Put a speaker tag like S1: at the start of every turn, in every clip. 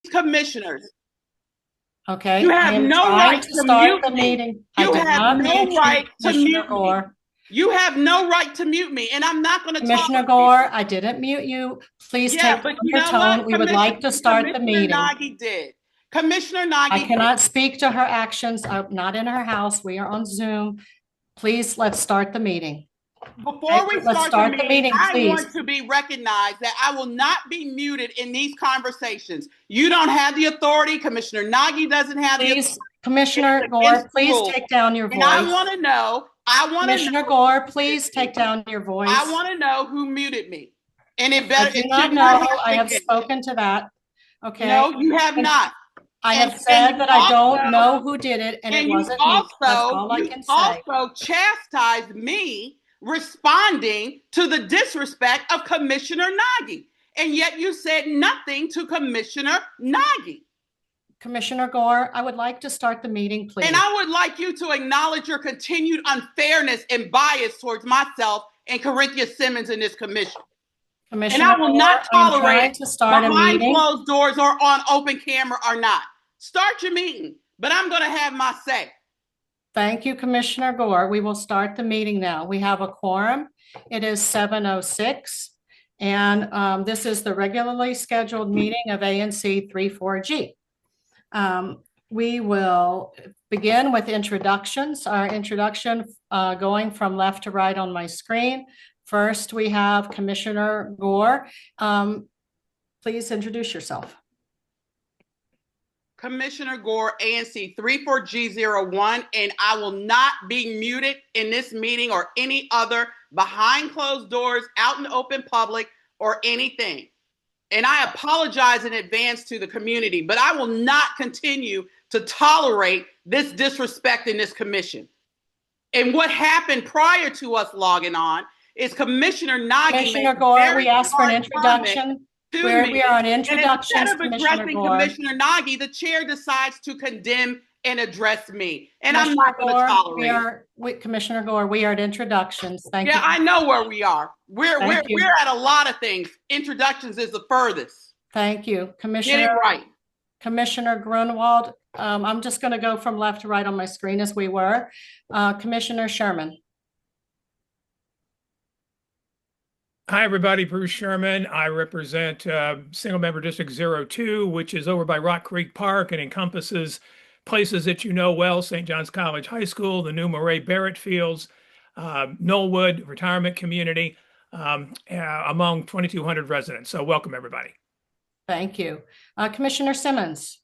S1: commissioners.
S2: Okay,
S1: You
S2: I
S1: have
S2: am
S1: no
S2: trying
S1: right
S2: to
S1: to
S2: start
S1: mute
S2: the
S1: me.
S2: meeting. I
S1: You
S2: did
S1: have
S2: not
S1: no
S2: mute you,
S1: right to
S2: Commissioner
S1: mute me.
S2: Gore.
S1: You have no right to mute me, and I'm not going to
S2: Commissioner
S1: tolerate it.
S2: Gore, I didn't mute you. Please
S1: Yeah,
S2: take
S1: but
S2: down
S1: you
S2: your
S1: know what?
S2: tone. We would like to start the
S1: Commissioner
S2: meeting.
S1: Nagy did. Commissioner
S2: I
S1: Nagy did.
S2: cannot speak to her actions. I'm not in her house. We are on Zoom. Please, let's start the meeting.
S1: Before we
S2: Let's
S1: start the meeting, I
S2: please.
S1: want to be recognized that I will not be muted in these conversations. You don't have the authority. Commissioner Nagy doesn't have the authority.
S2: Commissioner Gore, please take down your voice.
S1: And I want to know,
S2: Commissioner Gore, please take down your voice.
S1: I want to know who muted me. And it
S2: I do not know. I have spoken to that. Okay.
S1: No, you have not.
S2: I have said that I don't know who did it, and it wasn't me. That's all I can say.
S1: Also chastised me responding to the disrespect of Commissioner Nagy. And yet you said nothing to Commissioner Nagy.
S2: Commissioner Gore, I would like to start the meeting, please.
S1: And I would like you to acknowledge your continued unfairness and bias towards myself and Corinthia Simmons in this commission.
S2: Commissioner
S1: and I will
S2: Gore,
S1: not tolerate
S2: to start
S1: behind
S2: a meeting.
S1: Closed doors or on open camera or not. Start your meeting, but I'm going to have my say.
S2: Thank you, Commissioner Gore. We will start the meeting now. We have a quorum. It is 7:06, and this is the regularly scheduled meeting of ANC 34G. We will begin with introductions. Our introduction going from left to right on my screen. First, we have Commissioner Gore. Please introduce yourself.
S1: Commissioner Gore, ANC 34G01, and I will not be muted in this meeting or any other behind closed doors, out in the open public, or anything. And I apologize in advance to the community, but I will not continue to tolerate this disrespect in this commission. And what happened prior to us logging on is Commissioner Nagy.
S2: Commissioner Gore, we asked for an introduction. We are on introductions.
S1: And instead of addressing Commissioner Nagy, the chair decides to condemn and address me. And I'm not going to tolerate
S2: it. Commissioner Gore, we are at introductions. Thank you.
S1: Yeah, I know where we are. We're at a lot of things. Introductions is the furthest.
S2: Thank you. Commissioner.
S1: Get it right.
S2: Commissioner Grunwald, I'm just going to go from left to right on my screen as we were. Commissioner Sherman.
S3: Hi, everybody. Bruce Sherman. I represent Single Member District 02, which is over by Rock Creek Park and encompasses places that you know well: St. John's College High School, the new Murray Barrett Fields, Knollwood Retirement Community, among 2,200 residents. So welcome, everybody.
S2: Thank you. Commissioner Simmons.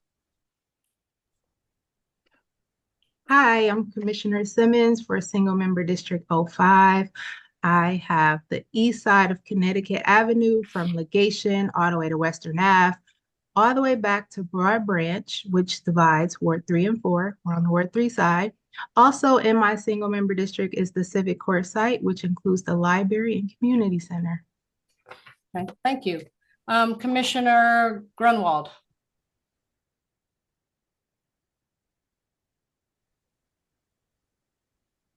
S4: Hi, I'm Commissioner Simmons for Single Member District 05. I have the east side of Connecticut Avenue from Legation all the way to Western Ave, all the way back to Broad Branch, which divides Ward 3 and 4. We're on the Ward 3 side. Also in my single member district is the Civic Court site, which includes the library and community center.
S2: Okay, thank you. Commissioner Grunwald.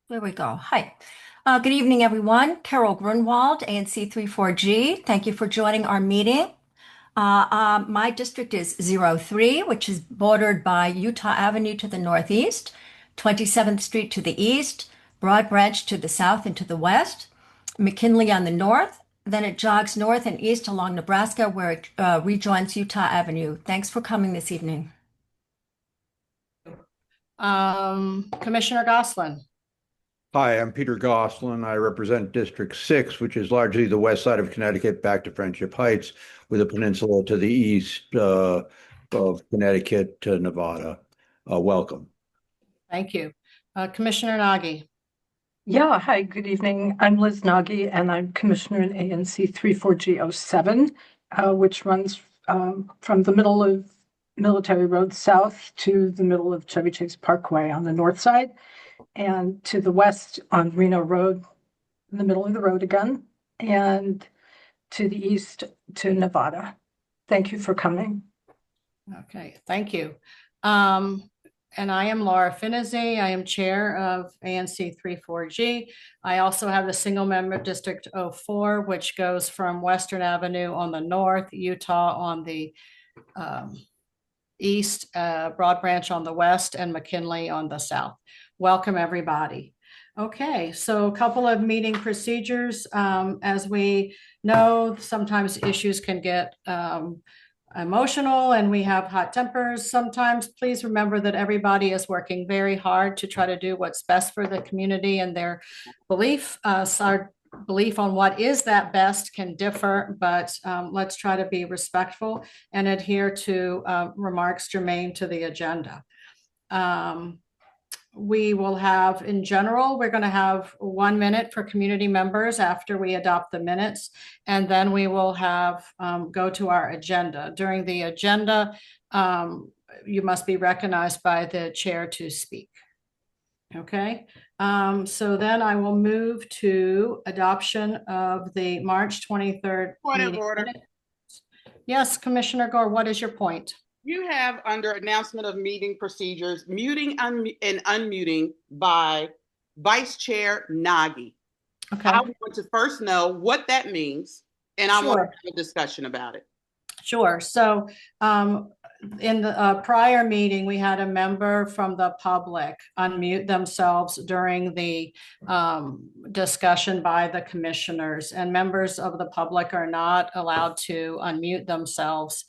S5: There we go. Hi. Good evening, everyone. Carol Grunwald, ANC 34G. Thank you for joining our meeting. My district is 03, which is bordered by Utah Avenue to the northeast, 27th Street to the east, Broad Branch to the south and to the west, McKinley on the north. Then it jogs north and east along Nebraska, where it rejoins Utah Avenue. Thanks for coming this evening.
S2: Commissioner Gosselin.
S6: Hi, I'm Peter Gosselin. I represent District 6, which is largely the west side of Connecticut back to Friendship Heights, with a peninsula to the east of Connecticut to Nevada. Welcome.
S2: Thank you. Commissioner Nagy.
S7: Yeah, hi, good evening. I'm Liz Nagy, and I'm Commissioner in ANC 34G07, which runs from the middle of Military Road south to the middle of Chevy Chase Parkway on the north side, and to the west on Reno Road, in the middle of the road again, and to the east to Nevada. Thank you for coming.
S2: Okay, thank you. And I am Laura Finizzi. I am chair of ANC 34G. I also have the single member District 04, which goes from Western Avenue on the north, Utah on the east, Broad Branch on the west, and McKinley on the south. Welcome, everybody. Okay, so a couple of meeting procedures. As we know, sometimes issues can get emotional and we have hot tempers sometimes. Please remember that everybody is working very hard to try to do what's best for the community and their belief. Our belief on what is that best can differ, but let's try to be respectful and adhere to remarks germane to the agenda. We will have, in general, we're going to have 1 minute for community members after we adopt the minutes, and then we will have go to our agenda. During the agenda, you must be recognized by the chair to speak. Okay, so then I will move to adoption of the March 23rd.
S1: Point of order.
S2: Yes, Commissioner Gore, what is your point?
S1: You have under announcement of meeting procedures, muting and unmuting by Vice Chair Nagy.
S2: Okay.
S1: I want to first know what that means, and I want
S2: Sure.
S1: to have a discussion about it.
S2: Sure. So in the prior meeting, we had a member from the public unmute themselves during the discussion by the commissioners, and members of the public are not allowed to unmute themselves.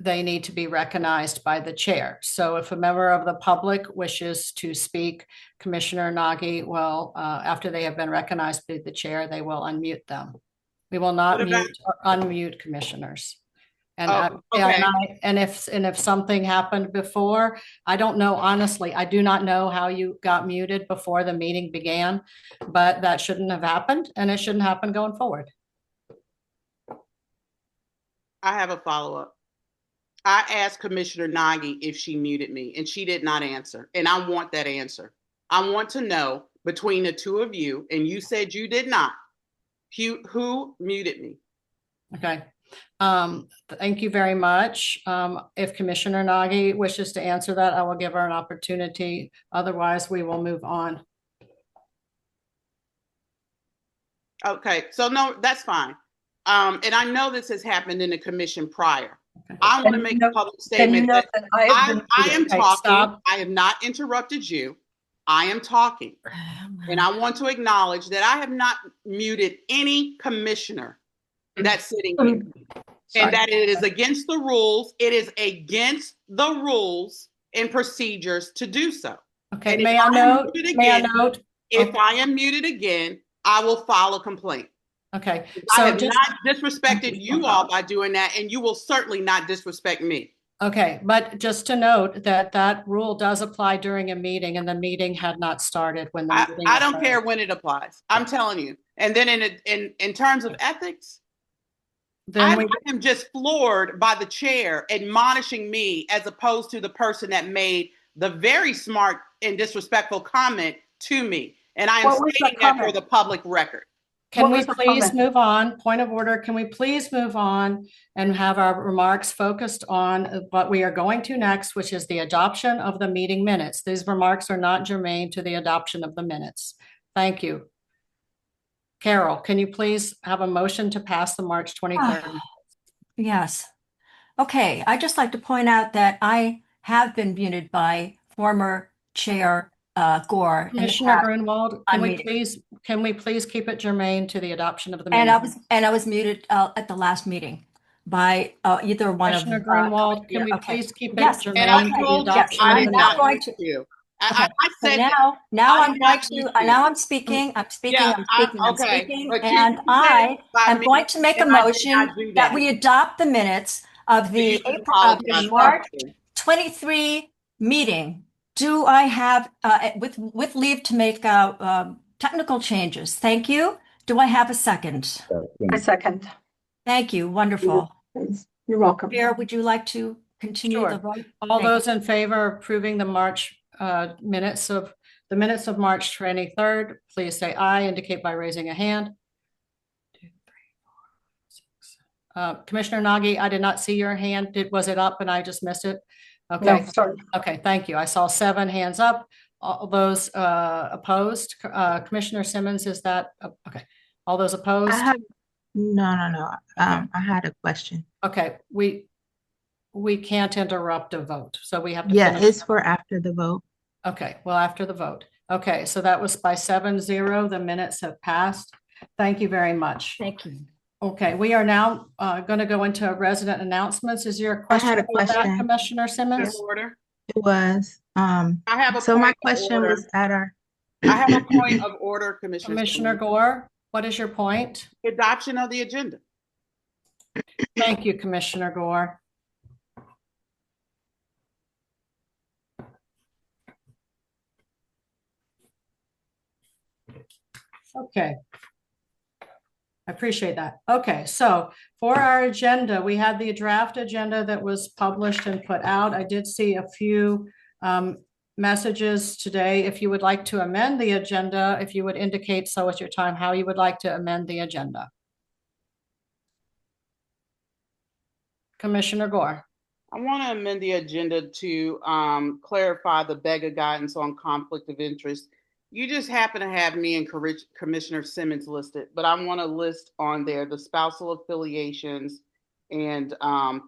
S2: They need to be recognized by the chair. So if a member of the public wishes to speak, Commissioner Nagy will, after they have been recognized by the chair, they will unmute them. We will not mute or unmute commissioners. And,
S1: okay.
S2: and if something happened before, I don't know, honestly, I do not know how you got muted before the meeting began, but that shouldn't have happened, and it shouldn't happen going forward.
S1: I have a follow-up. I asked Commissioner Nagy if she muted me, and she did not answer. And I want that answer. I want to know between the two of you, and you said you did not, who muted me?
S2: Okay. Thank you very much. If Commissioner Nagy wishes to answer that, I will give her an opportunity. Otherwise, we will move on.
S1: Okay, so no, that's fine. And I know this has happened in the commission prior. I want to make a public statement that I am talking. Stop. I have not interrupted you. I am talking. And I want to acknowledge that I have not muted any commissioner that's sitting here. And that it is against the rules. It is against the rules and procedures to do so.
S2: Okay,
S1: and
S2: may I note?
S1: If I am muted again, I will file a complaint.
S2: Okay.
S1: So I have not disrespected you all by doing that, and you will certainly not disrespect me.
S2: Okay, but just to note that that rule does apply during a meeting, and the meeting had not started when the meeting
S1: I don't care when it applies. I'm telling you. And then in terms of ethics, I am just floored by the chair admonishing me as opposed to the person that made the very smart and disrespectful comment to me. And I am stating that for the public record.
S2: Can we please move on? Point of order. Can we please move on and have our remarks focused on what we are going to next, which is the adoption of the meeting minutes. These remarks are not germane to the adoption of the minutes. Thank you. Carol, can you please have a motion to pass the March 23rd?
S5: Yes. Okay. I'd just like to point out that I have been muted by former Chair Gore.
S2: Commissioner Grunwald, can we please keep it germane to the adoption of the minutes?
S5: And I was muted at the last meeting by either one of
S2: Commissioner Grunwald, can we please keep it germane?
S1: And I told you I did not want to. I said
S5: now I'm speaking. I'm speaking. And I am going to make a motion that we adopt the minutes of the March 23 meeting. Do I have with leave to make technical changes? Thank you. Do I have a second?
S7: A second.
S5: Thank you. Wonderful.
S7: You're welcome.
S5: Chair, would you like to continue the vote?
S2: All those in favor of approving the March minutes of March 23rd, please say aye, indicate by raising a hand. 2, 3, 4, 6. Commissioner Nagy, I did not see your hand. Was it up and I just missed it? Okay.
S7: No, sorry.
S2: Okay, thank you. I saw 7 hands up. All those opposed? Commissioner Simmons, is that okay? All those opposed?
S4: No. I had a question.
S2: Okay, we can't interrupt a vote, so we have to
S4: Yeah,
S2: finish.
S4: it's for after the vote.
S2: Okay, well, after the vote. Okay, so that was by 7-0. The minutes have passed. Thank you very much.
S5: Thank you.
S2: Okay, we are now going to go into resident announcements. Is there a
S4: I had
S2: question
S4: a
S2: about that,
S4: question.
S2: Commissioner
S1: Point
S2: Simmons?
S1: of order.
S4: It was,
S1: I have a
S4: so my
S1: point of
S4: question
S1: order.
S4: was at our,
S1: I have a point of order, Commissioner.
S2: Commissioner
S1: Simmons.
S2: Gore, what is your point?
S1: Adoption of the agenda.
S2: Thank you, Commissioner Gore. Okay. I appreciate that. Okay, so for our agenda, we had the draft agenda that was published and put out. I did see a few messages today. If you would like to amend the agenda, if you would indicate so at your time, how you would like to amend the agenda. Commissioner Gore.
S1: I want to amend the agenda to clarify the BEGA guidance on conflict of interest. You just happen to have me and Commissioner Simmons listed, but I want to list on there the spousal affiliations and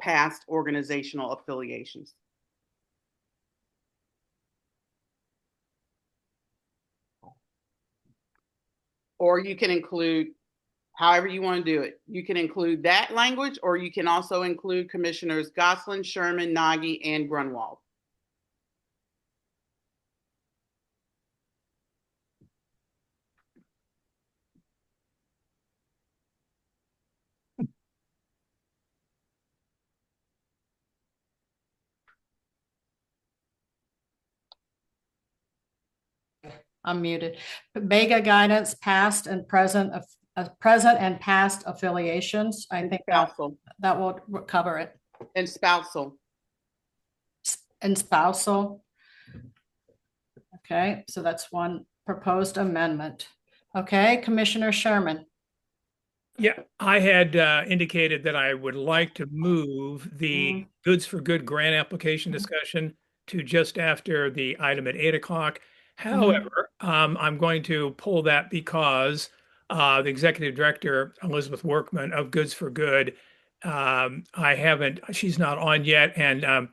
S1: past organizational affiliations. Or you can include, however you want to do it. You can include that language, or you can also include Commissioners Gosselin, Sherman, Nagy, and Grunwald.
S2: I'm muted. BEGA guidance, past and present and past affiliations. I think that will cover it.
S1: And spousal.
S2: And spousal. Okay, so that's one proposed amendment. Okay, Commissioner Sherman.
S3: Yeah, I had indicated that I would like to move the Goods for Good grant application discussion to just after the item at 8 o'clock. However, I'm going to pull that because the executive director, Elizabeth Workman of Goods for Good, she's not on yet, and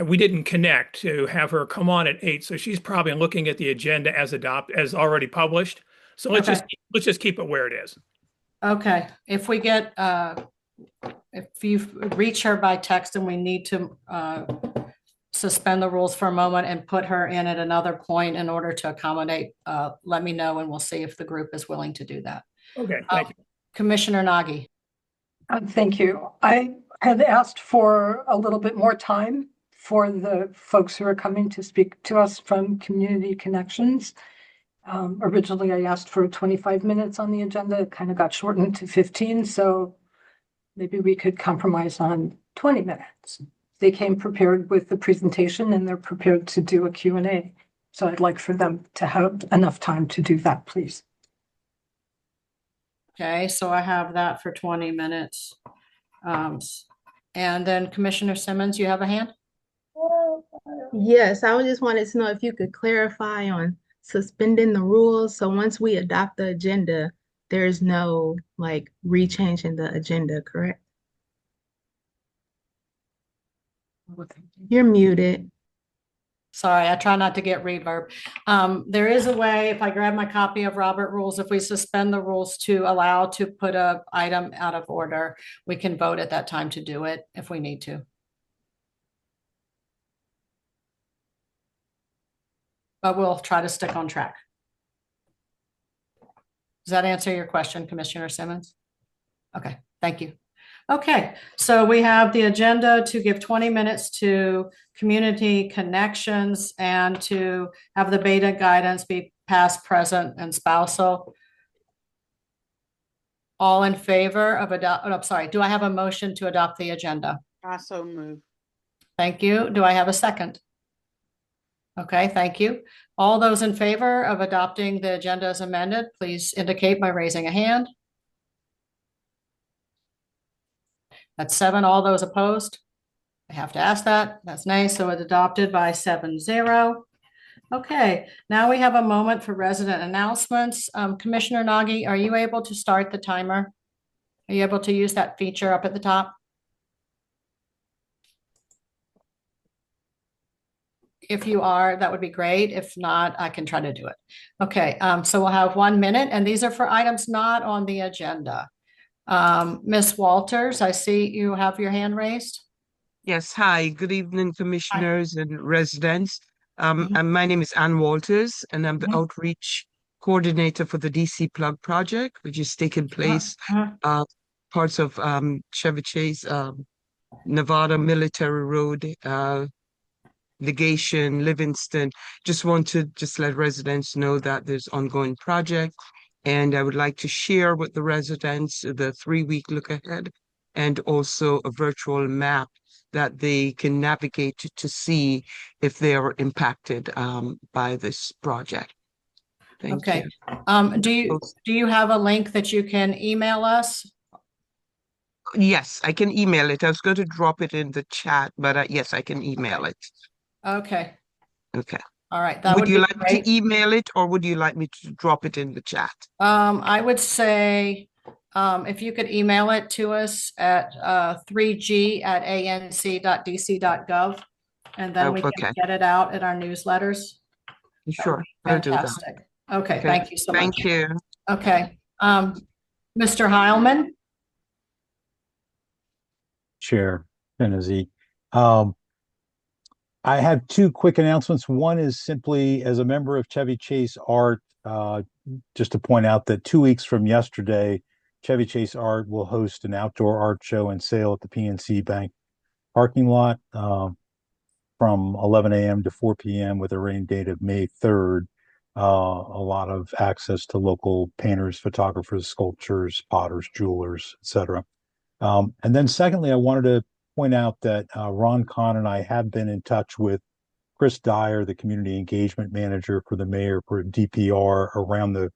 S3: we didn't connect to have her come on at 8, so she's probably looking at the agenda as already published. So let's just keep it where it is.
S2: Okay, if we get, if you reach her by text and we need to suspend the rules for a moment and put her in at another point in order to accommodate, let me know and we'll see if the group is willing to do that.
S3: Okay, thank you.
S2: Commissioner Nagy.
S7: Thank you. I had asked for a little bit more time for the folks who are coming to speak to us from Community Connections. Originally, I asked for 25 minutes on the agenda. It kind of got shortened to 15, so maybe we could compromise on 20 minutes. They came prepared with the presentation and they're prepared to do a Q&A. So I'd like for them to have enough time to do that, please.
S2: Okay, so I have that for 20 minutes. And then Commissioner Simmons, you have a hand?
S4: yes, I just wanted to know if you could clarify on suspending the rules. So once we adopt the agenda, there's no like rechanging the agenda, correct? You're muted.
S2: Sorry, I try not to get reverb. There is a way, if I grab my copy of Robert Rules, if we suspend the rules to allow to put a item out of order, we can vote at that time to do it if we need to. But we'll try to stick on track. Does that answer your question, Commissioner Simmons? Okay, thank you. Okay, so we have the agenda to give 20 minutes to Community Connections and to have the beta guidance be past, present, and spousal. All in favor of I'm sorry, do I have a motion to adopt the agenda?
S1: I so move.
S2: Thank you. Do I have a second? Okay, thank you. All those in favor of adopting the agenda as amended, please indicate by raising a hand. That's 7. All those opposed? I have to ask that. That's nice. So it's adopted by 7-0. Okay, now we have a moment for resident announcements. Commissioner Nagy, are you able to start the timer? Are you able to use that feature up at the top? if you are, that would be great. If not, I can try to do it. Okay, so we'll have 1 minute, and these are for items not on the agenda. Ms. Walters, I see you have your hand raised.
S8: Yes, hi, good evening, commissioners and residents.
S2: Mhm.
S8: And my name is Ann Walters, and I'm the
S2: Mhm.
S8: outreach coordinator for the DC Plug project, which is taking place parts of Chevy Chase, Nevada Military Road, Legation, Livingston. Just want to let residents know that there's ongoing project, and I would like to share with the residents the 3-week look ahead and also a virtual map that they can navigate to see if they are impacted by this project. Thank
S2: Okay.
S8: you.
S2: Do you have a link that you can email us?
S8: Yes, I can email it. I was going to drop it in the chat, but yes, I can email it.
S2: Okay.
S8: Okay.
S2: All right. That
S8: Would
S2: would
S8: you
S2: be
S8: like me
S2: great.
S8: to email it, or would you like me to drop it in the chat?
S2: I would say if you could email it to us at 3g@anc.dc.gov, and then we can
S8: Okay.
S2: get it out in our newsletters.
S8: Sure, I'll do that.
S2: Fantastic. Okay,
S8: Okay.
S2: thank you so much.
S8: Thank you.
S2: Okay. Mr. Heilman?
S9: Chair Benazzi. I have two quick announcements. One is simply as a member of Chevy Chase Art, just to point out that 2 weeks from yesterday, Chevy Chase Art will host an outdoor art show and sale at the PNC Bank parking lot from 11 a.m. to 4 p.m. with a rain date of May 3rd. A lot of access to local painters, photographers, sculptors, potters, jewelers, etc. And then secondly, I wanted to point out that Ron Kahn and I have been in touch with Chris Dyer, the community engagement manager for the mayor for DPR around the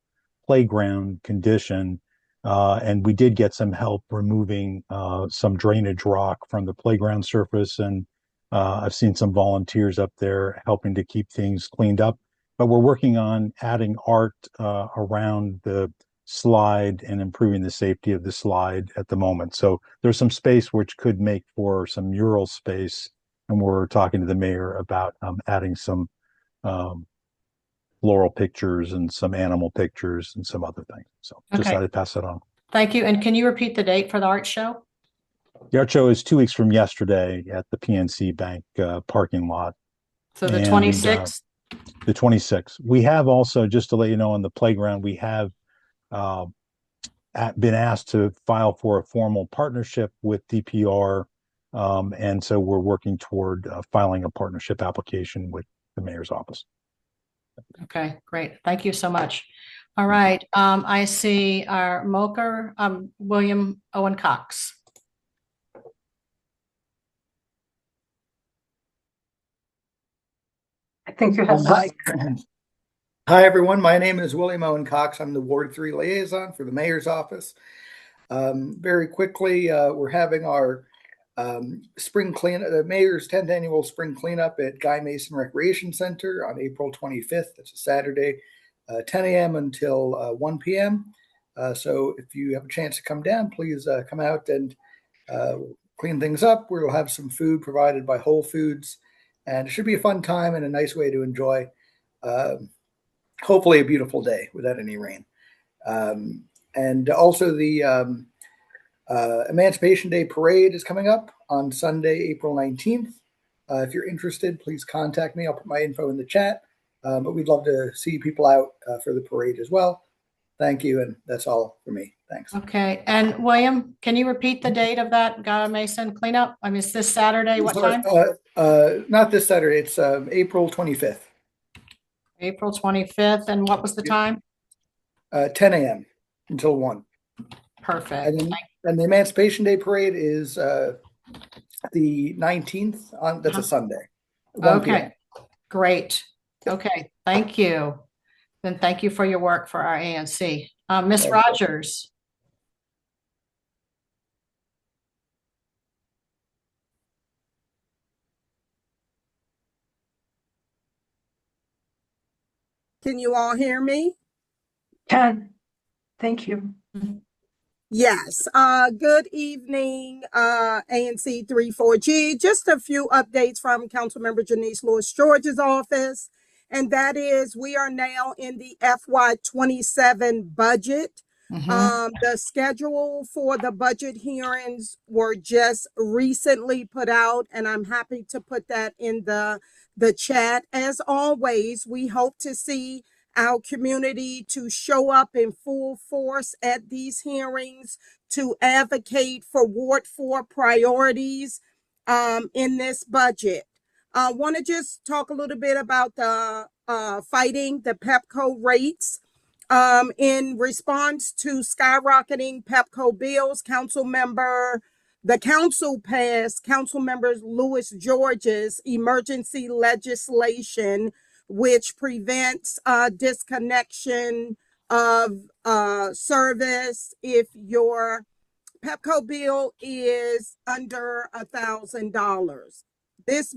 S9: playground condition. And we did get some help removing some drainage rock from the playground surface. And I've seen some volunteers up there helping to keep things cleaned up. But we're working on adding art around the slide and improving the safety of the slide at the moment. So there's some space which could make for some mural space. And we're talking to the mayor about adding some floral pictures and some animal pictures and some other things. So just
S2: Okay.
S9: thought I'd pass that on.
S2: Thank you. And can you repeat the date for the art show?
S9: The art show is 2 weeks from yesterday at the PNC Bank parking lot.
S2: So the 26th?
S9: The 26th. We have also, just to let you know, on the playground, we have been asked to file for a formal partnership with DPR. And so we're working toward filing a partnership application with the mayor's office.
S2: Okay, great. Thank you so much. All right. I see our MOCR, William Owen Cox.
S7: I think you have the
S10: Hi.
S7: mic.
S10: Hi, everyone. My name is William Owen Cox. I'm the Ward 3 liaison for the mayor's office. Very quickly, we're having our spring cleanup, the mayor's 10th annual spring cleanup at Guy Mason Recreation Center on April 25th. It's a Saturday, 10 a.m. until 1 p.m. So if you have a chance to come down, please come out and clean things up. We'll have some food provided by Whole Foods, and it should be a fun time and a nice way to enjoy hopefully a beautiful day without any rain. And also the Emancipation Day Parade is coming up on Sunday, April 19th. If you're interested, please contact me. I'll put my info in the chat. But we'd love to see people out for the parade as well. Thank you. And that's all for me. Thanks.
S2: Okay. And William, can you repeat the date of that Guy Mason cleanup? I mean, it's this Saturday. What time?
S10: Not this Saturday. It's April 25th.
S2: April 25th. And what was the time?
S10: 10 a.m. until 1.
S2: Perfect.
S10: And the Emancipation Day Parade is the 19th. That's a Sunday. 1 p.m.
S2: Okay, great. Okay, thank you. Then thank you for your work for our ANC. Ms. Rogers.
S11: Can you all hear me?
S7: Can. Thank you.
S11: Yes. Good evening, ANC 34G. Just a few updates from Councilmember Janice Lewis George's office. And that is, we are now in the FY27 budget. The schedule for the budget hearings were just recently put out, and I'm happy to put that in the chat. As always, we hope to see our community to show up in full force at these hearings to advocate for Ward 4 priorities in this budget. I want to just talk a little bit about the fighting the Pepco rates. In response to skyrocketing Pepco bills, the council passed Councilmember Lewis George's emergency legislation, which prevents disconnection of service if your Pepco bill is under $1,000. This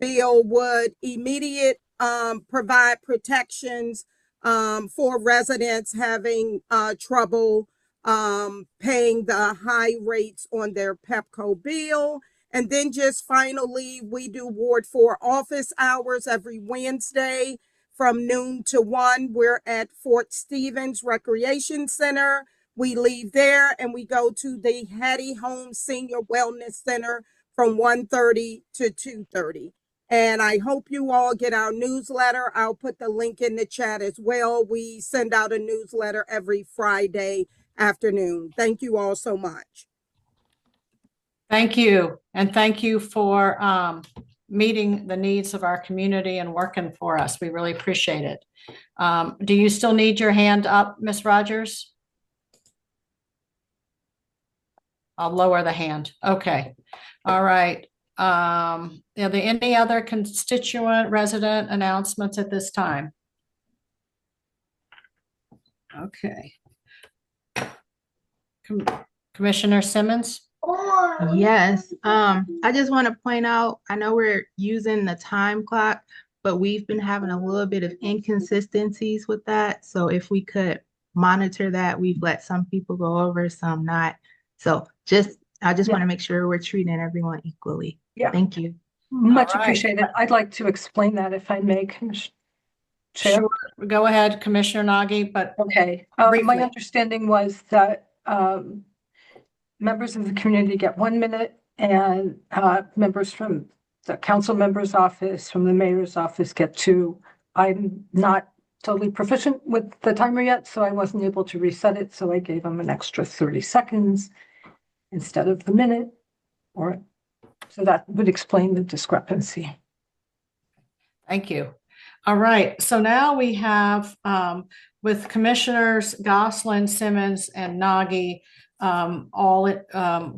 S11: bill would immediate provide protections for residents having trouble paying the high rates on their Pepco bill. And then just finally, we do Ward 4 office hours every Wednesday from noon to 1. We're at Fort Stevens Recreation Center. We leave there and we go to the Hattie Holmes Senior Wellness Center from 1:30 to 2:30. And I hope you all get our newsletter. I'll put the link in the chat as well. We send out a newsletter every Friday afternoon. Thank you all so much.
S2: Thank you. And thank you for meeting the needs of our community and working for us. We really appreciate it. Do you still need your hand up, Ms. Rogers? I'll lower the hand. Okay. All right. Are there any other constituent resident announcements at this time? Okay. Commissioner Simmons?
S4: Yes. I just want to point out, I know we're using the time clock, but we've been having a little bit of inconsistencies with that. So if we could monitor that, we've let some people go over, some not. So I just want to make sure we're treating everyone equally.
S7: Yeah.
S4: Thank you.
S7: Much
S2: All right.
S7: appreciated. I'd like to explain that if I may, Chair.
S2: Sure. Go ahead, Commissioner Nagy, but
S7: Okay. My
S2: briefly.
S7: understanding was that members of the community get 1 minute, and members from the council member's office, from the mayor's office get 2. I'm not totally proficient with the timer yet, so I wasn't able to reset it. So I gave them an extra 30 seconds instead of the minute, so that would explain the discrepancy.
S2: Thank you. All right. So now we have with Commissioners Gosselin, Simmons, and Nagy all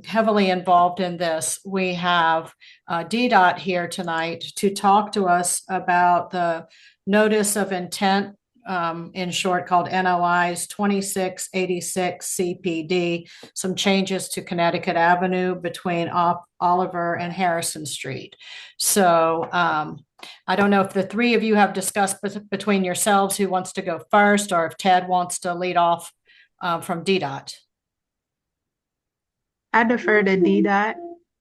S2: heavily involved in this. We have DDOT here tonight to talk to us about the notice of intent, in short called NOIs 2686 CPD, some changes to Connecticut Avenue between Oliver and Harrison Street. So I don't know if the three of you have discussed between yourselves who wants to go first, or if Ted wants to lead off from DDOT.
S4: I defer to DDOT.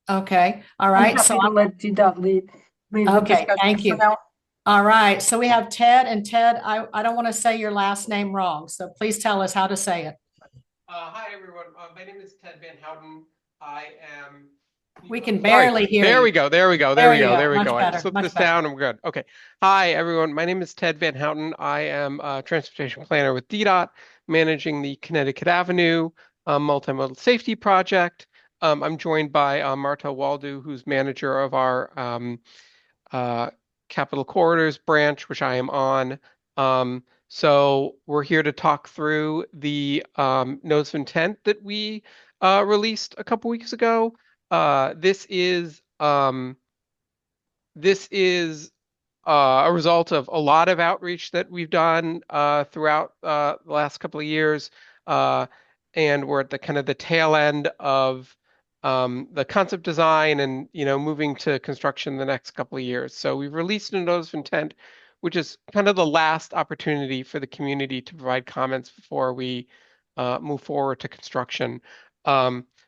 S2: Okay. All right.
S7: I'm happy to let DDOT lead the
S2: Okay,
S7: discussion
S2: thank
S7: for
S2: you.
S7: now.
S2: All right. So we have Ted, and Ted, I don't want to say your last name wrong, so please tell us how to say it.
S12: Hi, everyone. My name is Ted Van Houten. I am.
S2: We can barely hear
S12: There
S2: you.
S12: we go. There we go.
S2: There
S12: There we
S2: you
S12: go.
S2: go.
S12: There we
S2: Much
S12: go.
S2: better,
S12: I slipped
S2: much
S12: this
S2: better.
S12: down. I'm good. Okay. Hi, everyone. My name is Ted Van Houten. I am a transportation planner with DDOT, managing the Connecticut Avenue multimodal safety project. I'm joined by Marta Waldo, who's manager of our Capital Corridors branch, which I am on. So we're here to talk through the notice of intent that we released a couple weeks ago. This is a result of a lot of outreach that we've done throughout the last couple of years, and we're at the kind of the tail end of the concept design and moving to construction the next couple of years. So we've released a notice of intent, which is kind of the last opportunity for the community to provide comments before we move forward to construction.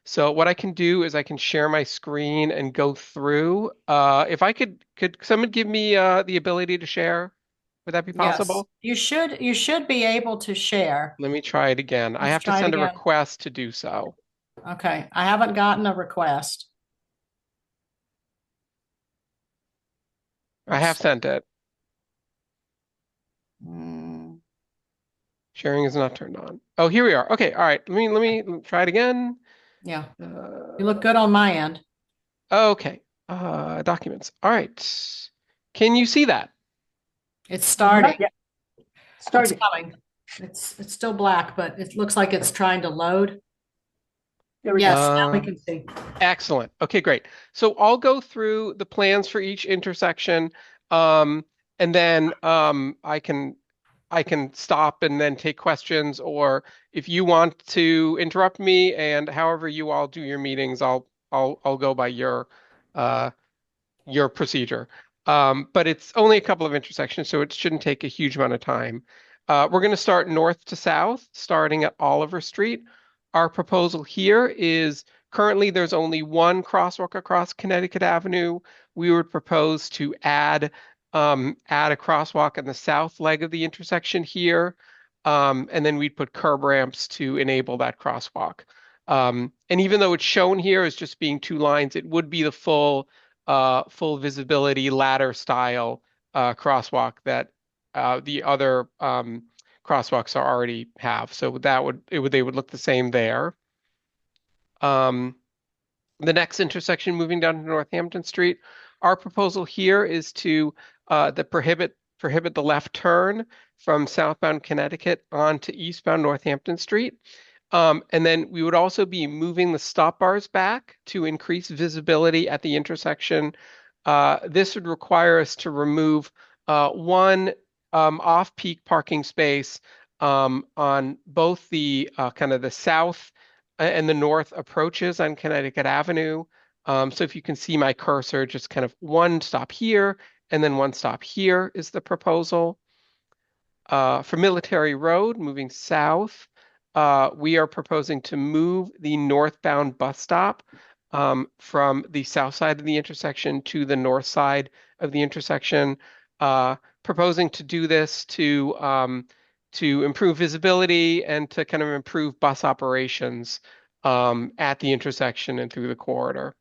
S12: So what I can do is I can share my screen and go through. If I could someone give me the ability to share? Would that be
S2: Yes,
S12: possible?
S2: you should be able to share.
S12: Let me try it again. I
S2: Let's
S12: have to
S2: try it
S12: send a
S2: again.
S12: request to do so.
S2: Okay, I haven't gotten a request.
S12: I have sent it.
S2: Mm,
S12: Sharing is not turned on. Oh, here we are. Okay, all right. Let me try it again.
S2: yeah, you look good on my end.
S12: Okay. Documents. All right. Can you see that?
S2: It's starting.
S7: Yeah.
S2: It's
S7: Starting.
S2: coming. It's still black, but it looks like it's trying to load.
S7: There we
S2: Yes,
S7: go.
S2: now we can see.
S12: Excellent. Okay, great. So I'll go through the plans for each intersection, and then I can stop and then take questions, or if you want to interrupt me, and however you all do your meetings, I'll go by uh your procedure. But it's only a couple of intersections, so it shouldn't take a huge amount of time. We're going to start north to south, starting at Oliver Street. Our proposal here is currently there's only one crosswalk across Connecticut Avenue. We would propose to add a crosswalk on the south leg of the intersection here, and then we'd put curb ramps to enable that crosswalk. And even though it's shown here as just being two lines, it would be the full visibility ladder style crosswalk that the other crosswalks are already have. So they would look the same there. The next intersection moving down to Northampton Street, our proposal here is to prohibit the left turn from southbound Connecticut onto eastbound Northampton Street. And then we would also be moving the stop bars back to increase visibility at the intersection. This would require us to remove one off-peak parking space on both the kind of the south and the north approaches on Connecticut Avenue. So if you can see my cursor, just kind of one stop here and then one stop here is the proposal. For Military Road, moving south, we are proposing to move the northbound bus stop from the south side of the intersection to the north side of the intersection, proposing to do this to improve visibility and to kind of improve bus operations at the intersection and through the corridor.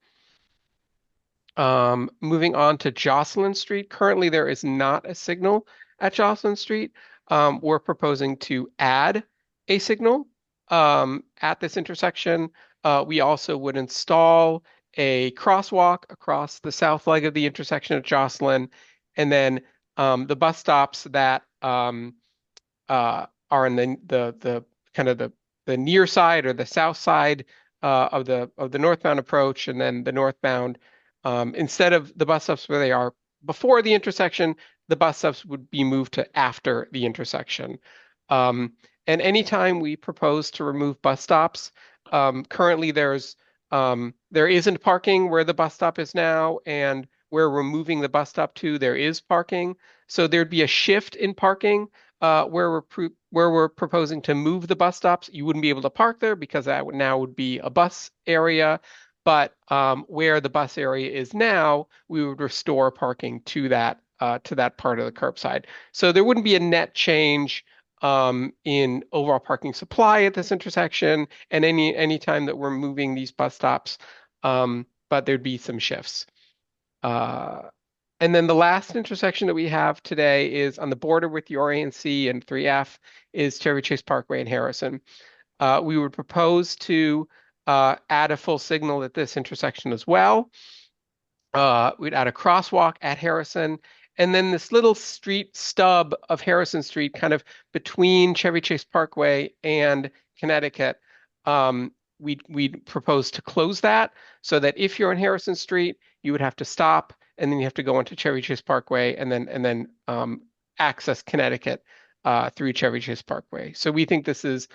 S12: Moving on to Jocelyn Street. Currently, there is not a signal at Jocelyn Street. We're proposing to add a signal at this intersection. We also would install a crosswalk across the south leg of the intersection at Jocelyn, and then the bus stops that are in the kind of the near side or the south side of the northbound approach, and then the northbound. Instead of the bus stops where they are before the intersection, the bus stops would be moved to after the intersection. And anytime we propose to remove bus stops, currently there isn't parking where the bus stop is now, and where we're moving the bus stop to, there is parking. So there'd be a shift in parking where we're proposing to move the bus stops. You wouldn't be able to park there because that would be a bus area. But where the bus area is now, we would restore parking to that part of the curbside. So there wouldn't be a net change in overall parking supply at this intersection, and any time that we're moving these bus stops, but there'd be some shifts. And then the last intersection that we have today is on the border with your ANC and 3F is Chevy Chase Parkway in Harrison. We would propose to add a full signal at this intersection as well. We'd add a crosswalk at Harrison, and then this little street stub of Harrison Street, kind of between Chevy Chase Parkway and Connecticut, we'd propose to close that so that if you're on Harrison Street, you would have to stop, and then you have to go onto Chevy Chase Parkway and then access Connecticut through Chevy Chase Parkway. So we think this is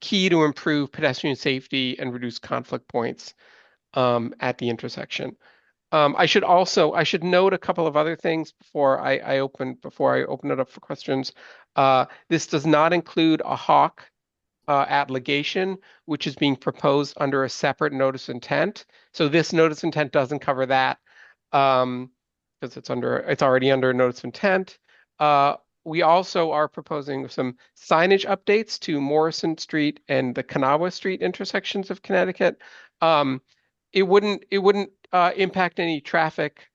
S12: key to improve pedestrian safety and reduce conflict points at the intersection. I should note a couple of other things before I open it up for questions. This does not include a hawk at Legation, which is being proposed under a separate notice of intent. So this notice of intent doesn't cover that because it's already under a notice of intent. We also are proposing some signage updates to Morrison Street and the Kanawha Street intersections of Connecticut. It wouldn't impact any traffic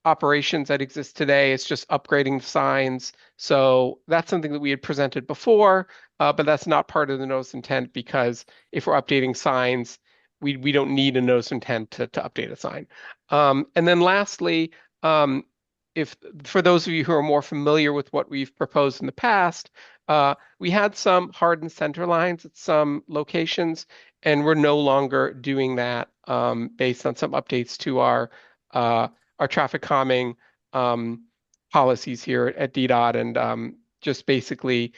S12: operations that exist today. It's just upgrading the signs. So that's something that we had presented before, but that's not part of the notice of intent because if we're updating signs, we don't need a notice of intent to update a sign. And then lastly, if for those of you who are more familiar with what we've proposed in the past, we had some hardened center lines at some locations, and we're no longer doing that based on some updates to our traffic calming policies here at DDOT, and just basically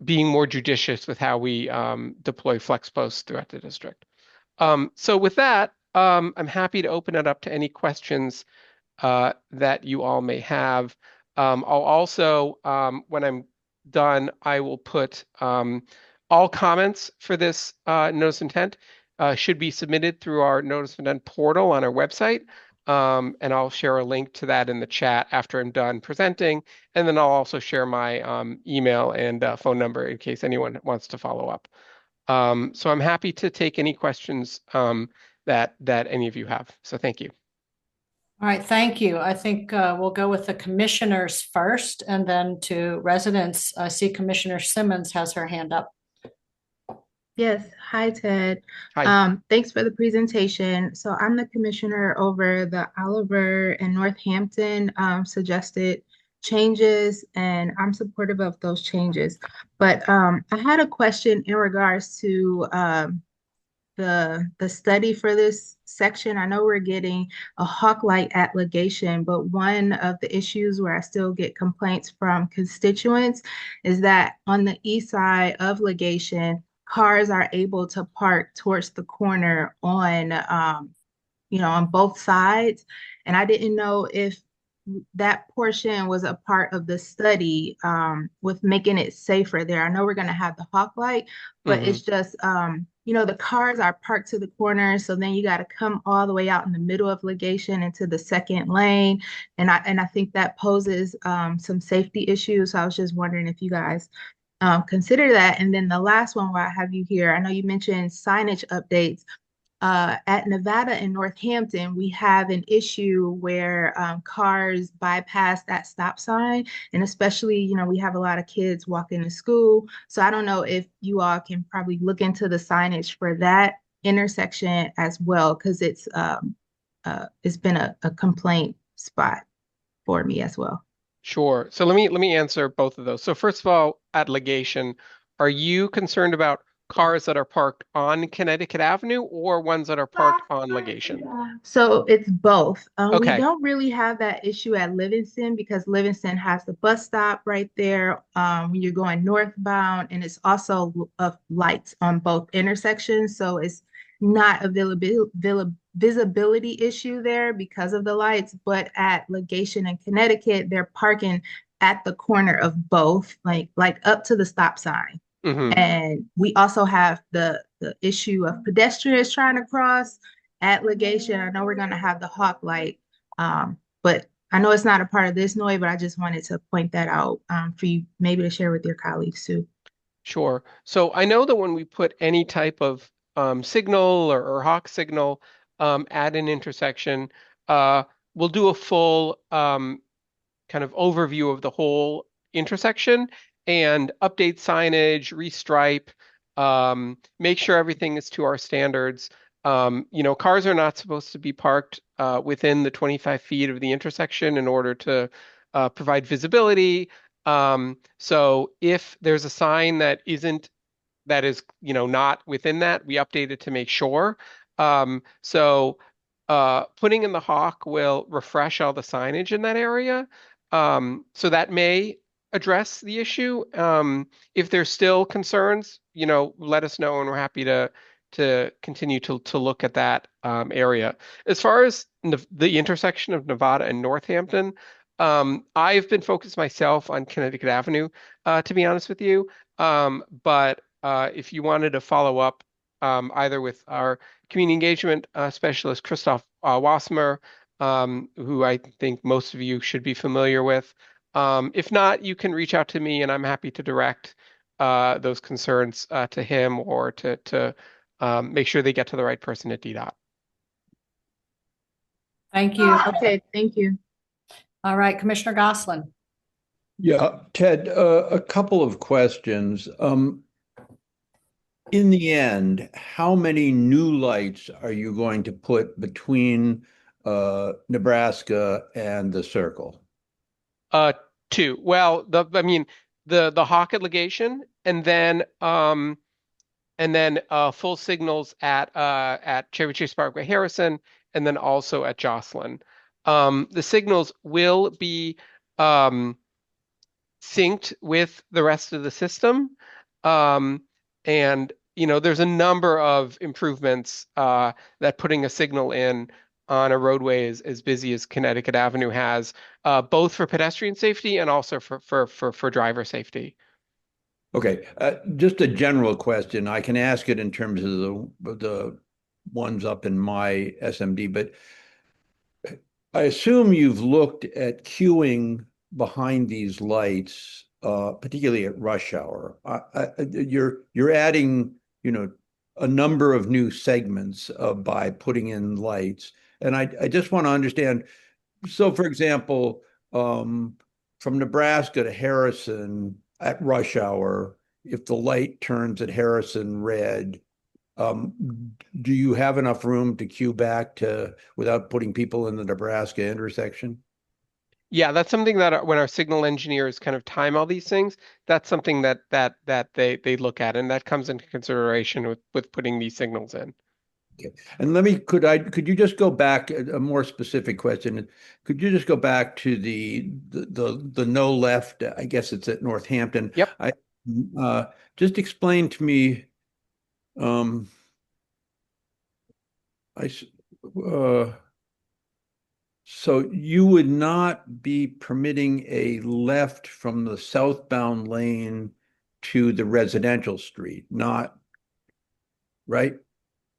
S12: being more judicious with how we deploy flex posts throughout the district. So with that, I'm happy to open it up to any questions that you all may have. I'll also, when I'm done, I will put all comments for this notice of intent should be submitted through our notice of intent portal on our website. And I'll share a link to that in the chat after I'm done presenting. And then I'll also share my email and phone number in case anyone wants to follow up. So I'm happy to take any questions that any of you have. So thank you.
S2: All right, thank you. I think we'll go with the commissioners first and then to residents. I see Commissioner Simmons has her hand up.
S4: Yes. Hi, Ted.
S12: Hi.
S4: Thanks for the presentation. So I'm the commissioner over the Oliver and Northampton suggested changes, and I'm supportive of those changes. But I had a question in regards to the study for this section. I know we're getting a hawk light at Legation, but one of the issues where I still get complaints from constituents is that on the east side of Legation, cars are able to park towards the corner on on both sides. And I didn't know if that portion was a part of the study with making it safer there. I know we're going to have the hawk light, but it's just the cars are parked to the corner, so then you got to come all the way out in the middle of Legation into the second lane, and I think that poses some safety issues. So I was just wondering if you guys consider that. And then the last one, while I have you here, I know you mentioned signage updates. At Nevada and Northampton, we have an issue where cars bypass that stop sign. And especially, we have a lot of kids walking to school. So I don't know if you all can probably look into the signage for that intersection as well, because it's been a complaint spot for me as well.
S12: Sure. So let me answer both of those. So first of all, at Legation, are you concerned about cars that are parked on Connecticut Avenue or ones that are parked on Legation?
S4: So it's both.
S12: Okay.
S4: We don't really have that issue at Livingston because Livingston has the bus stop right there when you're going northbound, and it's also lights on both intersections. So it's not a visibility issue there because of the lights. But at Legation and Connecticut, they're parking at the corner of both, like up to the stop sign. And we also have the issue of pedestrians trying to cross at Legation. I know we're going to have the hawk light, but I know it's not a part of this noise, but I just wanted to point that out for you maybe to share with your colleagues too.
S12: Sure. So I know that when we put any type of signal or hawk signal at an intersection, we'll do a full kind of overview of the whole intersection and update signage, restripe, make sure everything is to our standards. Cars are not supposed to be parked within the 25 feet of the intersection in order to provide visibility. So if there's a sign that is not within that, we update it to make sure. So putting in the hawk will refresh all the signage in that area. So that may address the issue. If there's still concerns, let us know, and we're happy to continue to look at that area. As far as the intersection of Nevada and Northampton, I've been focused myself on Connecticut Avenue, to be honest with you. But if you wanted to follow up either with our community engagement specialist, Christoph Wasmer, who I think most of you should be familiar with. If not, you can reach out to me and I'm happy to direct those concerns to him or to make sure they get to the right person at DDOT.
S2: Thank you.
S4: Okay, thank you.
S2: All right, Commissioner Goslin.
S6: Yeah, Ted, a couple of questions. In the end, how many new lights are you going to put between Nebraska and the circle?
S12: Two. Well, I mean the Hawk legation and then full signals at Chevy Chase Parkway Harrison and then also at Jocelyn. The signals will be synced with the rest of the system. And there's a number of improvements that putting a signal in on a roadway as busy as Connecticut Avenue has, both for pedestrian safety and also for driver safety.
S6: Okay, just a general question. I can ask it in terms of the ones up in my SMD, but I assume you've looked at queuing behind these lights, particularly at rush hour. You're adding, a number of new segments by putting in lights, and I just want to understand. So, for example, from Nebraska to Harrison at rush hour, if the light turns at Harrison red, do you have enough room to queue back without putting people in the Nebraska intersection?
S12: Yeah, that's something that when our signal engineers kind of time all these things, that's something that they look at, and that comes into consideration with putting these signals in.
S6: Okay. And could you just go back, a more specific question? Could you just go back to the no left, I guess it's at Northampton.
S12: Yep.
S6: Just explain to me, so you would not be permitting a left from the southbound lane to the residential street, not, right?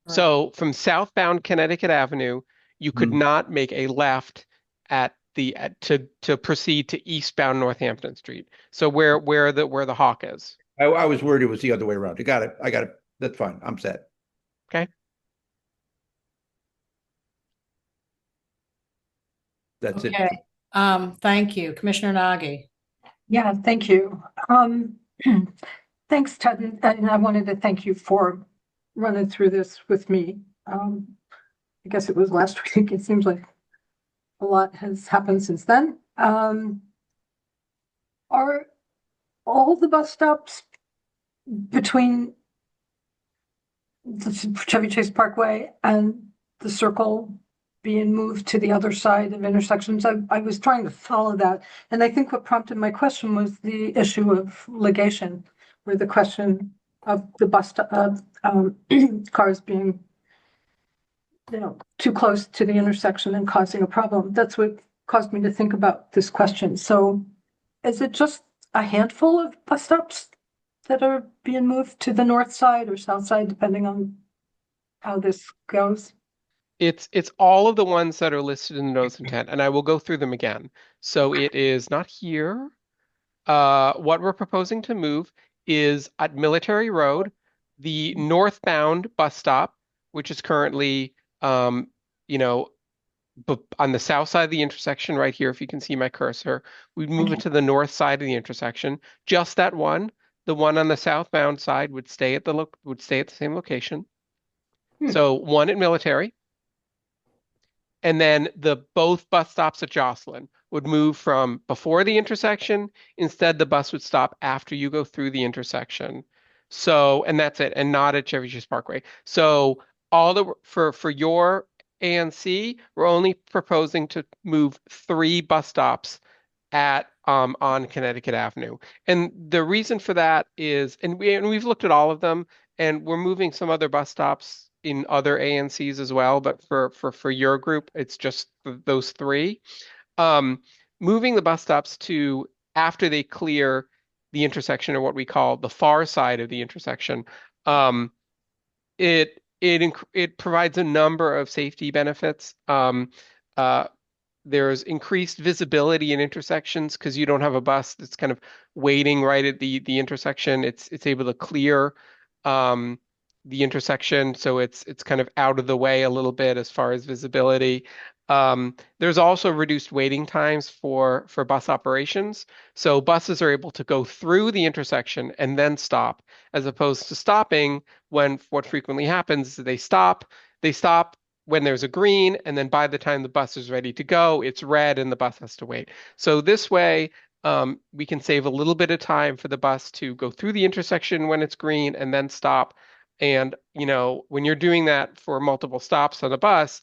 S12: So from southbound Connecticut Avenue, you could not make a left to proceed to eastbound Northampton Street. So where the Hawk is.
S6: I was worried it was the other way around. You got it. I got it. That's fine. I'm set.
S12: Okay.
S6: That's
S2: Okay.
S6: it.
S2: Thank you, Commissioner Nagy.
S7: Yeah, thank you. Thanks, Ted, and I wanted to thank you for running through this with me. I guess it was last week. It seems like a lot has happened since then. Are all the bus stops between the Chevy Chase Parkway and the circle being moved to the other side of intersections? I was trying to follow that. And I think what prompted my question was the issue of ligation, where the question of the cars being too close to the intersection and causing a problem. That's what caused me to think about this question. So is it just a handful of bus stops that are being moved to the north side or south side, depending on how this goes?
S12: It's all of the ones that are listed in the notice of intent, and I will go through them again. So it is not here. What we're proposing to move is at Military Road, the northbound bus stop, which is currently, on the south side of the intersection right here, if you can see my cursor. We'd move it to the north side of the intersection. Just that one. The one on the southbound side would stay at the same location. So one at Military. And then both bus stops at Jocelyn would move from before the intersection. Instead, the bus would stop after you go through the intersection. So, and that's it, and not at Chevy Chase Parkway. So for your ANC, we're only proposing to move 3 bus stops on Connecticut Avenue. And the reason for that is, and we've looked at all of them, and we're moving some other bus stops in other ANCs as well, but for your group, it's just those 3. moving the bus stops to after they clear the intersection, or what we call the far side of the intersection, it provides a number of safety benefits. There's increased visibility in intersections because you don't have a bus that's kind of waiting right at the intersection. It's able to clear the intersection, so it's kind of out of the way a little bit as far as visibility. There's also reduced waiting times for bus operations, so buses are able to go through the intersection and then stop, as opposed to stopping when what frequently happens is they stop when there's a green, and then by the time the bus is ready to go, it's red and the bus has to wait. So this way, we can save a little bit of time for the bus to go through the intersection when it's green and then stop. And, when you're doing that for multiple stops on a bus,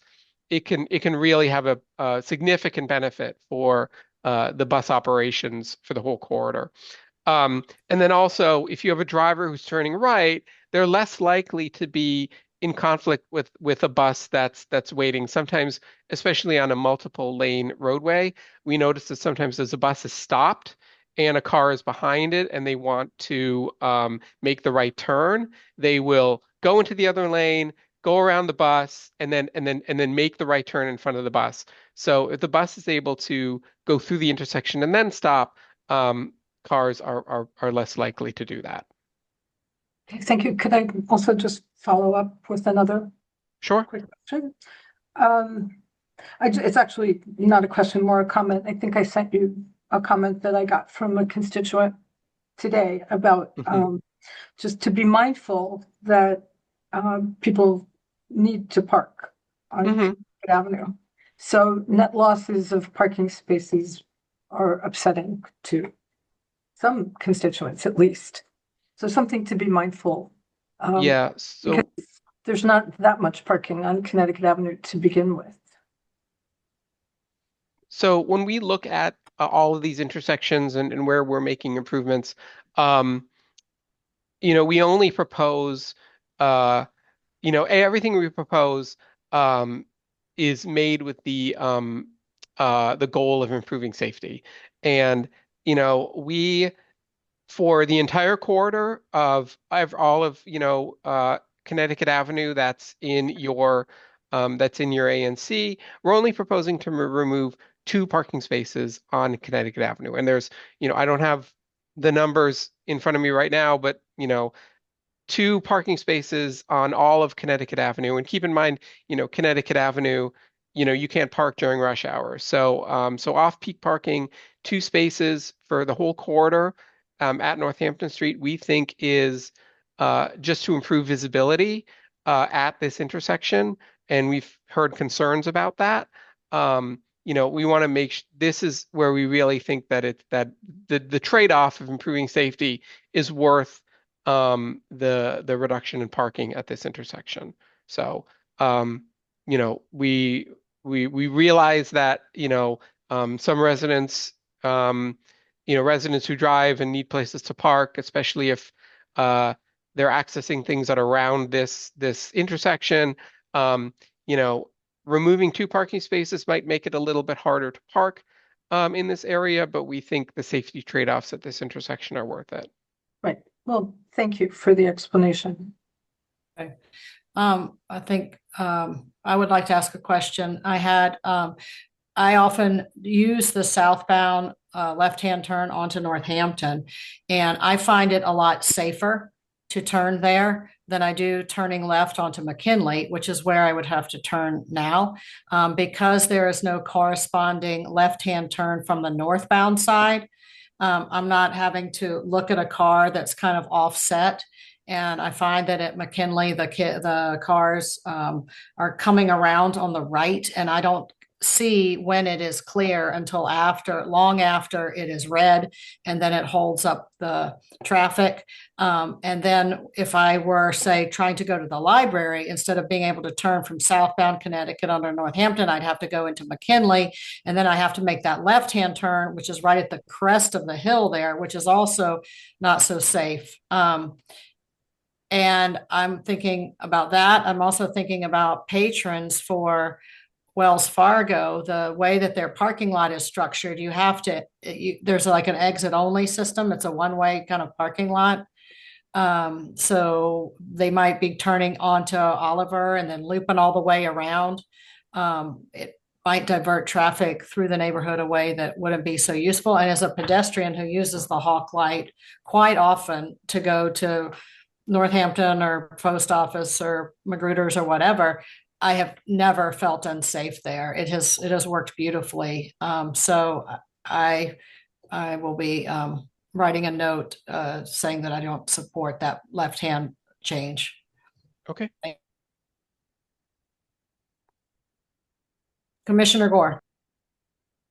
S12: it can really have a significant benefit for the bus operations for the whole corridor. And then also, if you have a driver who's turning right, they're less likely to be in conflict with a bus that's waiting. Sometimes, especially on a multiple lane roadway, we notice that sometimes as a bus is stopped and a car is behind it and they want to make the right turn, they will go into the other lane, go around the bus, and then make the right turn in front of the bus. So if the bus is able to go through the intersection and then stop, cars are less likely to do that.
S7: Okay, thank you. Could I also just follow up with another
S12: Sure.
S7: quick question? It's actually not a question, more a comment. I think I sent you a comment that I got from a constituent today about just to be mindful that people need to park on Connecticut Avenue. So net losses of parking spaces are upsetting to some constituents, at least. So something to be mindful.
S12: Yeah, so
S7: because there's not that much parking on Connecticut Avenue to begin with.
S12: So when we look at all of these intersections and where we're making improvements, we only propose, everything we propose is made with the goal of improving safety. And, we, for the entire corridor of all of, Connecticut Avenue that's in your ANC, we're only proposing to remove 2 parking spaces on Connecticut Avenue. And there's, I don't have the numbers in front of me right now, but 2 parking spaces on all of Connecticut Avenue. And keep in mind, Connecticut Avenue, you can't park during rush hour. So off-peak parking, 2 spaces for the whole corridor at Northampton Street, we think is just to improve visibility at this intersection. And we've heard concerns about that. We want to make this is where we really think that the trade-off of improving safety is worth the reduction in parking at this intersection. So we realize that some residents residents who drive and need places to park, especially if they're accessing things that are around this intersection. Removing 2 parking spaces might make it a little bit harder to park in this area, but we think the safety trade-offs at this intersection are worth it.
S7: Right. Well, thank you for the explanation.
S2: Okay. I think I would like to ask a question. I often use the southbound left-hand turn onto Northampton, and I find it a lot safer to turn there than I do turning left onto McKinley, which is where I would have to turn now, because there is no corresponding left-hand turn from the northbound side. I'm not having to look at a car that's kind of offset. And I find that at McKinley, the cars are coming around on the right, and I don't see when it is clear until long after it is red, and then it holds up the traffic. And then if I were, say, trying to go to the library, instead of being able to turn from southbound Connecticut under Northampton, I'd have to go into McKinley, and then I have to make that left-hand turn, which is right at the crest of the hill there, which is also not so safe. And I'm thinking about that. I'm also thinking about patrons for Wells Fargo, the way that their parking lot is structured, you have to, there's like an exit only system. It's a one-way kind of parking lot. So they might be turning onto Oliver and then looping all the way around. It might divert traffic through the neighborhood a way that wouldn't be so useful. And as a pedestrian who uses the Hawk Light quite often to go to Northampton or post office or Magruder's or whatever, I have never felt unsafe there. It has worked beautifully. So I will be writing a note saying that I don't support that left-hand change.
S12: Okay.
S2: Commissioner Gore.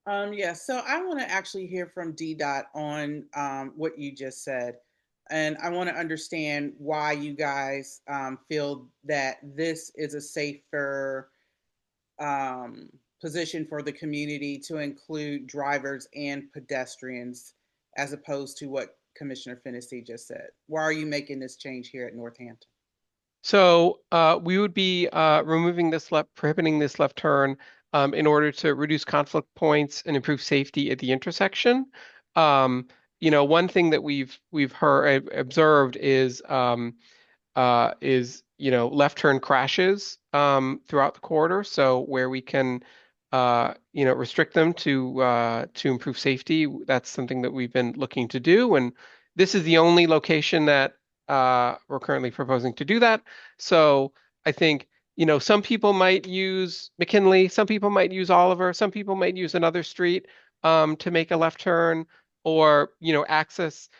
S1: Yeah, so I want to actually hear from DDOT on what you just said. And I want to understand why you guys feel that this is a safer position for the community to include drivers and pedestrians, as opposed to what Commissioner Fennessy just said. Why are you making this change here at Northampton?
S12: So we would be prohibiting this left turn in order to reduce conflict points and improve safety at the intersection. One thing that we've observed is left turn crashes throughout the corridor. So where we can restrict them to improve safety, that's something that we've been looking to do. And this is the only location that we're currently proposing to do that. So I think some people might use McKinley, some people might use Oliver, some people might use another street to make a left turn, or access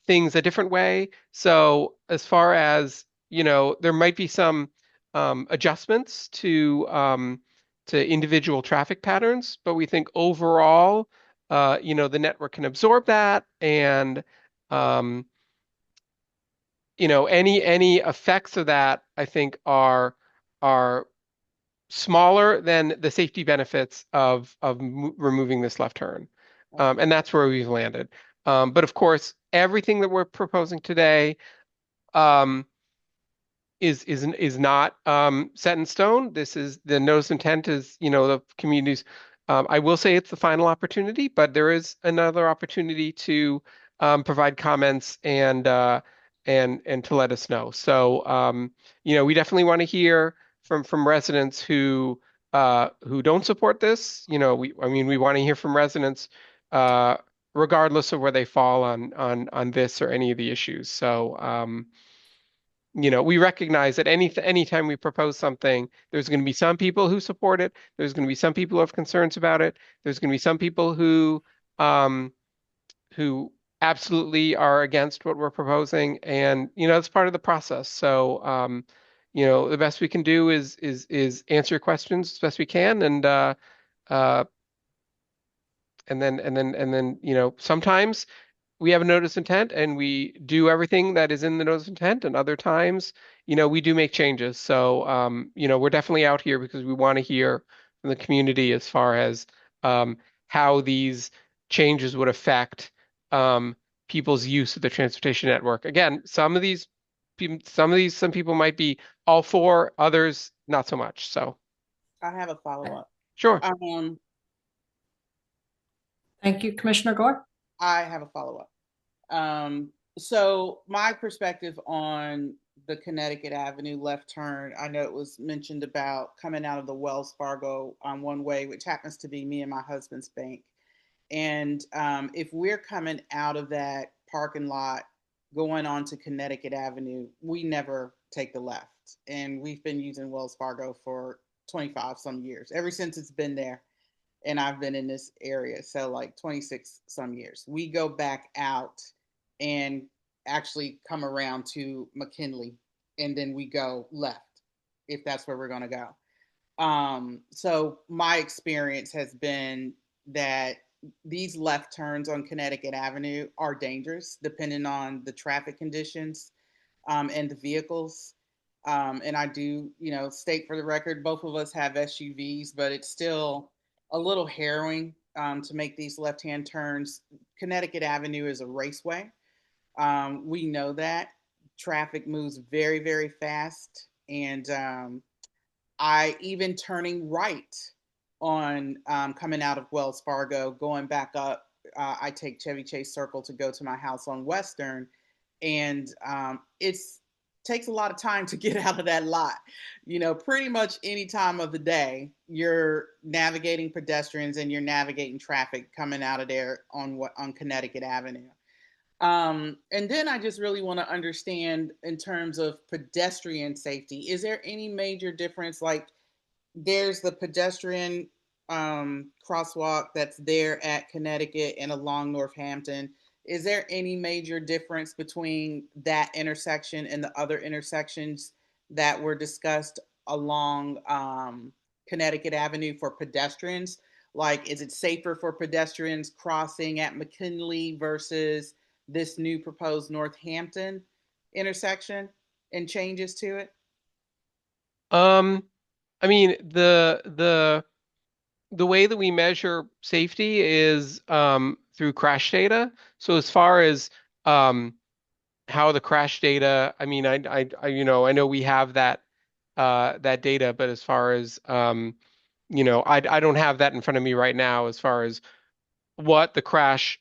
S12: things a different way. So as far as, there might be some adjustments to individual traffic patterns, but we think overall, the network can absorb that, and any effects of that, I think, are smaller than the safety benefits of removing this left turn. And that's where we've landed. But of course, everything that we're proposing today is not set in stone. This is the notice of intent is, the communities. I will say it's the final opportunity, but there is another opportunity to provide comments and to let us know. So we definitely want to hear from residents who don't support this. We want to hear from residents regardless of where they fall on this or any of the issues. So we recognize that anytime we propose something, there's going to be some people who support it. There's going to be some people who have concerns about it. There's going to be some people who absolutely are against what we're proposing, and it's part of the process. So the best we can do is answer your questions as best we can, and then sometimes we have a notice of intent and we do everything that is in the notice of intent, and other times we do make changes. So we're definitely out here because we want to hear from the community as far as how these changes would affect people's use of the transportation network. Again, some people might be all for, others not so much. So
S1: I have a follow-up.
S12: Sure.
S2: Thank you, Commissioner Gore.
S1: I have a follow-up. So my perspective on the Connecticut Avenue left turn, I know it was mentioned about coming out of the Wells Fargo on one way, which happens to be me and my husband's bank. And if we're coming out of that parking lot going on to Connecticut Avenue, we never take the left. And we've been using Wells Fargo for 25 some years, ever since it's been there. And I've been in this area, so like 26 some years. We go back out and actually come around to McKinley, and then we go left, if that's where we're going to go. So my experience has been that these left turns on Connecticut Avenue are dangerous, depending on the traffic conditions and the vehicles. And I do, state for the record, both of us have SUVs, but it's still a little harrowing to make these left-hand turns. Connecticut Avenue is a raceway. We know that. Traffic moves very, very fast. And I even turning right on coming out of Wells Fargo, going back up. I take Chevy Chase Circle to go to my house on Western, and it's takes a lot of time to get out of that lot. You know, pretty much any time of the day, you're navigating pedestrians and you're navigating traffic coming out of there on Connecticut Avenue. And then I just really want to understand in terms of pedestrian safety, is there any major difference? Like there's the pedestrian crosswalk that's there at Connecticut and along Northampton. Is there any major difference between that intersection and the other intersections that were discussed along Connecticut Avenue for pedestrians? Like, is it safer for pedestrians crossing at McKinley versus this new proposed Northampton intersection and changes to it?
S12: I mean, the way that we measure safety is through crash data. So as far as how the crash data, I mean, I know we have that that data, but as far as I don't have that in front of me right now as far as what the crash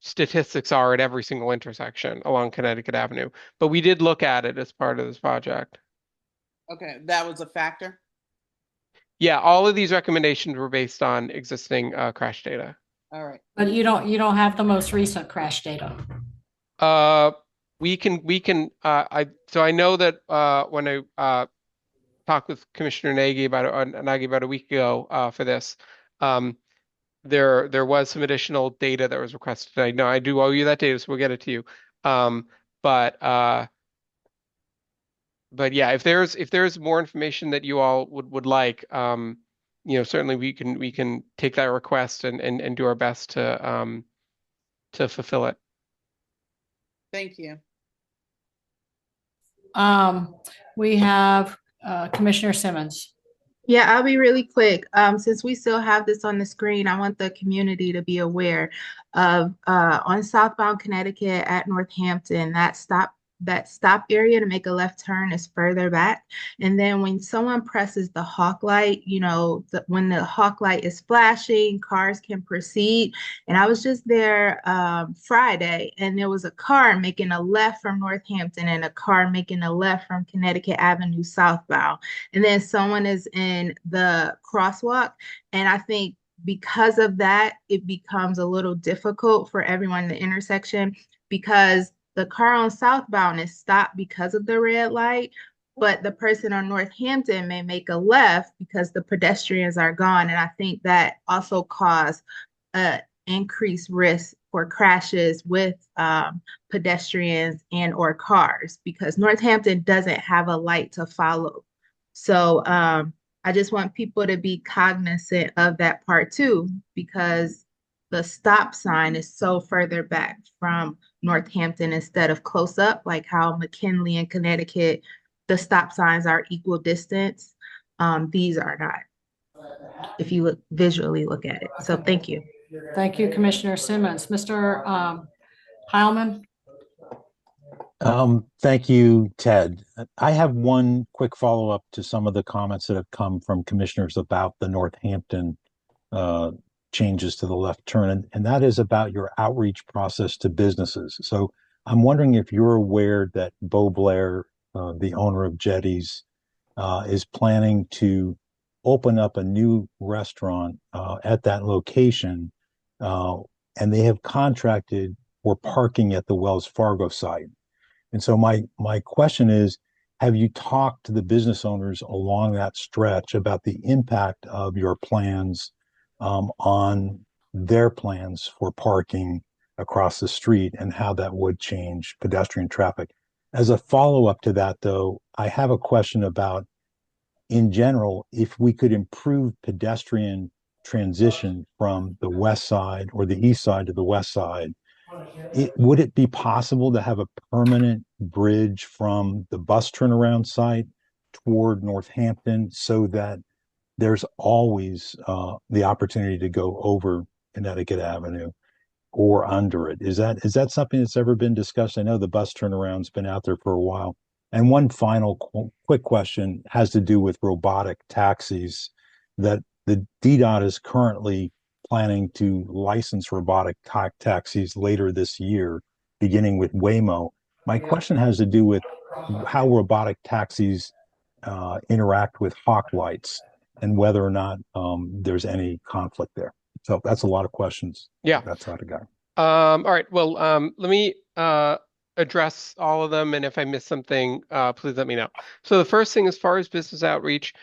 S12: statistics are at every single intersection along Connecticut Avenue. But we did look at it as part of this project.
S1: Okay, that was a factor.
S12: Yeah, all of these recommendations were based on existing crash data.
S1: All right.
S2: But you don't have the most recent crash data.
S12: I know that when I talked with Commissioner Nagy about a week ago for this, there was some additional data that was requested. I know I do owe you that data, so we'll get it to you. But yeah, if there's more information that you all would like, certainly we can take that request and do our best to fulfill it.
S1: Thank you.
S2: We have Commissioner Simmons.
S4: Yeah, I'll be really quick. Since we still have this on the screen, I want the community to be aware of on southbound Connecticut at Northampton, that stop area to make a left turn is further back. And then when someone presses the hawk light, when the hawk light is flashing, cars can proceed. And I was just there Friday, and there was a car making a left from Northampton and a car making a left from Connecticut Avenue southbound. And then someone is in the crosswalk. And I think because of that, it becomes a little difficult for everyone in the intersection because the car on southbound is stopped because of the red light, but the person on Northampton may make a left because the pedestrians are gone. And I think that also caused increased risk for crashes with pedestrians and or cars because Northampton doesn't have a light to follow. So I just want people to be cognizant of that part too, because the stop sign is so further back from Northampton instead of close up, like how McKinley and Connecticut, the stop signs are equal distance. These are not, if you visually look at it. So thank you.
S2: Thank you, Commissioner Simmons. Mr. Heilman?
S9: Thank you, Ted. I have one quick follow-up to some of the comments that have come from commissioners about the Northampton changes to the left turn, and that is about your outreach process to businesses. So I'm wondering if you're aware that Bo Blair, the owner of Jetties, is planning to open up a new restaurant at that location, and they have contracted for parking at the Wells Fargo site. And so my question is, have you talked to the business owners along that stretch about the impact of your plans on their plans for parking across the street and how that would change pedestrian traffic? As a follow-up to that, though, I have a question about, in general, if we could improve pedestrian transition from the west side or the east side to the west side, would it be possible to have a permanent bridge from the bus turnaround site toward Northampton so that there's always the opportunity to go over Connecticut Avenue or under it? Is that something that's ever been discussed? I know the bus turnaround's been out there for a while. And one final quick question has to do with robotic taxis, that the DDOT is currently planning to license robotic taxis later this year, beginning with Waymo. My question has to do with how robotic taxis interact with hawk lights and whether or not there's any conflict there. So that's a lot of questions.
S12: Yeah.
S9: That's how to go.
S12: All right. Well, let me address all of them, and if I miss something, please let me know. So the first thing, as far as business outreach,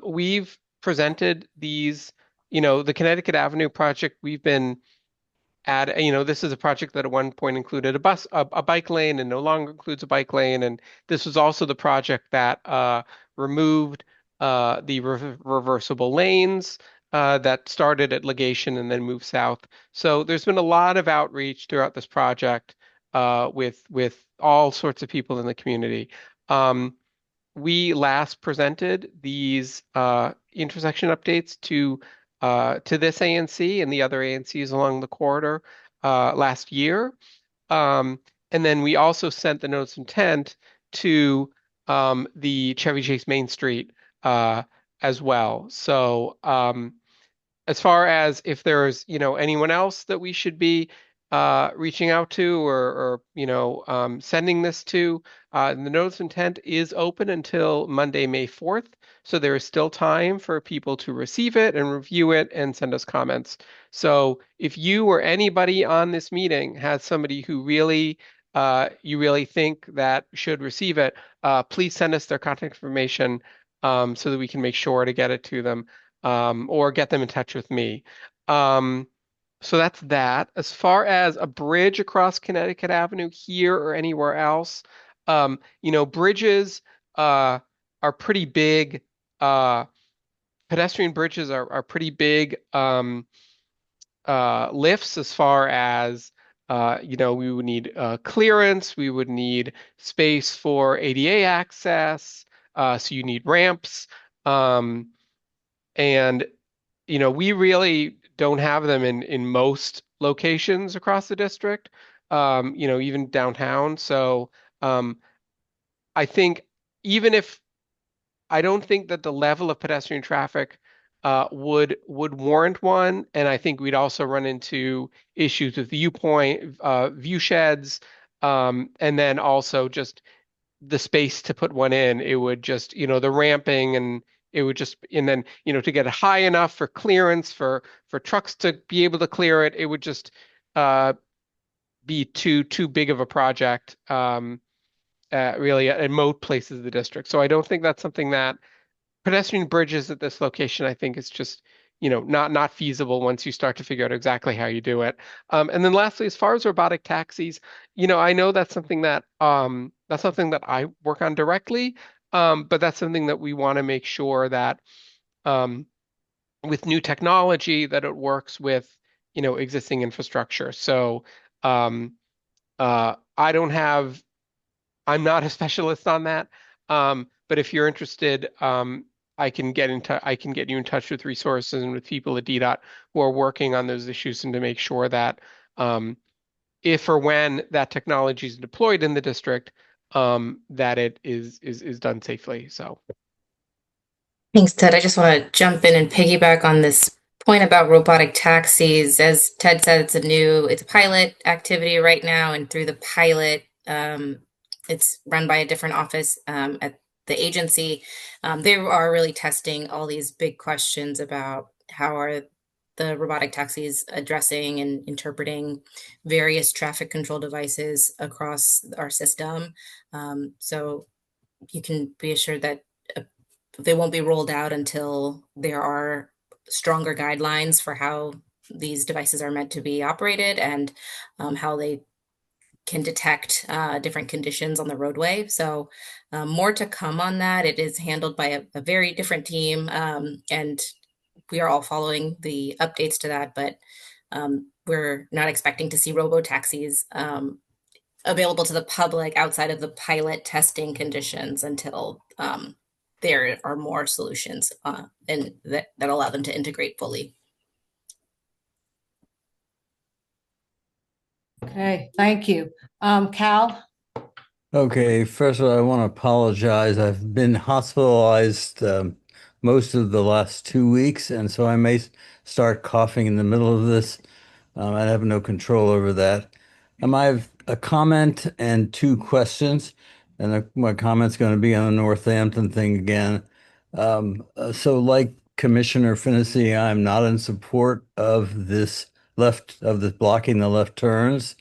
S12: we've presented these, the Connecticut Avenue project. We've been this is a project that at one point included a bike lane, and no longer includes a bike lane. And this was also the project that removed the reversible lanes that started at Legation and then moved south. So there's been a lot of outreach throughout this project with all sorts of people in the community. We last presented these intersection updates to this ANC and the other ANCs along the corridor last year. And then we also sent the notice of intent to the Chevy Chase Main Street as well. So as far as if there's, anyone else that we should be reaching out to or sending this to, the notice of intent is open until Monday, May 4th. So there is still time for people to receive it and review it and send us comments. So if you or anybody on this meeting has somebody who really you really think that should receive it, please send us their contact information so that we can make sure to get it to them. Or get them in touch with me. So that's that. As far as a bridge across Connecticut Avenue here or anywhere else, bridges are pretty big. Pedestrian bridges are pretty big lifts as far as we would need clearance, we would need space for ADA access, so you need ramps. And, we really don't have them in most locations across the district, even downtown. So I think I don't think that the level of pedestrian traffic would warrant one. And I think we'd also run into issues with view sheds, and then also just the space to put one in. It would just, the ramping, and it would just, and then, to get it high enough for clearance for trucks to be able to clear it, it would just be too big of a project, really at most places of the district. So I don't think that's something that pedestrian bridges at this location, I think, is just, not feasible once you start to figure out exactly how you do it. And then lastly, as far as robotic taxis, I know that's something that I work on directly, but that's something that we want to make sure that with new technology that it works with, existing infrastructure. So I'm not a specialist on that, but if you're interested, I can get you in touch with resources and with people at DDOT who are working on those issues, and to make sure that if or when that technology is deployed in the district, that it is done safely. So.
S13: Thanks, Ted. I just want to jump in and piggyback on this point about robotic taxis. As Ted said, it's a pilot activity right now, and through the pilot, it's run by a different office at the agency. They are really testing all these big questions about how are the robotic taxis addressing and interpreting various traffic control devices across our system. So you can be assured that they won't be rolled out until there are stronger guidelines for how these devices are meant to be operated, and how they can detect different conditions on the roadway. So more to come on that. It is handled by a very different team, and we are all following the updates to that, but we're not expecting to see robo-taxis available to the public outside of the pilot testing conditions until there are more solutions and that allow them to integrate fully.
S2: Okay, thank you. Cal?
S6: Okay, first of all, I want to apologize. I've been hospitalized most of the last 2 weeks, and so I may start coughing in the middle of this. I have no control over that. I have a comment and two questions, and my comment's going to be on the Northampton thing again. So, like Commissioner Finney, I'm not in support of this blocking the left turns.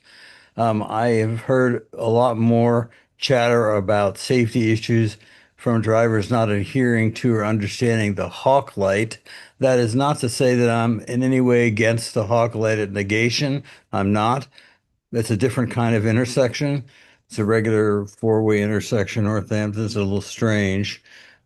S6: I have heard a lot more chatter about safety issues from drivers not adhering to or understanding the hawk light. That is not to say that I'm in any way against the hawk light at negation. I'm not. It's a different kind of intersection. It's a regular four-way intersection. Northampton's a little strange,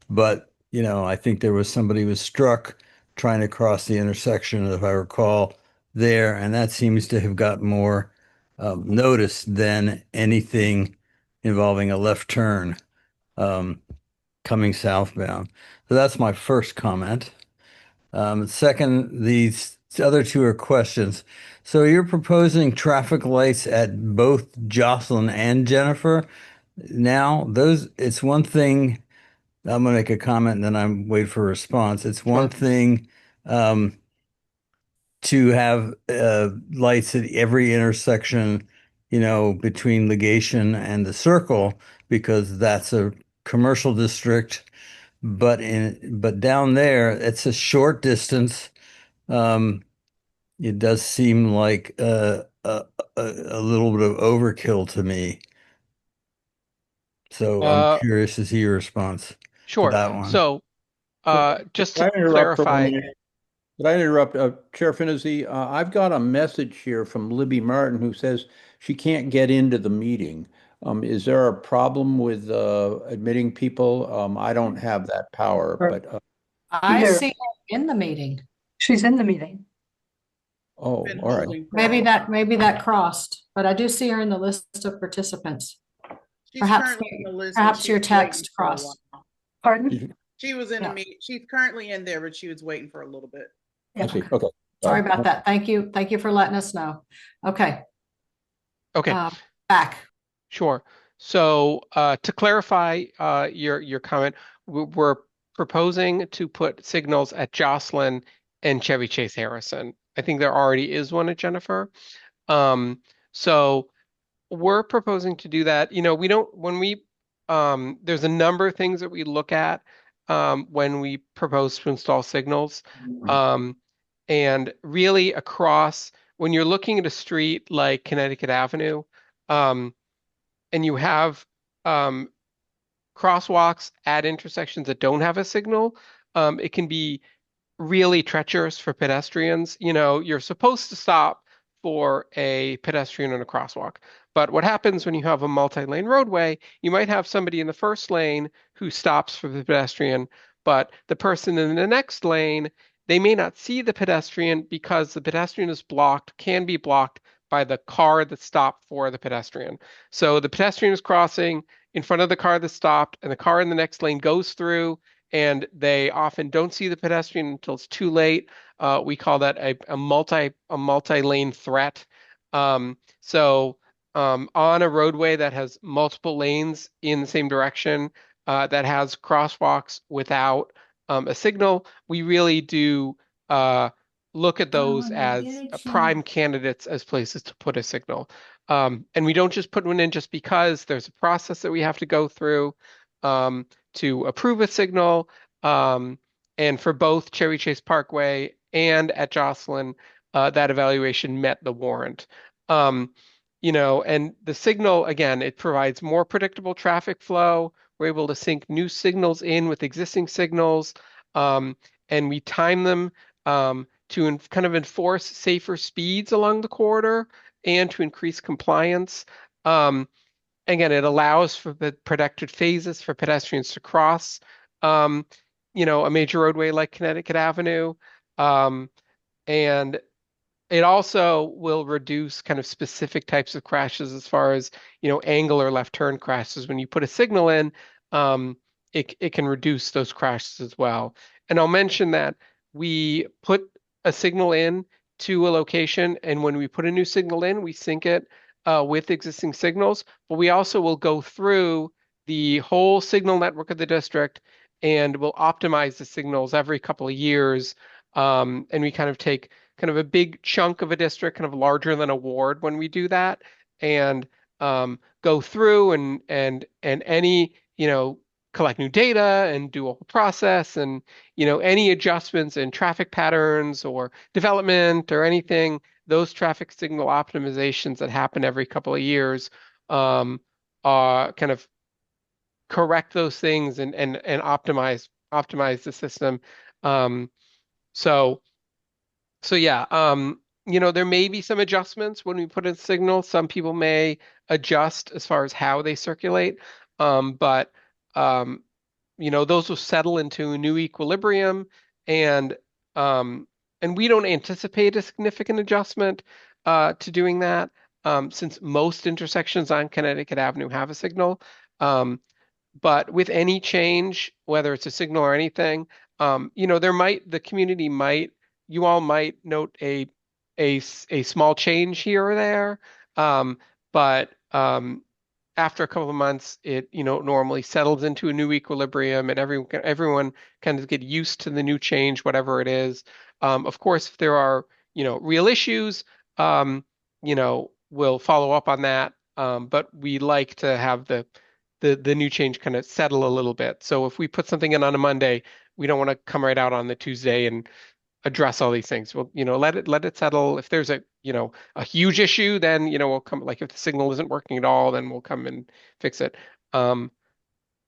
S6: but I think there was somebody who was struck trying to cross the intersection, if I recall, there, and that seems to have got more notice than anything involving a left turn um, coming southbound. So that's my first comment. Second, these other two are questions. So you're proposing traffic lights at both Jocelyn and Jennifer. Now, it's one thing. I'm gonna make a comment and then I'm wait for a response. It's one
S12: Sure.
S6: thing to have lights at every intersection, between Legation and the Circle, because that's a commercial district. But down there, it's a short distance. Um, it does seem like a little bit of overkill to me. So I'm
S12: Uh,
S6: curious to see your response to
S12: sure.
S6: that one.
S12: So,
S6: Could
S12: just
S6: I
S12: to
S6: interrupt for one
S12: clarify,
S6: minute? Could I interrupt, Chair Finney? I've got a message here from Libby Martin who says she can't get into the meeting. Is there a problem with admitting people? I don't have that power,
S7: Or
S6: but
S2: I
S7: here,
S2: see her in the meeting.
S7: she's in the meeting.
S6: oh,
S1: Been
S6: all right.
S1: holding for
S2: Maybe that crossed, but I do see her in the list of participants.
S1: She's
S2: Perhaps,
S1: currently in the list and
S2: perhaps
S1: she
S2: your
S1: was waiting
S2: text
S1: for a
S2: crossed.
S1: while.
S7: Pardon?
S1: She was in a
S2: Yeah.
S1: meet. She's currently in there, but she was waiting for a little bit.
S6: I see. Okay.
S2: Sorry about that. Thank you. Thank you for letting us know. Okay.
S12: okay,
S2: Back.
S12: sure. So, to clarify, your comment, we're proposing to put signals at Jocelyn and Chevy Chase Harrison. I think there already is one at Jennifer. So we're proposing to do that. We don't, there's a number of things that we look at when we propose to install signals. And really when you're looking at a street like Connecticut Avenue, um, and you have um, crosswalks at intersections that don't have a signal, it can be really treacherous for pedestrians. You're supposed to stop for a pedestrian in a crosswalk. But what happens when you have a multi-lane roadway, you might have somebody in the first lane who stops for the pedestrian, but the person in the next lane, they may not see the pedestrian because the pedestrian is blocked, can be blocked by the car that stopped for the pedestrian. So the pedestrian is crossing in front of the car that stopped, and the car in the next lane goes through, and they often don't see the pedestrian until it's too late. We call that a multi-lane threat. On a roadway that has multiple lanes in the same direction, that has crosswalks without a signal, we really do look at those as prime candidates as places to put a signal. And we don't just put one in just because. There's a process that we have to go through to approve a signal. And for both Cherry Chase Parkway and at Jocelyn, that evaluation met the warrant. And the signal, again, it provides more predictable traffic flow. We're able to sync new signals in with existing signals, and we time them to kind of enforce safer speeds along the corridor and to increase compliance. Again, it allows for the protected phases for pedestrians to cross, um, a major roadway like Connecticut Avenue. And it also will reduce kind of specific types of crashes as far as, angle or left turn crashes. When you put a signal in, it can reduce those crashes as well. And I'll mention that we put a signal in to a location, and when we put a new signal in, we sync it with existing signals, but we also will go through the whole signal network of the district and we'll optimize the signals every couple of years. And we kind of take kind of a big chunk of a district, kind of larger than a ward when we do that, and go through and any, collect new data and do a whole process and, any adjustments in traffic patterns or development or anything, those traffic signal optimizations that happen every couple of years kind of correct those things and optimize the system. Um, so so yeah, there may be some adjustments when we put in signal. Some people may adjust as far as how they circulate, but um, those will settle into a new equilibrium, and um, and we don't anticipate a significant adjustment to doing that, since most intersections on Connecticut Avenue have a signal. But with any change, whether it's a signal or anything, the community might, you all might note a small change here or there. But after a couple of months, it, normally settles into a new equilibrium and everyone kind of get used to the new change, whatever it is. Of course, if there are, real issues, we'll follow up on that. But we like to have the new change kind of settle a little bit. So if we put something in on a Monday, we don't want to come right out on the Tuesday and address all these things. Well, let it settle. If there's a huge issue, then, we'll come, like if the signal isn't working at all, then we'll come and fix it.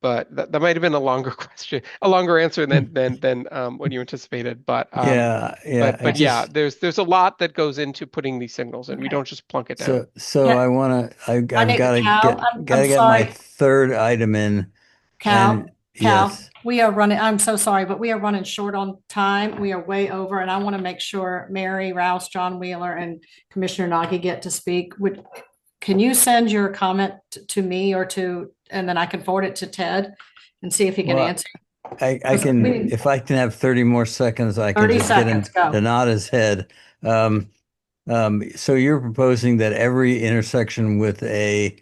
S12: But that might have been a longer question, a longer answer than what you anticipated. But
S14: Yeah,
S12: there's a lot that goes into putting these signals in. We
S2: Okay.
S12: don't just plunk it down.
S14: So
S2: Yeah.
S14: I've
S2: I need
S14: got to
S2: Cal. I'm
S14: get my
S2: sorry,
S14: third item in.
S2: Cal.
S14: Yes.
S2: We are running, I'm so sorry, but we are running short on time. We are way over, and I want to make sure Mary Rouse, John Wheeler, and Commissioner Nagy get to speak. Can you send your comment to me and then I can forward it to Ted and see if he can
S14: Well,
S2: answer?
S14: I can, if I can have 30 more seconds, I can
S2: 30
S14: just
S2: seconds,
S14: get
S2: go.
S14: in Donata's head. So you're proposing that every intersection with a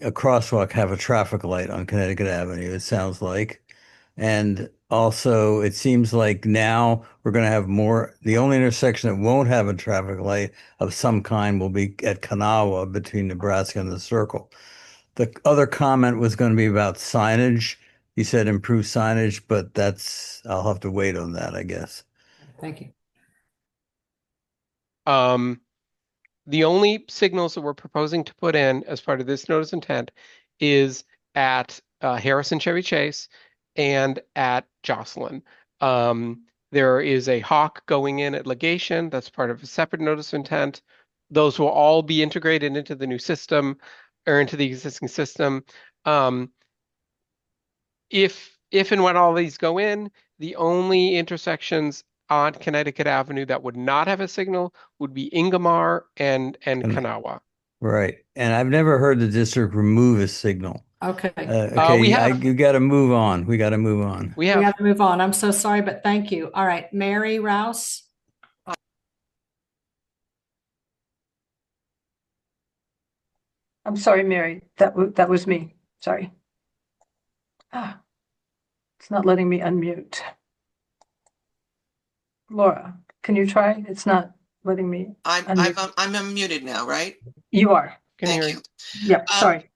S14: crosswalk have a traffic light on Connecticut Avenue, it sounds like. And also, it seems like now we're going to have the only intersection that won't have a traffic light of some kind will be at Kanawha between Nebraska and the Circle. The other comment was going to be about signage. You said improve signage, but I'll have to wait on that, I guess.
S2: Thank you.
S12: The only signals that we're proposing to put in as part of this notice of intent is at Harrison Chevy Chase and at Jocelyn. There is a hawk going in at Legation. That's part of a separate notice of intent. Those will all be integrated into the new system or into the existing system. If and when all these go in, the only intersections on Connecticut Avenue that would not have a signal would be Ingomar and Kanawha.
S14: Right. And I've never heard the district remove a signal.
S2: Okay.
S14: You got to move on. We got to move on.
S2: We got to move on. I'm so sorry, but thank you. All right, Mary Rouse.
S7: I'm sorry, Mary. That was me. Sorry. It's not letting me unmute. Laura, can you try? It's not letting me.
S15: I'm unmuted now, right?
S7: You are.
S15: Thank you.
S7: Yeah, sorry.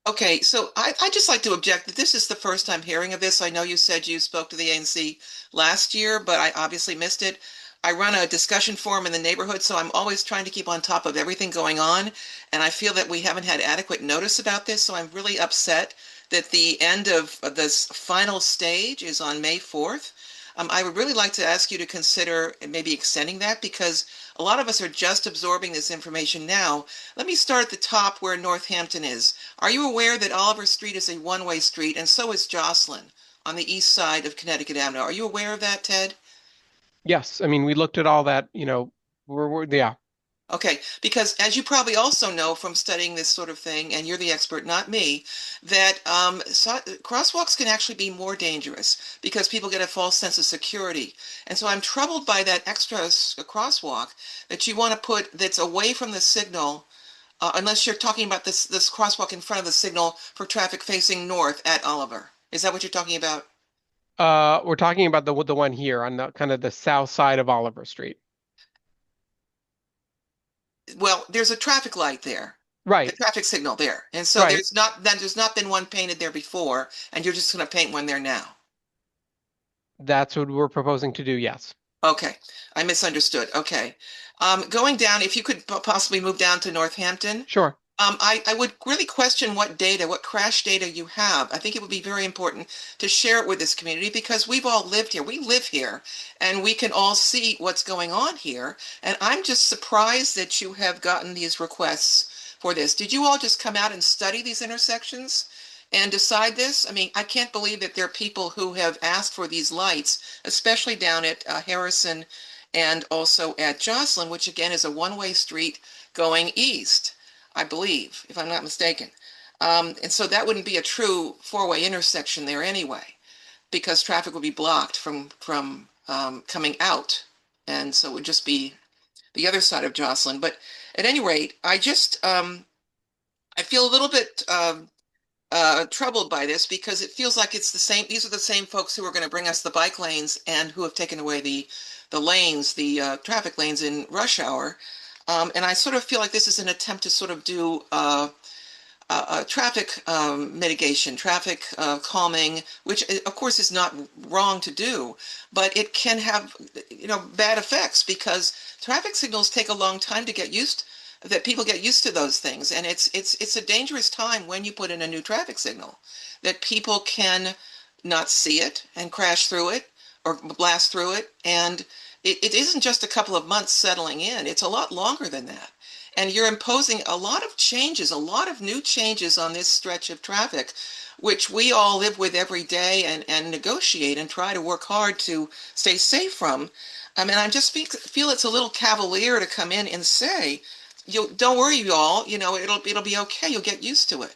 S15: Okay, so I'd just like to object that this is the first time hearing of this. I know you said you spoke to the ANC last year, but I obviously missed it. I run a discussion forum in the neighborhood, so I'm always trying to keep on top of everything going on. And I feel that we haven't had adequate notice about this, so I'm really upset that the end of this final stage is on May 4th. I would really like to ask you to consider maybe extending that, because a lot of us are just absorbing this information now. Let me start at the top where Northampton is. Are you aware that Oliver Street is a one-way street, and so is Jocelyn on the east side of Connecticut Avenue? Are you aware of that, Ted?
S12: Yes, I mean, we looked at all that, yeah.
S15: Okay, because as you probably also know from studying this sort of thing, and you're the expert, not me, that crosswalks can actually be more dangerous because people get a false sense of security. And so I'm troubled by that extra crosswalk that you want to put that's away from the signal unless you're talking about this crosswalk in front of the signal for traffic facing north at Oliver. Is that what you're talking about?
S12: We're talking about the one here on the kind of the south side of Oliver Street.
S15: Well, there's a traffic light there. The
S12: Right,
S15: traffic signal there. And so
S12: right.
S15: there's not been one painted there before, and you're just going to paint one there now.
S12: That's what we're proposing to do, yes.
S15: Okay, I misunderstood. Okay. Going down, if you could possibly move down to Northampton.
S12: Sure.
S15: I would really question what crash data you have. I think it would be very important to share it with this community because we've all lived here. We live here and we can all see what's going on here. And I'm just surprised that you have gotten these requests for this. Did you all just come out and study these intersections and decide this? I mean, I can't believe that there are people who have asked for these lights, especially down at Harrison and also at Jocelyn, which again is a one-way street going east, I believe, if I'm not mistaken. And so that wouldn't be a true four-way intersection there anyway, because traffic would be blocked from coming out. And so it would just be the other side of Jocelyn. But at any rate, I just, I feel a little bit troubled by this because it feels like it's the same, these are the same folks who are going to bring us the bike lanes and who have taken away the lanes, the traffic lanes in rush hour. And I sort of feel like this is an attempt to sort of do traffic mitigation, traffic calming, which of course is not wrong to do, but it can have, bad effects because traffic signals take a long time to get used, that people get used to those things. And it's a dangerous time when you put in a new traffic signal, that people can not see it and crash through it or blast through it. And it isn't just a couple of months settling in. It's a lot longer than that. And you're imposing a lot of changes, a lot of new changes on this stretch of traffic, which we all live with every day and negotiate and try to work hard to stay safe from. I mean, I just feel it's a little cavalier to come in and say, don't worry, y'all, it'll be okay. You'll get used to it.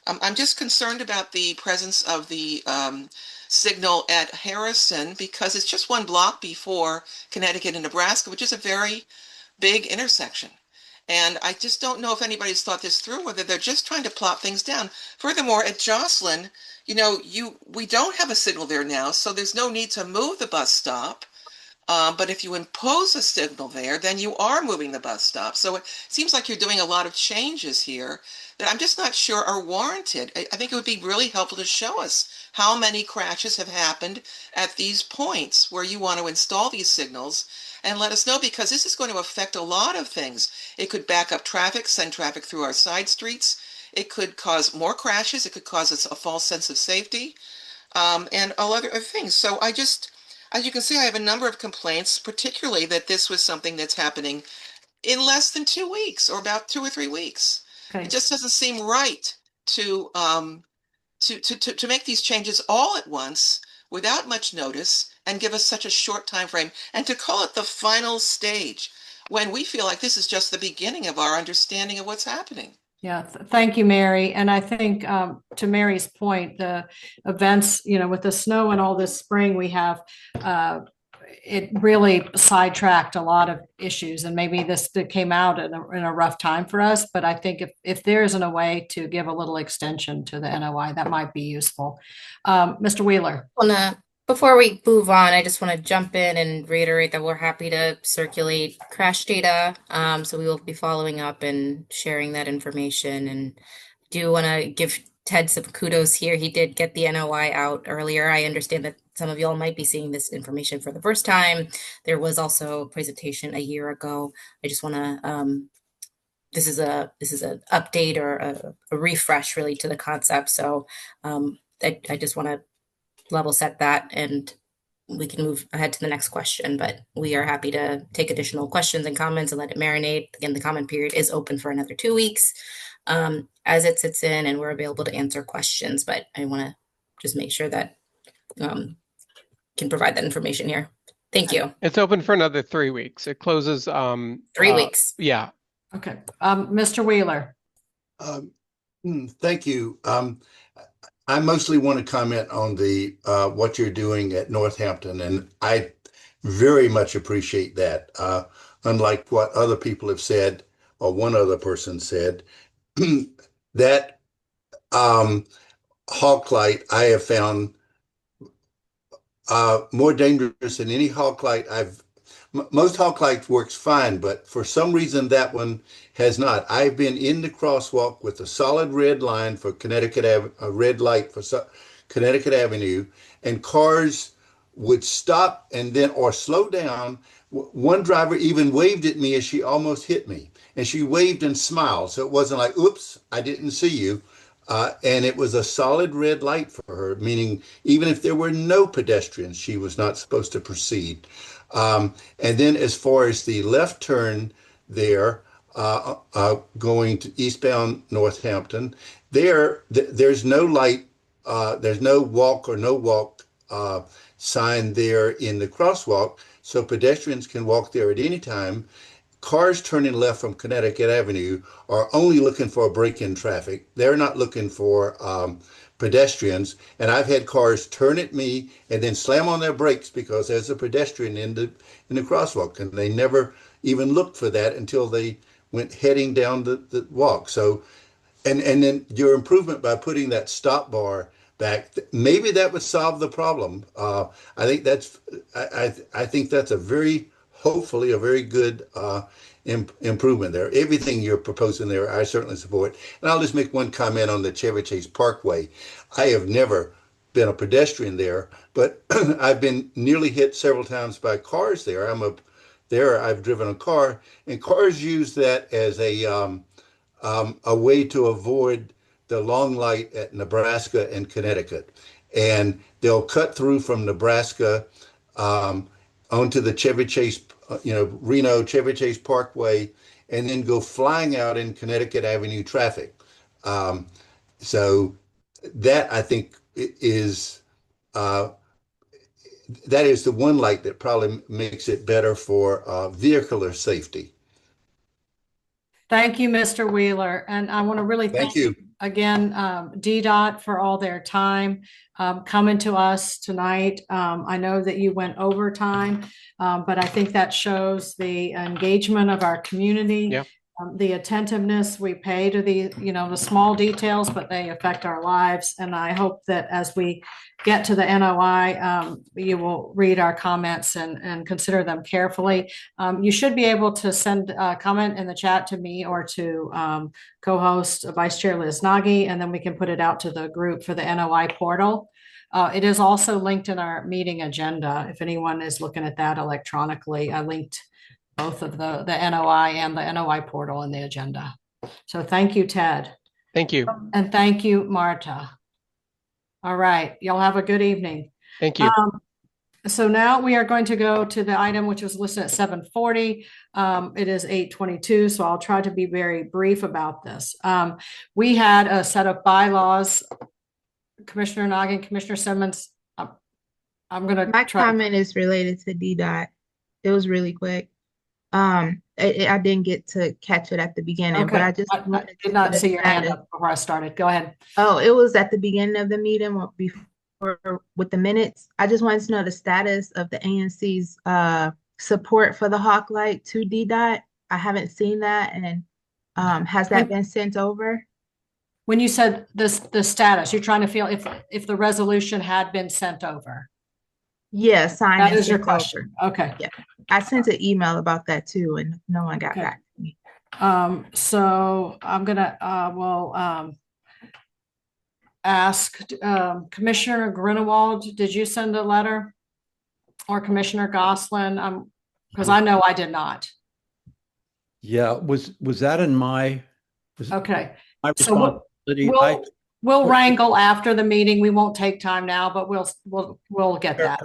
S15: I'm just concerned about the presence of the signal at Harrison because it's just one block before Connecticut and Nebraska, which is a very big intersection. And I just don't know if anybody's thought this through, whether they're just trying to plop things down. Furthermore, at Jocelyn, we don't have a signal there now, so there's no need to move the bus stop. But if you impose a signal there, then you are moving the bus stop. So it seems like you're doing a lot of changes here that I'm just not sure are warranted. I think it would be really helpful to show us how many crashes have happened at these points where you want to install these signals and let us know, because this is going to affect a lot of things. It could back up traffic, send traffic through our side streets. It could cause more crashes. It could cause us a false sense of safety, and all other things. So as you can see, I have a number of complaints, particularly that this was something that's happening in less than 2 weeks or about 2 or 3 weeks.
S2: Okay.
S15: It just doesn't seem right to make these changes all at once without much notice and give us such a short time frame, and to call it the final stage when we feel like this is just the beginning of our understanding of what's happening.
S2: Yeah, thank you, Mary. And I think to Mary's point, the events, with the snow and all this spring we have, it really sidetracked a lot of issues. And maybe this came out in a rough time for us. But I think if there isn't a way to give a little extension to the NOI, that might be useful. Mr. Wheeler.
S13: Before we move on, I just want to jump in and reiterate that we're happy to circulate crash data. So we will be following up and sharing that information. And do want to give Ted some kudos here. He did get the NOI out earlier. I understand that some of y'all might be seeing this information for the first time. There was also a presentation a year ago. I just want to this is an update or a refresh really to the concept. So I just want to level set that, and we can move ahead to the next question, but we are happy to take additional questions and comments and let it marinate. Again, the comment period is open for another 2 weeks as it sits in, and we're available to answer questions, but I want to just make sure that can provide that information here. Thank you.
S12: It's open for another 3 weeks. It closes
S13: 3 weeks.
S12: Yeah.
S2: Okay. Mr. Wheeler.
S16: Thank you. I mostly want to comment on the what you're doing at Northampton, and I very much appreciate that. Unlike what other people have said or one other person said, that hawk light I have found more dangerous than any hawk light most hawk light works fine, but for some reason that one has not. I've been in the crosswalk with a solid red line for a red light for Connecticut Avenue, and cars would stop and then or slow down. One driver even waved at me as she almost hit me, and she waved and smiled, so it wasn't like, "Oops, I didn't see you." And it was a solid red light for her, meaning even if there were no pedestrians, she was not supposed to proceed. And then as far as the left turn there, going to eastbound Northampton, there's no light, there's no walk or no walk sign there in the crosswalk, so pedestrians can walk there at any time. Cars turning left from Connecticut Avenue are only looking for a break in traffic. They're not looking for pedestrians. And I've had cars turn at me and then slam on their brakes because there's a pedestrian in the crosswalk, and they never even looked for that until they went heading down the walk. So, and then your improvement by putting that stop bar back, maybe that would solve the problem. I think that's a very, hopefully a very good improvement there. Everything you're proposing there, I certainly support. And I'll just make one comment on the Chevy Chase Parkway. I have never been a pedestrian there, but I've been nearly hit several times by cars there. I've driven a car, and cars use that as a way to avoid the long light at Nebraska and Connecticut. And they'll cut through from Nebraska onto the Chevy Chase, Reno Chevy Chase Parkway, and then go flying out in Connecticut Avenue traffic. So that I think that is the one light that probably makes it better for vehicular safety.
S2: Thank you, Mr. Wheeler. And I want to really thank you again, DDOT, for all their time coming to us tonight. I know that you went overtime, but I think that shows the engagement of our community.
S12: Yeah.
S2: The attentiveness we pay to the small details, but they affect our lives. And I hope that as we get to the NOI, you will read our comments and consider them carefully. You should be able to send a comment in the chat to me or to co-host Vice Chair Liz Nagy, and then we can put it out to the group for the NOI portal. It is also linked in our meeting agenda. If anyone is looking at that electronically, I linked both of the NOI and the NOI portal in the agenda. So thank you, Ted.
S12: Thank you.
S2: And thank you, Marta. All right, y'all have a good evening.
S12: Thank you.
S2: So now we are going to go to the item which was listed at 7:40. It is 8:22, so I'll try to be very brief about this. We had a set of bylaws. Commissioner Nagy, Commissioner Simmons, I'm going to
S4: My comment is related to DDOT. It was really quick. I didn't get to catch it at the beginning, but I just
S2: did not see your hand up before I started. Go ahead.
S4: Oh, it was at the beginning of the meeting before with the minutes. I just wanted to know the status of the ANC's support for the hawk light to DDOT. I haven't seen that, and has that been sent over?
S2: When you said the status, you're trying to feel if the resolution had been sent over.
S4: Yeah, signed.
S2: That is your question. Okay.
S4: Yeah. I sent an email about that too, and no one got back to me.
S2: So I'm gonna ask Commissioner Grunewald, did you send a letter? Or Commissioner Goslin? Because I know I did not.
S6: Yeah, was that in my
S2: okay.
S6: My responsibility?
S2: We'll wrangle after the meeting. We won't take time now, but we'll get that.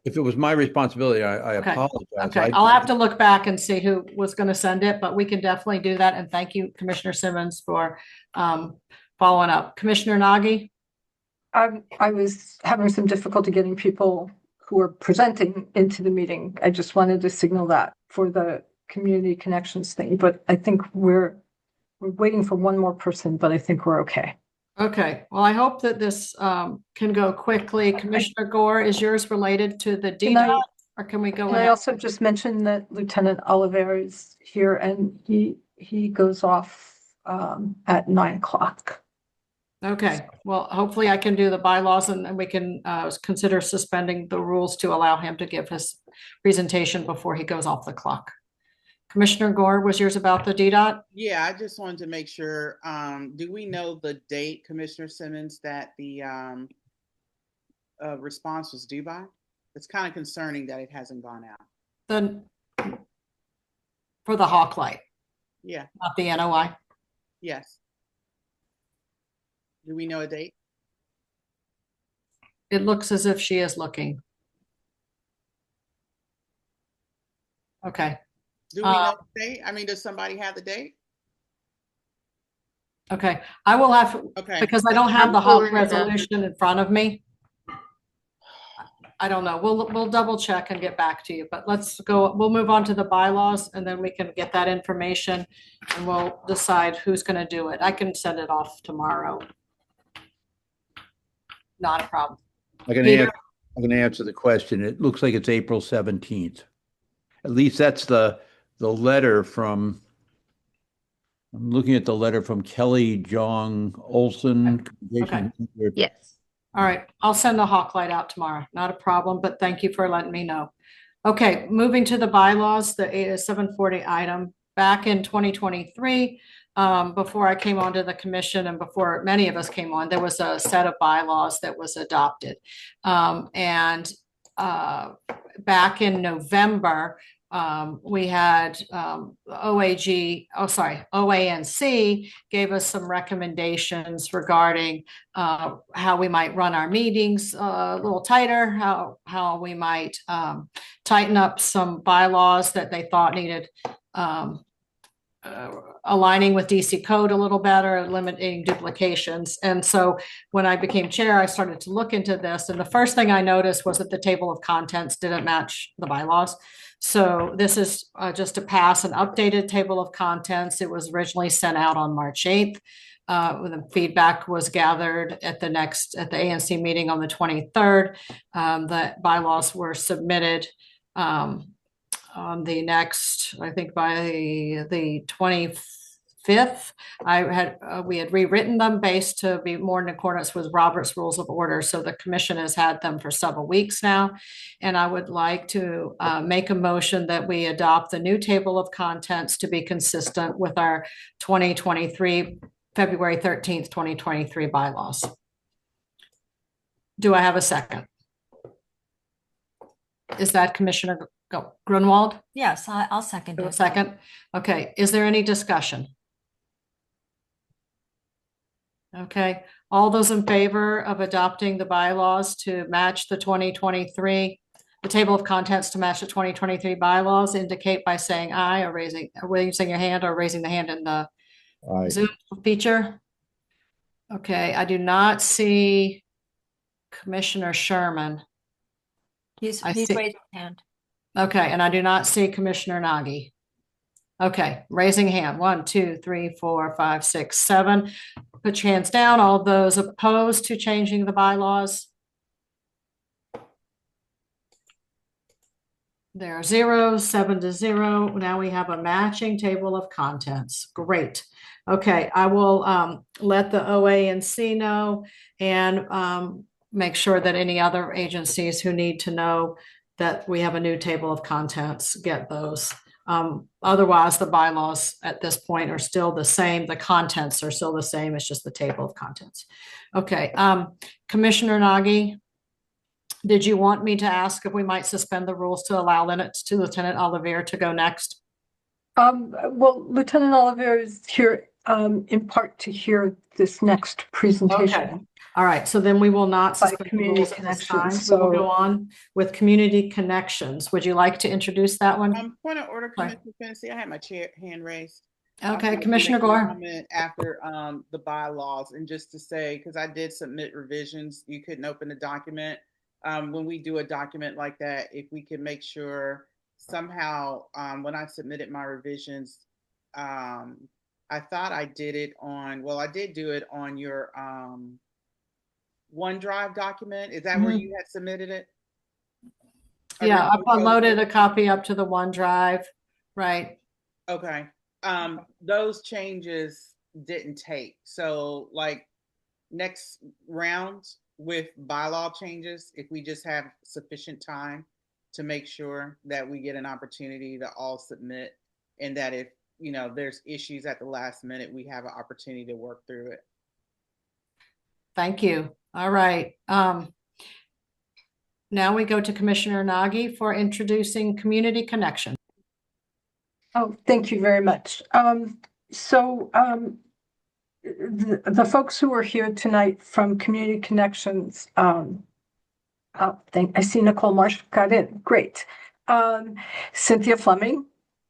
S6: If it was my responsibility, I apologize.
S2: Okay, I'll have to look back and see who was going to send it, but we can definitely do that. And thank you, Commissioner Simmons, for following up. Commissioner Nagy?
S7: I was having some difficulty getting people who are presenting into the meeting. I just wanted to signal that for the community connections thing, but I think we're waiting for one more person, but I think we're okay.
S2: Okay, well, I hope that this can go quickly. Commissioner Gore, is yours related to the DDOT, or can we go ahead?
S7: I also just mentioned that Lieutenant Oliver is here, and he he goes off at 9 o'clock.
S2: Okay, well, hopefully I can do the bylaws and we can consider suspending the rules to allow him to give his presentation before he goes off the clock. Commissioner Gore, was yours about the DDOT?
S1: Yeah, I just wanted to make sure, do we know the date, Commissioner Simmons, that the response was due by? It's kind of concerning that it hasn't gone out.
S2: For the Hawk Light,
S1: Yeah,
S2: not the NOI.
S1: yes. Do we know a date?
S2: It looks as if she is looking. Okay.
S1: Do we know the date? I mean, does somebody have the date?
S2: Okay, I will have,
S1: Okay.
S2: because I don't have
S7: I'm
S2: the Hawk
S7: pulling it up.
S2: resolution in front of me. I don't know. We'll double check and get back to you, but let's go, we'll move on to the bylaws and then we can get that information and we'll decide who's going to do it. I can send it off tomorrow. Not a problem.
S6: I'm going to answer the question. It looks like it's April 17th. At least that's the letter from, I'm looking at the letter from Kelly Jong Olson.
S2: Okay.
S13: Yes.
S2: All right, I'll send the Hawk Light out tomorrow. Not a problem, but thank you for letting me know. Okay, moving to the bylaws, the 740 item. Back in 2023, before I came onto the commission and before many of us came on, there was a set of bylaws that was adopted. Back in November, we had OANC gave us some recommendations regarding how we might run our meetings a little tighter, how we might tighten up some bylaws that they thought needed aligning with DC code a little better, limiting duplications. And so when I became chair, I started to look into this. And the first thing I noticed was that the table of contents didn't match the bylaws. So this is just to pass an updated table of contents. It was originally sent out on March 8th. The feedback was gathered at the ANC meeting on the 23rd. The bylaws were submitted on the next, I think by the 25th, we had rewritten them based to be more in accordance with Robert's Rules of Order. So the commission has had them for several weeks now. And I would like to make a motion that we adopt the new table of contents to be consistent with our 2023, February 13th, 2023 bylaws. Do I have a second? Is that Commissioner Grunwald?
S5: Yes, I'll second
S2: A
S5: it.
S2: second. Okay. Is there any discussion? Okay. All those in favor of adopting the bylaws to match the 2023, the table of contents to match the 2023 bylaws, indicate by saying aye or raising your hand or raising the hand in the Zoom feature. Okay. I do not see Commissioner Sherman.
S5: He's
S2: I
S5: raised
S2: see.
S5: his hand.
S2: Okay, and I do not see Commissioner Nagy. Okay, raising hand. 1, 2, 3, 4, 5, 6, 7. Put your hands down. All those opposed to changing the bylaws? There are 0, 7 to 0. Now we have a matching table of contents. Great. Okay, I will let the OANC know and make sure that any other agencies who need to know that we have a new table of contents get those. Otherwise, the bylaws at this point are still the same. The contents are still the same. It's just the table of contents. Okay, Commissioner Nagy, did you want me to ask if we might suspend the rules to allow Lieutenant Olivier to go next?
S7: Well, Lieutenant Oliver is here in part to hear this next presentation.
S2: Okay. All right, so then we will not
S7: By
S2: suspend the
S7: community
S2: rules at this time.
S7: connections,
S2: We will
S7: so-
S2: go on with community connections. Would you like to introduce that one?
S1: Point of order,
S2: Sorry.
S1: Commissioner Fennessy. I had my hand raised.
S2: Okay,
S1: I'd
S2: Commissioner
S1: like to make a
S2: Gore.
S1: comment after the bylaws, and just to say, because I did submit revisions, you couldn't open the document. When we do a document like that, if we can make sure somehow, when I submitted my revisions, I thought I did it on, well, I did do it on your OneDrive document. Is that where you had submitted it?
S2: Yeah, I uploaded a copy up to the OneDrive, right?
S1: Okay. those changes didn't take. So like next round with bylaw changes, if we just have sufficient time to make sure that we get an opportunity to all submit, and that if, there's issues at the last minute, we have an opportunity to work through it.
S2: Thank you. All right. Now we go to Commissioner Nagy for introducing Community Connection.
S7: Oh, thank you very much. The folks who are here tonight from Community Connections, I see Nicole Marsh got in. Great. Cynthia Fleming,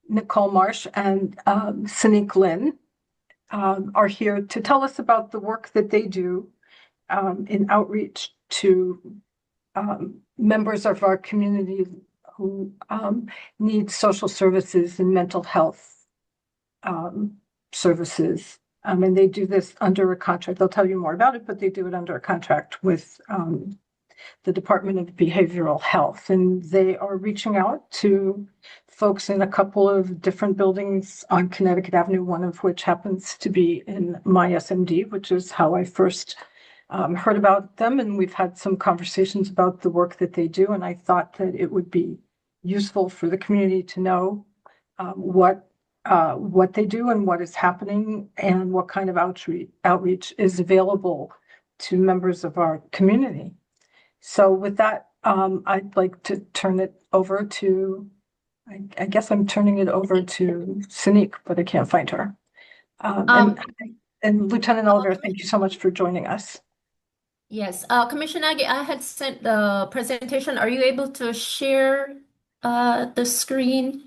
S7: Nicole Marsh, and Sanique Lynn are here to tell us about the work that they do in outreach to members of our community who need social services and mental health services. And they do this under a contract. They'll tell you more about it, but they do it under a contract with the Department of Behavioral Health. And they are reaching out to folks in a couple of different buildings on Connecticut Avenue, one of which happens to be in my SMD, which is how I first heard about them. And we've had some conversations about the work that they do. And I thought that it would be useful for the community to know what they do and what is happening and what kind of outreach is available to members of our community. So with that, I'd like to turn it over to, I guess I'm turning it over to Sanique, but I can't find her. And Lieutenant Oliver, thank you so much for joining us.
S17: Yes, Commissioner Nagy, I had sent the presentation. Are you able to share the screen?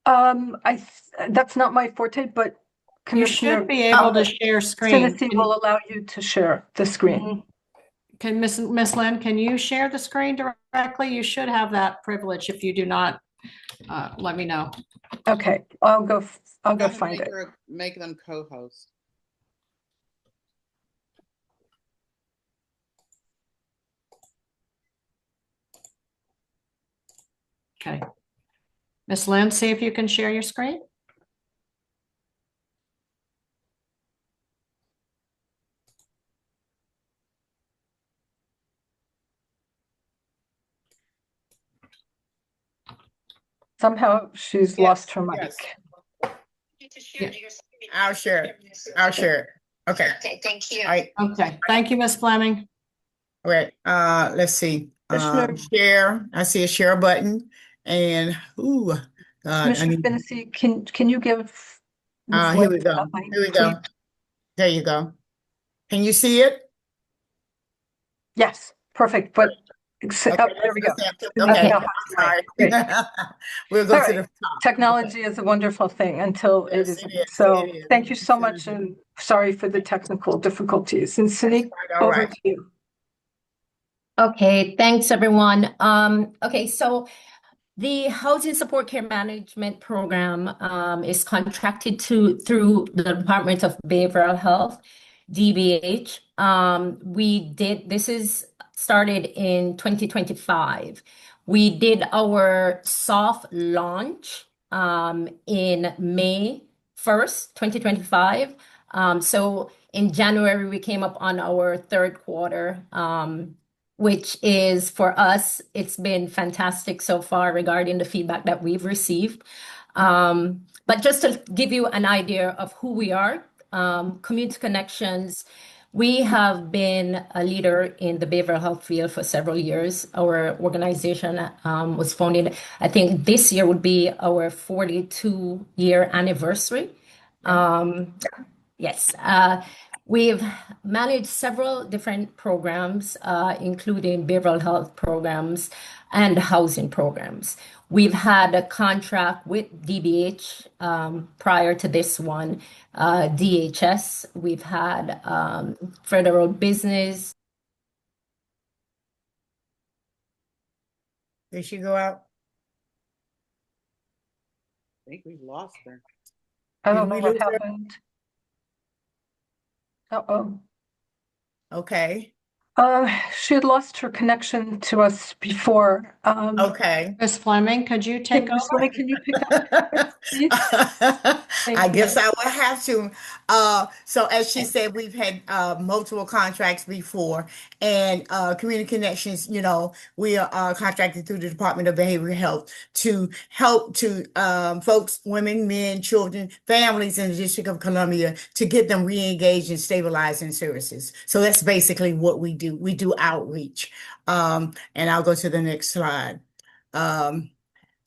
S7: That's not my forte, but Commissioner,
S2: you should be able to share screen.
S7: Tennessee will allow you to share the screen.
S2: Mm-hmm. Can Miss Lynn, can you share the screen directly? You should have that privilege. If you do not, let me know.
S7: Okay, I'll go find it.
S1: Make them co-host.
S2: Okay. Miss Lynn, see if you can share your screen.
S7: Somehow she's lost her mic.
S18: Yes. I'll share it. I'll share it. Okay.
S13: Okay, thank you.
S18: All right.
S2: Okay, thank you, Miss Fleming.
S18: All right. Let's see.
S7: Commissioner-
S18: Share. I see a share button. And God,
S7: Commissioner Fennessy, can you give Ms.
S18: here we
S7: Lynn
S18: go.
S7: mic,
S18: Here we go.
S7: please?
S18: There you go. Can you see it?
S7: Yes, perfect. But
S18: Okay,
S7: there we go.
S18: Okay.
S7: Okay.
S18: Sorry.
S7: Great.
S18: We'll go
S7: All
S18: to
S7: right.
S18: the top.
S7: Technology is a wonderful thing until
S18: Yes,
S7: it isn't.
S18: it is.
S7: So
S18: It is.
S7: thank you so much, and sorry for the technical difficulties. And Sanique,
S18: All
S7: over
S18: right.
S7: to you.
S17: Okay, thanks everyone. Okay, so the Housing Support Care Management Program is contracted through the Department of Behavioral Health, DBH. This is started in 2025. We did our soft launch in May 1st, 2025. So in January, we came up on our third quarter, which is for us, it's been fantastic so far regarding the feedback that we've received. But just to give you an idea of who we are, Community Connections, we have been a leader in the behavioral health field for several years. Our organization was founded, I think this year would be our 42-year anniversary. Yes. We've managed several different programs, including behavioral health programs and housing programs. We've had a contract with DBH prior to this one, DHS. We've had federal business.
S18: Did she go out?
S1: I think we've lost her.
S7: I don't
S18: Did
S7: know
S18: we
S7: what
S18: lose her?
S7: happened. Uh-oh.
S18: Okay.
S7: She had lost her connection to us before.
S18: Okay.
S2: Miss Fleming, could you take
S7: Ms.
S2: over?
S7: Fleming, can you pick up, please?
S18: I guess I will have to. So as she said, we've had multiple contracts before, and Community Connections, we are contracted through the Department of Behavioral Health to help to folks, women, men, children, families in the District of Columbia to get them re-engaged and stabilized in services. So that's basically what we do. We do outreach. And I'll go to the next slide.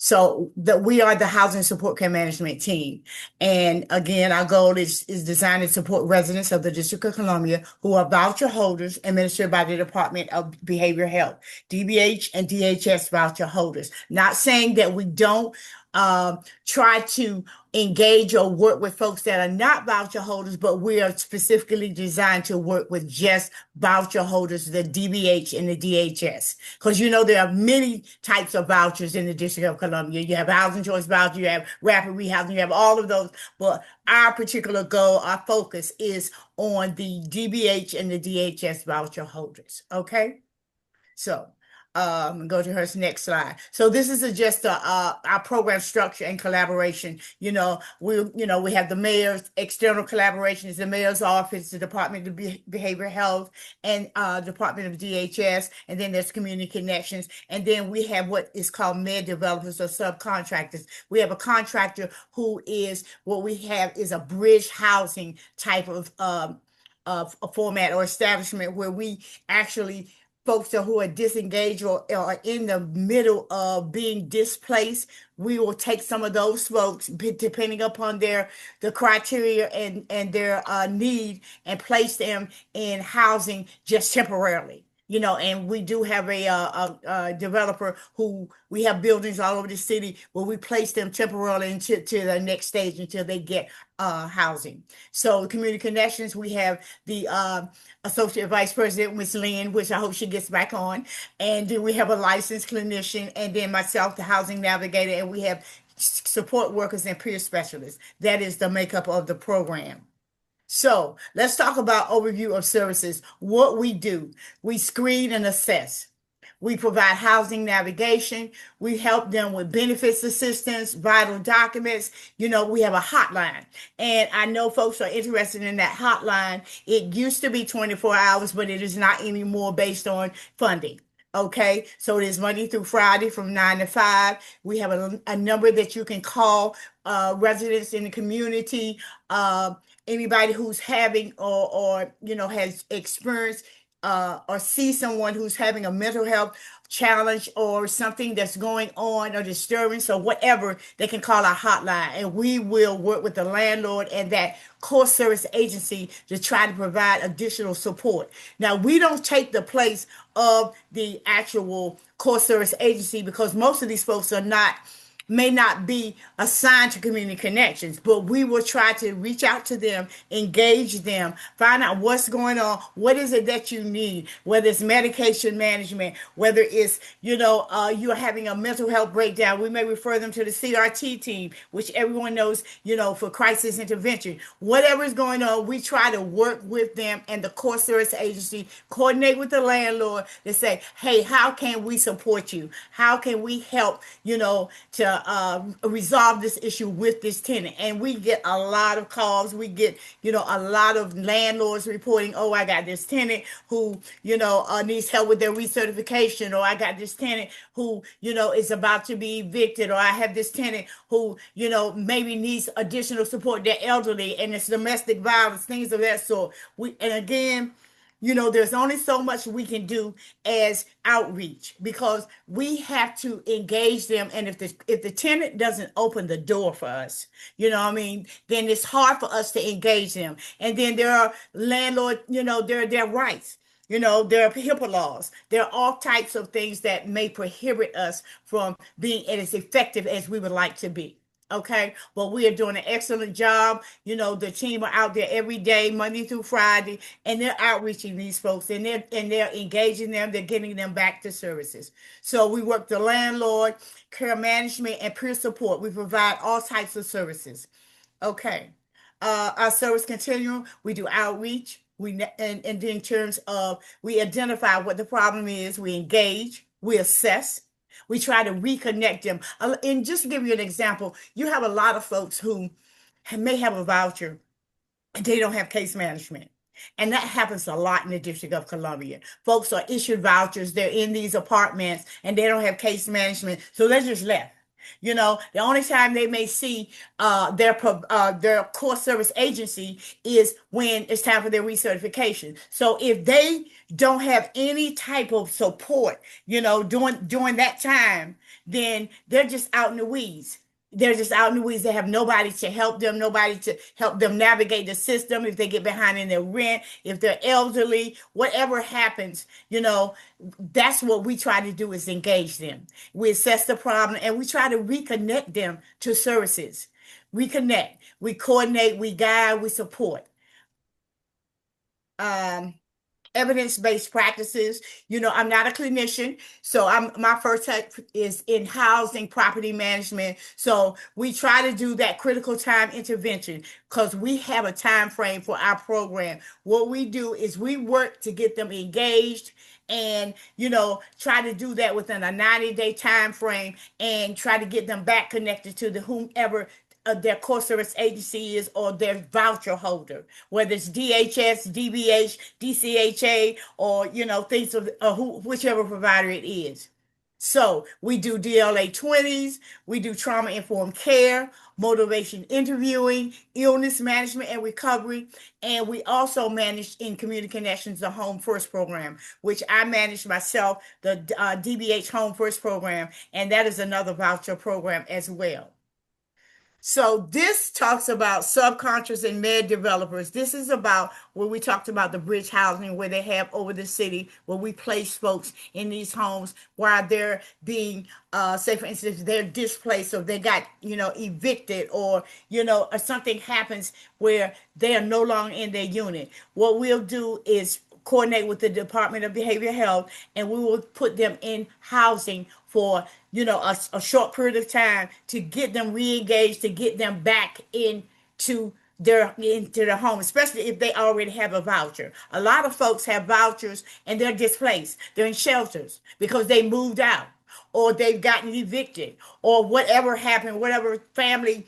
S18: So that we are the housing support care management team. And again, our goal is designed to support residents of the District of Columbia who are voucher holders administered by the Department of Behavioral Health, DBH and DHS voucher holders. Not saying that we don't try to engage or work with folks that are not voucher holders, but we are specifically designed to work with just voucher holders, the DBH and the DHS. Because there are many types of vouchers in the District of Columbia. You have housing choice voucher, you have rapid rehousing, you have all of those. But our particular goal, our focus is on the DBH and the DHS voucher holders. Okay? So go to her next slide. So this is just our program structure and collaboration. We have the mayor's external collaboration is the mayor's office, the Department of Behavioral Health, and Department of DHS, and then there's Community Connections, and then we have what is called med developers or subcontractors. We have a contractor who is what we have is a bridge housing type of a format or establishment where we actually folks who are disengaged or are in the middle of being displaced. We will take some of those folks, depending upon the criteria and their need, and place them in housing just temporarily. And we do have a developer who we have buildings all over the city where we place them temporarily to the next stage until they get housing. So Community Connections, we have the Associate Vice President, Ms. Lynn, which I hope she gets back on. And then we have a licensed clinician, and then myself, the housing navigator, and we have support workers and peer specialists. That is the makeup of the program. So let's talk about overview of services. What we do, we screen and assess. We provide housing navigation. We help them with benefits assistance, vital documents. We have a hotline. And I know folks are interested in that hotline. It used to be 24 hours, but it is not anymore based on funding. Okay, so it is Monday through Friday from 9 to 5. We have a number that you can call residents in the community, anybody who's having or has experienced or see someone who's having a mental health challenge or something that's going on or disturbance or whatever, they can call our hotline, and we will work with the landlord and that core service agency to try to provide additional support. Now, we don't take the place of the actual core service agency because most of these folks may not be assigned to Community Connections, but we will try to reach out to them, engage them, find out what's going on, what is it that you need, whether it's medication management, whether it's, you're having a mental health breakdown. We may refer them to the CRT team, which everyone knows, for crisis intervention. Whatever is going on, we try to work with them and the core service agency, coordinate with the landlord to say, hey, how can we support you? How can we help, to resolve this issue with this tenant? And we get a lot of calls. We get, a lot of landlords reporting, oh, I got this tenant who, needs help with their recertification, or I got this tenant who, is about to be evicted, or I have this tenant who, maybe needs additional support. They're elderly and it's domestic violence, things of that sort. And again, there's only so much we can do as outreach because we have to engage them. And if the tenant doesn't open the door for us, then it's hard for us to engage them. And then there are landlord, their rights. There are HIPAA laws. There are all types of things that may prohibit us from being as effective as we would like to be. Okay, but we are doing an excellent job. The team are out there every day, Monday through Friday, and they're outreaching these folks, and they're engaging them. They're getting them back to services. So we work the landlord, care management, and peer support. We provide all types of services. Okay, our service continuum. We do outreach. And in terms of we identify what the problem is, we engage, we assess. We try to reconnect them. And just to give you an example, you have a lot of folks who may have a voucher, and they don't have case management. And that happens a lot in the District of Columbia. Folks are issued vouchers, they're in these apartments, and they don't have case management, so they're just left. You know, the only time they may see their core service agency is when it's time for their recertification. So if they don't have any type of support, you know, during that time, then they're just out in the weeds. They're just out in the weeds. They have nobody to help them, nobody to help them navigate the system if they get behind in their rent, if they're elderly, whatever happens, you know, that's what we try to do is engage them. We assess the problem and we try to reconnect them to services. Reconnect, we coordinate, we guide, we support. Evidence-based practices. You know, I'm not a clinician, so my first tech is in housing property management. So we try to do that critical time intervention because we have a time frame for our program. What we do is we work to get them engaged and, you know, try to do that within a 90-day time frame and try to get them back connected to the whomever their core service agency is or their voucher holder, whether it's DHS, DBH, DCHA, or, you know, things of whichever provider it is. So we do DLA 20s, we do trauma-informed care, motivation interviewing, illness management and recovery, and we also manage in Community Connections the Home First program, which I manage myself, the DBH Home First program, and that is another voucher program as well. So this talks about subcontractors and med developers. This is about where we talked about the bridge housing where they have over the city, where we place folks in these homes while they're being, say for instance, they're displaced or they got, you know, evicted or, you know, or something happens where they are no longer in their unit. What we'll do is coordinate with the Department of Behavioral Health, and we will put them in housing for, you know, a short period of time to get them re-engaged, to get them back into their home, especially if they already have a voucher. A lot of folks have vouchers and they're displaced. They're in shelters because they moved out or they've gotten evicted or whatever happened, whatever family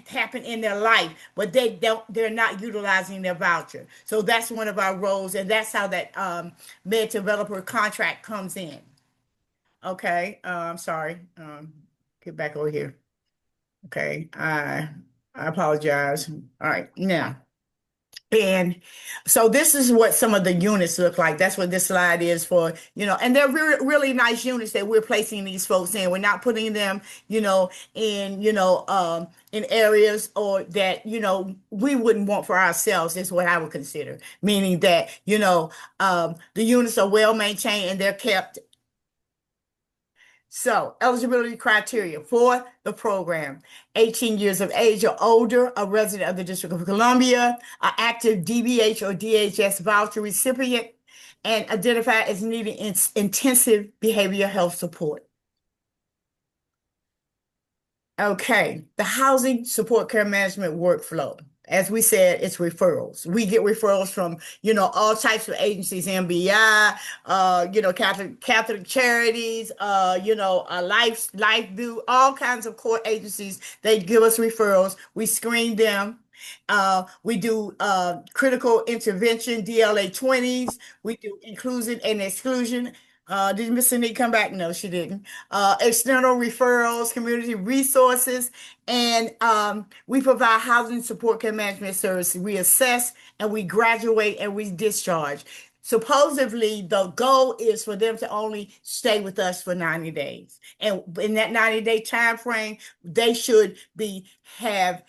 S18: happen in their life, but they're not utilizing their voucher. So that's one of our roles, and that's how that med developer contract comes in. Okay, I'm sorry. Get back over here. Okay, I apologize. All right, now. And so this is what some of the units look like. That's what this slide is for, you know, and they're really, really nice units that we're placing these folks in. We're not putting them, you know, in areas or that, you know, we wouldn't want for ourselves is what I would consider. Meaning that, you know, the units are well maintained and they're kept. So, eligibility criteria for the program: 18 years of age or older, a resident of the District of Columbia, an active DBH or DHS voucher recipient, and identified as needing intensive behavioral health support. Okay, the housing support care management workflow. As we said, it's referrals. We get referrals from, you know, all types of agencies, MBI, you know, Catholic Charities, you know, Life View, all kinds of core agencies. They give us referrals. We screen them. We do critical intervention, DLA 20s. We do inclusion and exclusion. Did Miss Cindy come back? No, she didn't. External referrals, community resources, and we provide housing support care management services. We assess and we graduate and we discharge. Supposedly, the goal is for them to only stay with us for 90 days. And in that 90-day time frame, they should have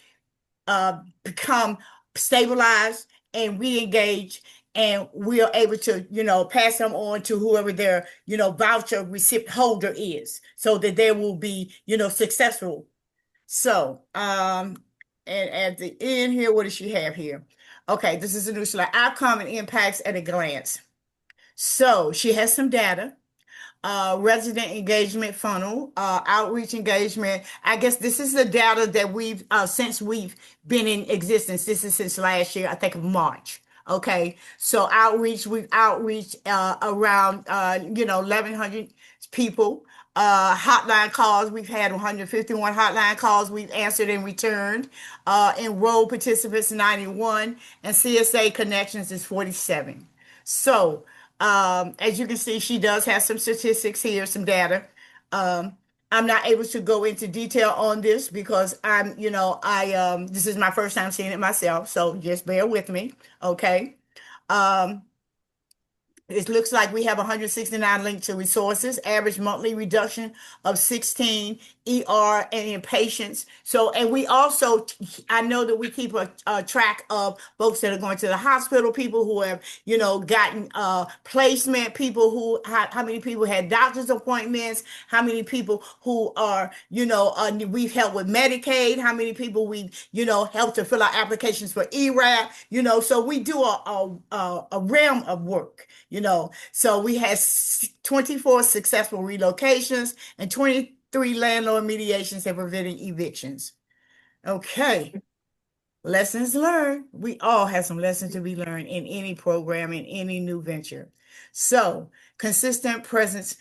S18: become stabilized and re-engaged, and we are able to, you know, pass them on to whoever their, you know, voucher recipient holder is, so that they will be, you know, successful. So, and at the end here, what does she have here? Okay, this is a new slide. Outcome and impacts at a glance. So she has some data. Resident engagement funnel, outreach engagement. I guess this is the data that we've since we've been in existence. This is since last year, I think of March. Okay, so outreach, we've outreached around you know, 1,100 people. hotline calls. We've had 151 hotline calls we've answered and returned. Enrolled participants 91, and CSA connections is 47. So, as you can see, she does have some statistics here, some data. I'm not able to go into detail on this because this is my first time seeing it myself, so just bear with me, okay? Um, it looks like we have 169 linked to resources, average monthly reduction of 16 ER and inpatients. So, and we also, I know that we keep a track of folks that are going to the hospital, people who have, gotten placement, people who, how many people had doctor's appointments, how many people who are, we've helped with Medicaid, how many people we've, helped to fill out applications for ERAP, so we do a realm of work. So we had 24 successful relocations and 23 landlord mediations and preventing evictions. Okay. Lessons learned. We all have some lessons to be learned in any program, in any new venture. So consistent presence,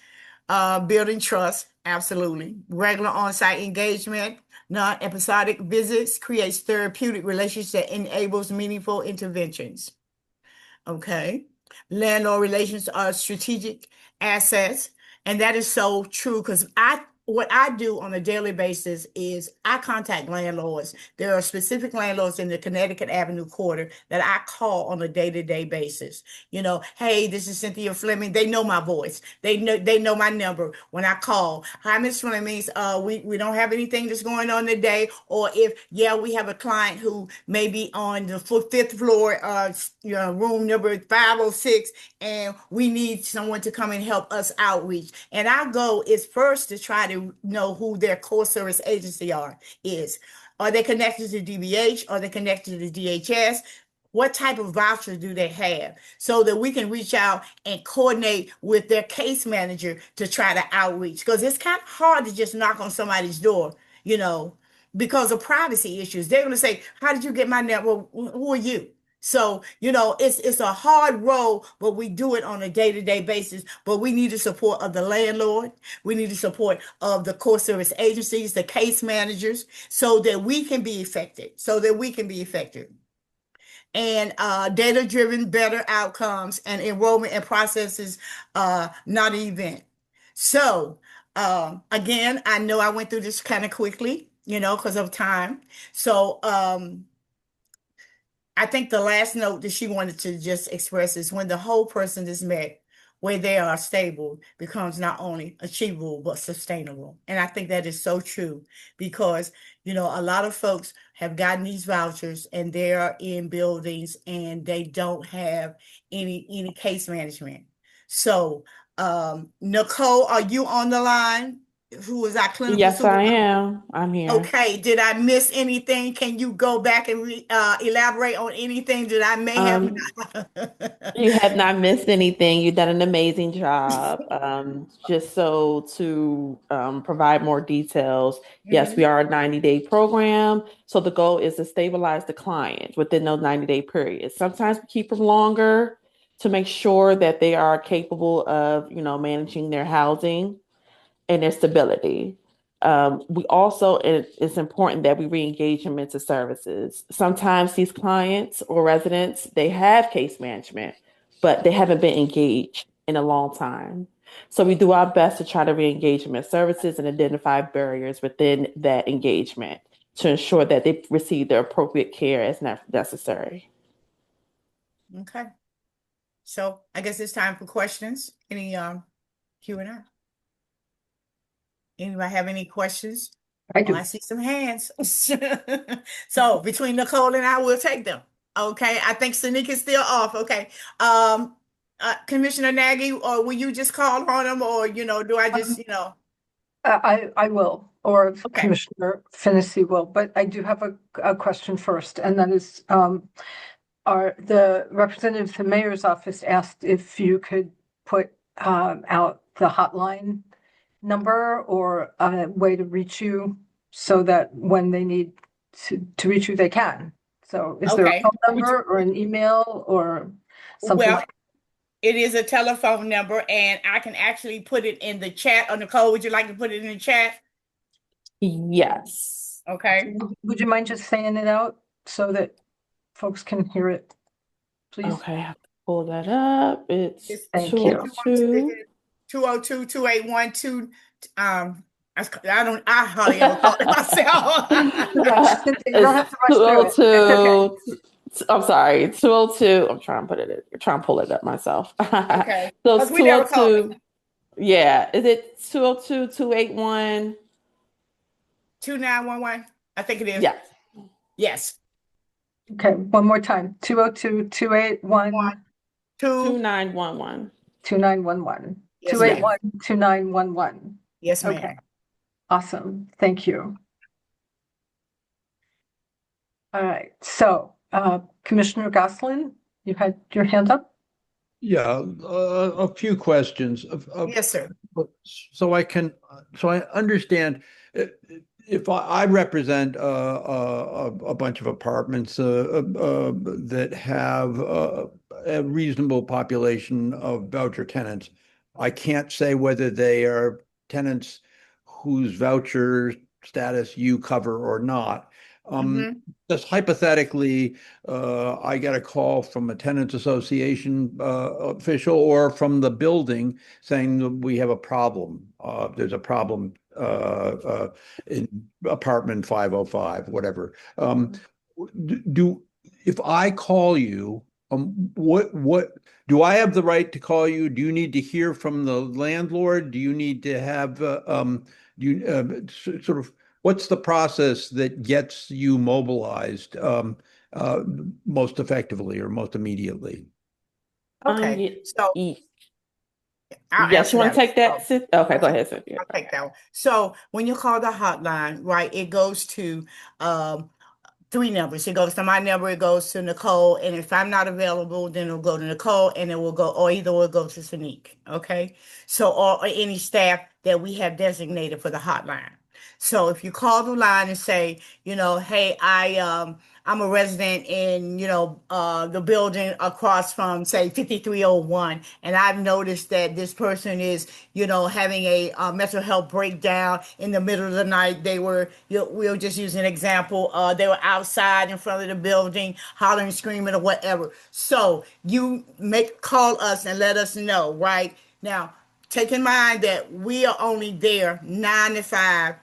S18: building trust, absolutely. Regular on-site engagement, non-episodic visits creates therapeutic relationships that enables meaningful interventions. Okay. Landlord relations are strategic assets. And that is so true because what I do on a daily basis is I contact landlords. There are specific landlords in the Connecticut Avenue quarter that I call on a day-to-day basis. Hey, this is Cynthia Fleming. They know my voice. They know my number when I call. Hi, Miss Fleming. We don't have anything that's going on today. Or we have a client who may be on the fifth floor, room number 506, and we need someone to come and help us outreach. And our goal is first to try to know who their core service agency is. Are they connected to DBH? Are they connected to DHS? What type of vouchers do they have so that we can reach out and coordinate with their case manager to try to outreach? Because it's kind of hard to just knock on somebody's door, because of privacy issues. They're going to say, how did you get my network? Who are you? So, it's a hard role, but we do it on a day-to-day basis. But we need the support of the landlord. We need the support of the core service agencies, the case managers, so that we can be effective, And data-driven better outcomes and enrollment and processes, not an event. So, again, I know I went through this kind of quickly, because of time. So, I think the last note that she wanted to just express is when the whole person is met, where they are stable becomes not only achievable, but sustainable. And I think that is so true because, a lot of folks have gotten these vouchers and they are in buildings and they don't have any case management. So, Nicole, are you on the line? Who is our clinical
S19: Yes, I
S18: supervisor?
S19: am. I'm here.
S18: Okay, did I miss anything? Can you go back and elaborate on anything that I may have
S19: You have not missed anything. You've done an amazing job. Just so to provide more details, yes, we are a 90-day program. So the goal is to stabilize the client within those 90-day periods. Sometimes we keep them longer to make sure that they are capable of, managing their housing and their stability. We also, it's important that we re-engage them into services. Sometimes these clients or residents, they have case management, but they haven't been engaged in a long time. So we do our best to try to re-engage them in services and identify barriers within that engagement to ensure that they receive the appropriate care as necessary.
S18: Okay. So I guess it's time for questions. Any Q&A? Anybody have any questions?
S7: I do.
S18: I see some hands. So between Nicole and I, we'll take them. Okay. I think Sanika's still off. Okay. Commissioner Nagy, or will you just call on them, or do I just
S7: I will, or if
S18: Okay.
S7: Commissioner Fennessy will, but I do have a question first, and that is, the representative to the mayor's office asked if you could put out the hotline number or a way to reach you so that when they need to reach you, they can. So is there a
S18: Okay.
S7: phone number or an email or something?
S18: Well, It is a telephone number, and I can actually put it in the chat. Nicole, would you like to put it in the chat?
S19: Yes.
S18: Okay.
S7: Would you mind just saying it out so that folks can hear it, please?
S19: Okay, I have to pull that up. It's
S18: Thank
S7: you.
S19: 202.
S18: 202-281-2. I hardly ever call it myself.
S7: You don't have to rush through it. It's okay.
S19: 202. I'm sorry, 202. I'm trying to trying to pull it up myself.
S18: Okay.
S19: So
S18: Because
S19: it's
S18: we never call
S19: 202.
S18: it.
S19: Yeah. Is it 202-281?
S18: 2911. I think it is.
S19: Yes.
S18: Yes.
S7: Okay, one more time. 202-281.
S19: 2911.
S7: 2911.
S18: Yes, ma'am.
S7: 281-2911.
S18: Yes, ma'am.
S7: Okay. Awesome. Thank you. All right. So, Commissioner Goslin, you had your hand up?
S6: Yeah, a few questions.
S18: Yes, sir.
S6: So I understand. If I represent a bunch of apartments that have a reasonable population of voucher tenants, I can't say whether they are tenants whose voucher status you cover or not. Just hypothetically, I get a call from a tenants association official or from the building saying that we have a problem. There's a problem in apartment 505, whatever. If I call you, what do I have the right to call you? Do you need to hear from the landlord? Do you need to have sort of what's the process that gets you mobilized most effectively or most immediately?
S18: Okay. So I'll
S19: Yes, you
S18: answer
S19: want to
S18: that.
S19: take that? Okay, go ahead, Cynthia.
S18: I'll take that one. So when you call the hotline, right, it goes to three numbers. It goes to my number, it goes to Nicole, and if I'm not available, then it'll go to Nicole, and it will go, or either will go to Sanique. Okay. So, or any staff that we have designated for the hotline. So if you call the line and say, hey, I'm a resident in, the building across from, say, 5301, and I've noticed that this person is, having a mental health breakdown in the middle of the night. They were, we'll just use an example. They were outside in front of the building, hollering, screaming, or whatever. So you call us and let us know, right? Now, take in mind that we are only there 9 to 5,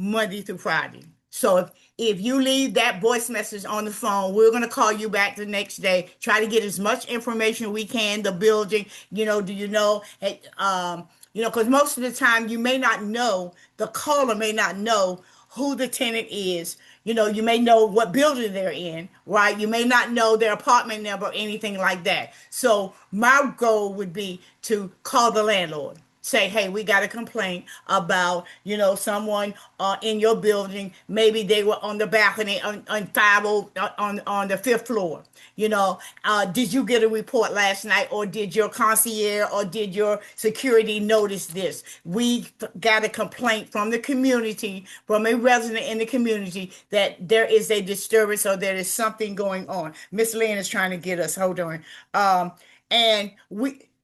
S18: Monday through Friday. So if you leave that voice message on the phone, we're going to call you back the next day, try to get as much information we can, the building, do you know, because most of the time you may not know, the caller may not know who the tenant is. You may know what building they're in, right? You may not know their apartment number or anything like that. So my goal would be to call the landlord. Say, hey, we got a complaint about, someone in your building. Maybe they were on the balcony on 50 on the 5th floor. Did you get a report last night, or did your concierge or did your security notice this? We got a complaint from the community, from a resident in the community, that there is a disturbance or there is something going on. Miss Lynn is trying to get us. Hold on. And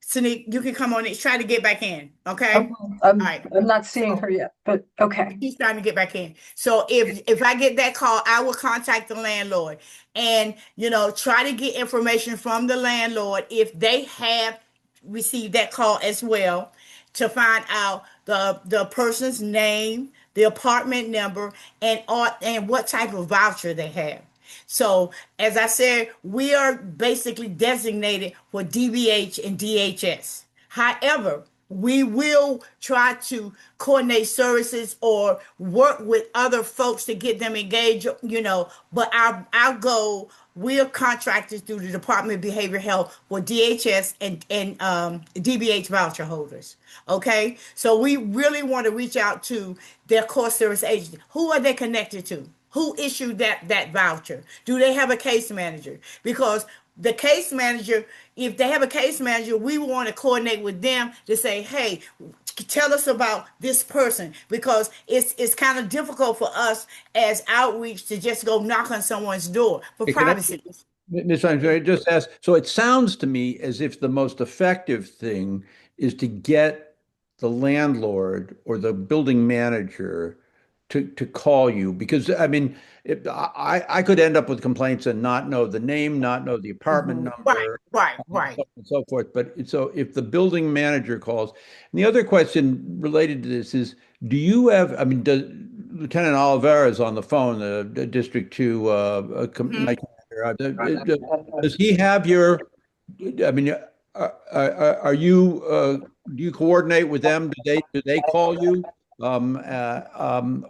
S18: Sanique, you can come on and try to get back in. Okay. All right.
S7: I'm not seeing her yet, but okay.
S18: She's trying to get back in. So if I get that call, I will contact the landlord and, try to get information from the landlord if they have received that call as well, to find out the person's name, the apartment number, and what type of voucher they have. So, as I said, we are basically designated for DBH and DHS. However, we will try to coordinate services or work with other folks to get them engaged, but our goal, we are contracted through the Department of Behavioral Health for DHS and DBH voucher holders. Okay, so we really want to reach out to their core service agency. Who are they connected to? Who issued that voucher? Do they have a case manager? Because the case manager, if they have a case manager, we want to coordinate with them to say, hey, tell us about this person, because it's kind of difficult for us as outreach to just go knock on someone's door for privacy.
S6: Ms. I just asked, so it sounds to me as if the most effective thing is to get the landlord or the building manager to call you, because I mean, I could end up with complaints and not know the name, not know the apartment
S18: Right,
S6: number,
S18: right,
S6: so
S18: right.
S6: on and so forth. But so if the building manager calls, and the other question related to this is, do you have, I mean, does Lieutenant Oliveira is on the phone, the District 2 night commander. Does he have your, I mean, are you, do you coordinate with them? Do they call you? Um, uh, um,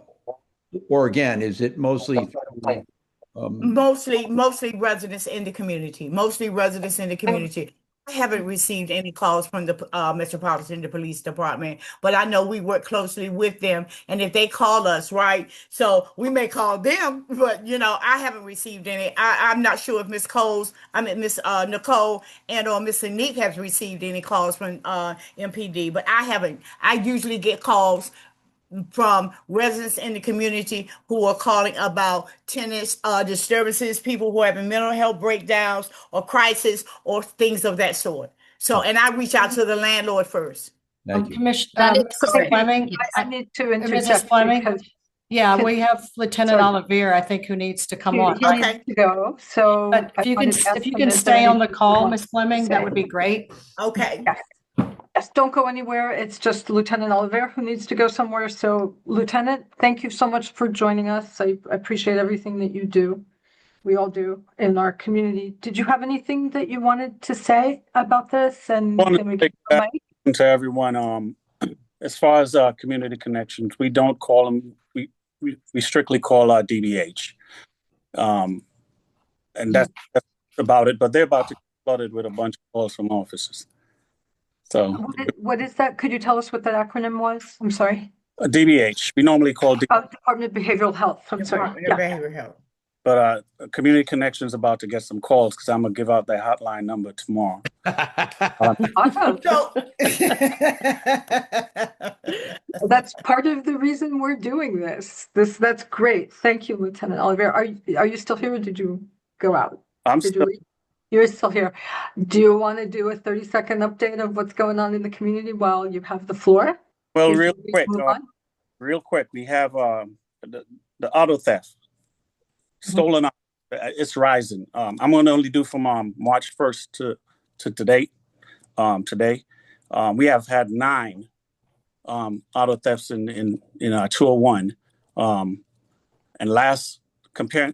S6: or again, is it mostly through,
S18: Mostly residents in the community, mostly residents in the community. I haven't received any calls from the Metropolitan Police Department, but I know we work closely with them. And if they call us, right, so we may call them, but I haven't received any. I'm not sure if Miss Nicole and or Miss Unique has received any calls from MPD, but I haven't. I usually get calls from residents in the community who are calling about tenants disturbances, people who are having mental health breakdowns or crisis or things of that sort. So, and I reach out to the landlord first.
S6: Thank you.
S2: Commissioner, Mrs. Fleming,
S7: I need to
S2: Mrs.
S7: interject
S2: Fleming,
S7: because
S2: yeah, we have Lieutenant
S7: sorry.
S2: Oliveira, I think, who needs to come
S7: he,
S2: on.
S7: he needs to go. So
S2: But
S7: I
S2: if you can,
S7: wanted to ask
S2: if you
S7: him,
S2: can
S7: is there
S2: stay on the
S7: anything he
S2: call,
S7: wants
S2: Ms. Fleming,
S7: to
S2: that
S7: say?
S2: would be great.
S18: Okay.
S7: Yes. Yes, don't go anywhere. It's just Lieutenant Oliver who needs to go somewhere. So, Lieutenant, thank you so much for joining us. I appreciate everything that you do. We all do in our community. Did you have anything that you wanted to say about this? And
S20: wanted
S7: then we
S20: to
S7: can
S20: take that to everyone. As far as community connections, we don't call them. We strictly call our DBH, and that's about it. But they're about to get flooded with a bunch of calls from officers. So
S7: What is that? Could you tell us what that acronym was? I'm sorry.
S20: DBH, we normally call
S7: Department of Behavioral Health. I'm sorry.
S18: Department of Behavioral Health.
S20: But community connections about to get some calls because I'm gonna give out their hotline number tomorrow.
S7: Awesome.
S18: So
S7: that's part of the reason we're doing this. That's great. Thank you, Lieutenant Oliver. Are you still here or did you go out?
S20: I'm
S7: Did
S20: still.
S7: you leave? You're still here. Do you want to do a 30-second update of what's going on in the community while you have the floor?
S20: Well,
S7: Before we move on?
S20: real quick, we have the auto theft, stolen. It's rising. I'm going to only do from March 1st to today. Today, we have had 9 auto thefts in 201. And comparing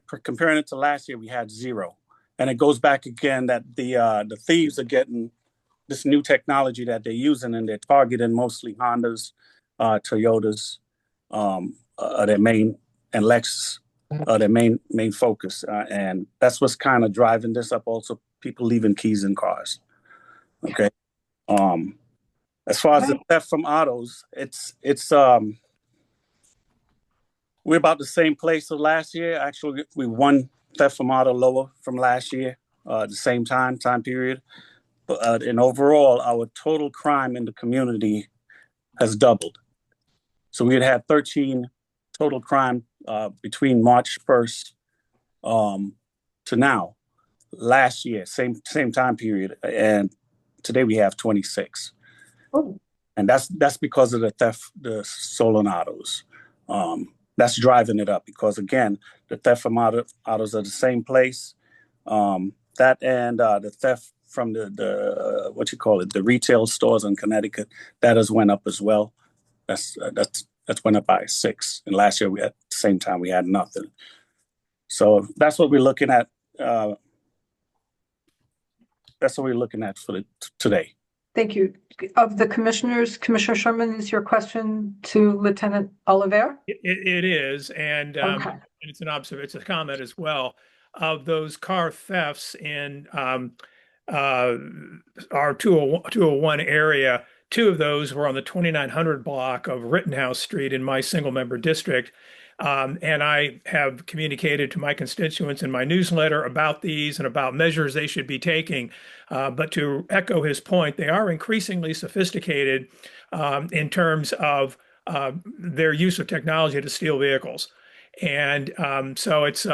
S20: it to last year, we had 0. And it goes back again that the thieves are getting this new technology that they're using, and they're targeting mostly Hondas, Toyotas, their main, and Lexus, their main focus. And that's what's kind of driving this up. Also, people leaving keys in cars. Okay. As far as the theft from autos, it's we're about the same place as last year. Actually, we won theft from auto lower from last year, the same time period. But and overall, our total crime in the community has doubled. So we had 13 total crime between March 1st to now. Last year, same time period, and today we have 26.
S7: Oh.
S20: And that's because of the theft, the stolen autos. That's driving it up because again, the theft from autos are the same place. That and the theft from the what you call it, the retail stores in Connecticut, that has went up as well. That's went up by 6. And last year at the same time we had nothing. So that's what we're looking at. That's what we're looking at for today.
S7: Thank you. Of the commissioners, Commissioner Sherman, is your question to Lieutenant Oliver?
S3: It is, and
S7: Okay.
S3: it's it's a comment as well. Of those car thefts in our 201 area, 2 of those were on the 2900 block of Rittenhouse Street in my single member district. And I have communicated to my constituents in my newsletter about these and about measures they should be taking. But to echo his point, they are increasingly sophisticated in terms of their use of technology to steal vehicles. And so it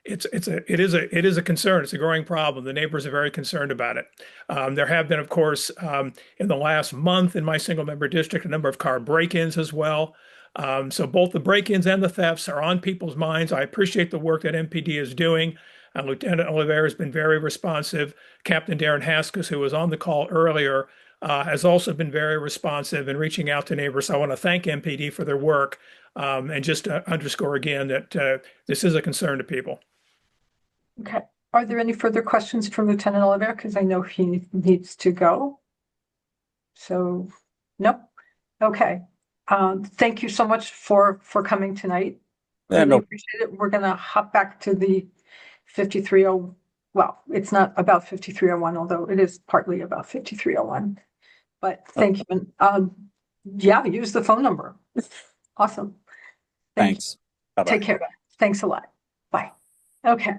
S3: is a concern. It's a growing problem. The neighbors are very concerned about it. There have been, of course, in the last month in my single member district, a number of car break-ins as well. So both the break-ins and the thefts are on people's minds. I appreciate the work that MPD is doing. Lieutenant Oliveira has been very responsive. Captain Darren Haskus, who was on the call earlier, has also been very responsive in reaching out to neighbors. So I want to thank MPD for their work and just underscore again that this is a concern to people.
S7: Okay. Are there any further questions for Lieutenant Oliver? Because I know he needs to go. So, nope. Okay. Thank you so much for coming tonight.
S20: Yeah,
S7: Really
S20: no.
S7: appreciate it. We're going to hop back to the 5301. Well, it's not about 5301, although it is partly about 5301. But thank you. And yeah, use the phone number. Awesome.
S20: Thanks. Bye-bye.
S7: Take care. Thanks a lot. Bye. Okay.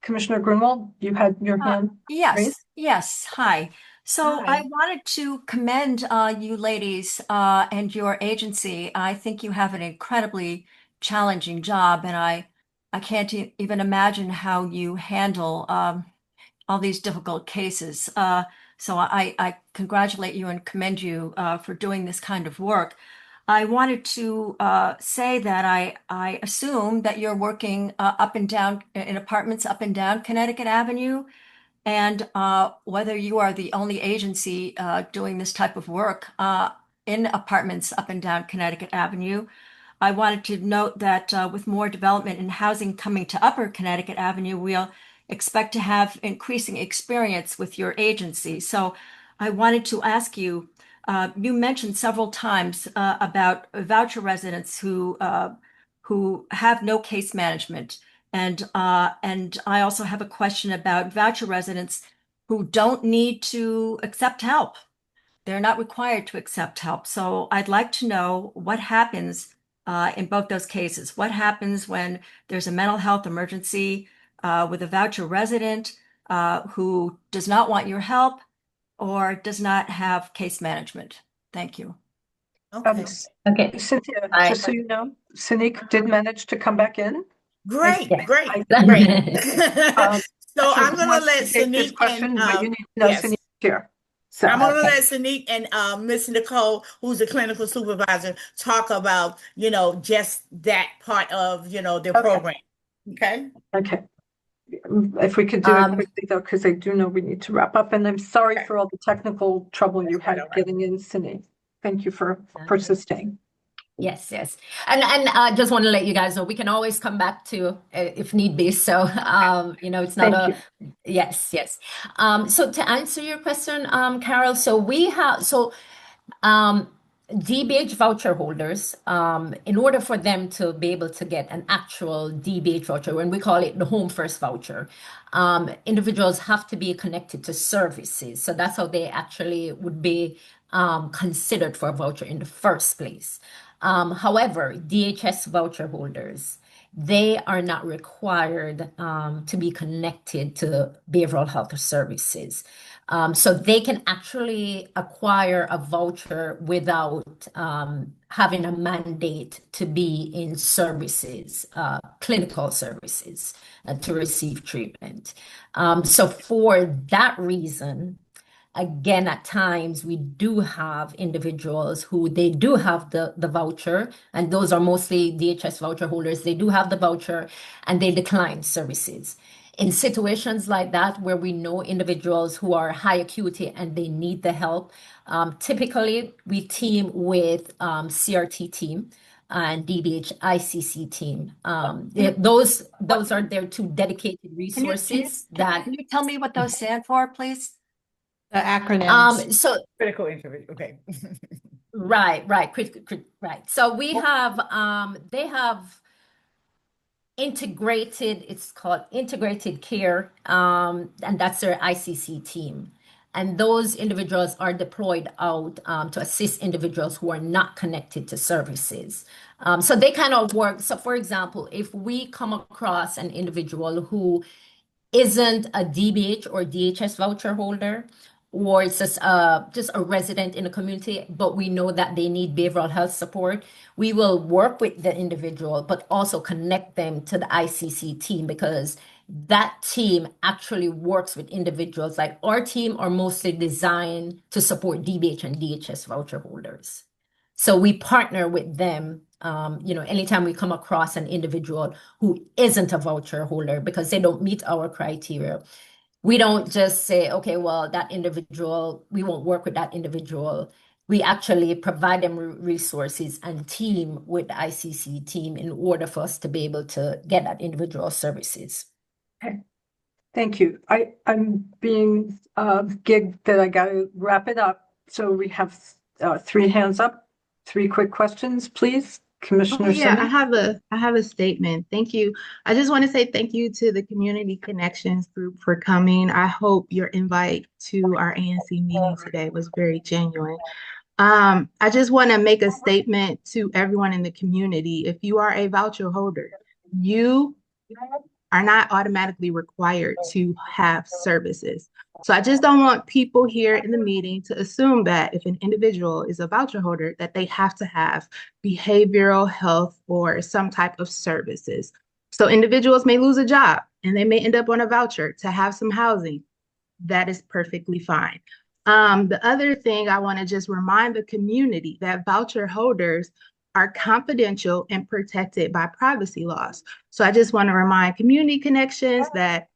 S7: Commissioner Grunwald, you had your hand raised?
S5: Yes. Hi. So I
S18: Hi.
S5: wanted to commend you ladies and your agency. I think you have an incredibly challenging job, and I can't even imagine how you handle all these difficult cases. So I congratulate you and commend you for doing this kind of work. I wanted to say that I assume that you're working up and down in apartments up and down Connecticut Avenue, and whether you are the only agency doing this type of work in apartments up and down Connecticut Avenue. I wanted to note that with more development in housing coming to Upper Connecticut Avenue, we'll expect to have increasing experience with your agency. So I wanted to ask you, you mentioned several times about voucher residents who have no case management. And I also have a question about voucher residents who don't need to accept help. They're not required to accept help. So I'd like to know what happens in both those cases. What happens when there's a mental health emergency with a voucher resident who does not want your help or does not have case management? Thank you.
S18: Okay.
S19: Okay.
S7: Cynthia,
S19: Hi.
S7: just so you know, Sinique did manage to come back in.
S18: Great,
S7: I-
S18: great,
S7: I-
S18: great.
S7: So
S18: So I'm
S7: who
S18: gonna
S7: wants
S18: let
S7: to take this
S18: Sanique
S7: question,
S18: and
S7: but you need to know
S18: yes.
S7: Sinique's here. So
S18: I'm gonna let Sanique and Miss Nicole, who's the clinical supervisor, talk about, just that part of, their program. Okay.
S7: okay. If we could do it quickly though, because I do know we need to wrap up, and I'm sorry for all the technical trouble you had getting in, Sinique. Thank you for persisting.
S19: Yes. And just want to let you guys know we can always come back to if need be. So it's not
S7: Thank
S19: yes. So to answer your question, Carol, so we have DBH voucher holders, in order for them to be able to get an actual DBH voucher, when we call it the Home First voucher, individuals have to be connected to services. So that's how they actually would be considered for a voucher in the first place. However, DHS voucher holders, they are not required to be connected to behavioral health services. So they can actually acquire a voucher without having a mandate to be in services, clinical services, to receive treatment. So for that reason, again, at times we do have individuals who they do have the voucher, and those are mostly DHS voucher holders. They do have the voucher and they decline services. In situations like that, where we know individuals who are high acuity and they need the help, typically we team with CRT team and DBH ICC team. Those are their two dedicated resources that.
S5: Can you tell me what those stand for, please?
S2: The acronyms.
S5: So
S18: Critical intervention. Okay.
S5: right. So we have they have integrated, it's called integrated care, and that's their ICC team. And those individuals are deployed out to assist individuals who are not connected to services. So they kind of work. So for example, if we come across an individual who isn't a DBH or DHS voucher holder,
S17: or it's just a resident in the community, but we know that they need behavioral health support, we will work with the individual, but also connect them to the ICC team, because that team actually works with individuals. Like our team are mostly designed to support DBH and DHS voucher holders. So we partner with them, anytime we come across an individual who isn't a voucher holder because they don't meet our criteria. We don't just say, okay, well, that individual, we won't work with that individual. We actually provide them resources and team with the ICC team in order for us to be able to get that individual services.
S7: Okay. Thank you. I'm being gigged that I got to wrap it up. So we have 3 hands up. 3 quick questions, please. Commissioner
S4: Yeah,
S7: Simmons.
S4: I have a statement. Thank you. I just want to say thank you to the Community Connections group for coming. I hope your invite to our ANC meeting today was very genuine. I just want to make a statement to everyone in the community. If you are a voucher holder, you are not automatically required to have services. So I just don't want people here in the meeting to assume that if an individual is a voucher holder, that they have to have behavioral health or some type of services. So individuals may lose a job and they may end up on a voucher to have some housing. That is perfectly fine. The other thing I want to just remind the community that voucher holders are confidential and protected by privacy laws. So I just want to remind Community Connections that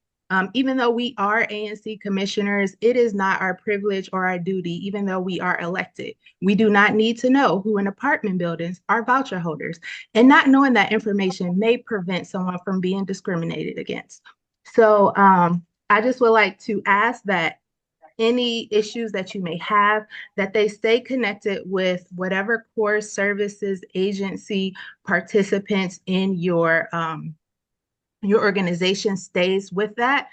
S4: even though we are ANC commissioners, it is not our privilege or our duty, even though we are elected. We do not need to know who in apartment buildings are voucher holders. And not knowing that information may prevent someone from being discriminated against. So I just would like to ask that any issues that you may have, that they stay connected with whatever core services agency participants in your organization stays with that.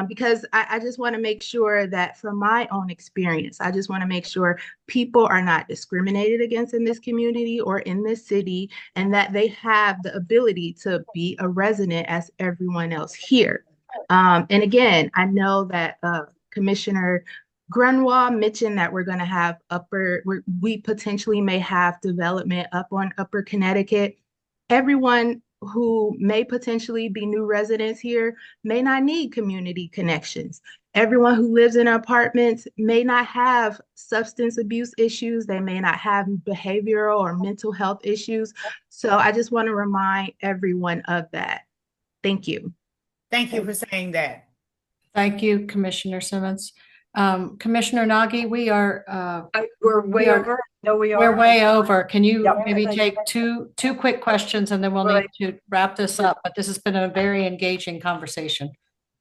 S4: Because I just want to make sure that from my own experience, I just want to make sure people are not discriminated against in this community or in this city, and that they have the ability to be a resident as everyone else here. And again, I know that Commissioner Grunwald mentioned that we're going to have we potentially may have development up on Upper Connecticut. Everyone who may potentially be new residents here may not need community connections. Everyone who lives in apartments may not have substance abuse issues. They may not have behavioral or mental health issues. So I just want to remind everyone of that. Thank you.
S18: Thank you for saying that.
S2: Thank you, Commissioner Simmons. Commissioner Nagy,
S7: we're way over. No,
S2: we're way over. Can you
S7: Yep.
S2: maybe take two quick questions and then we'll need to wrap this up? But this has been a very engaging conversation.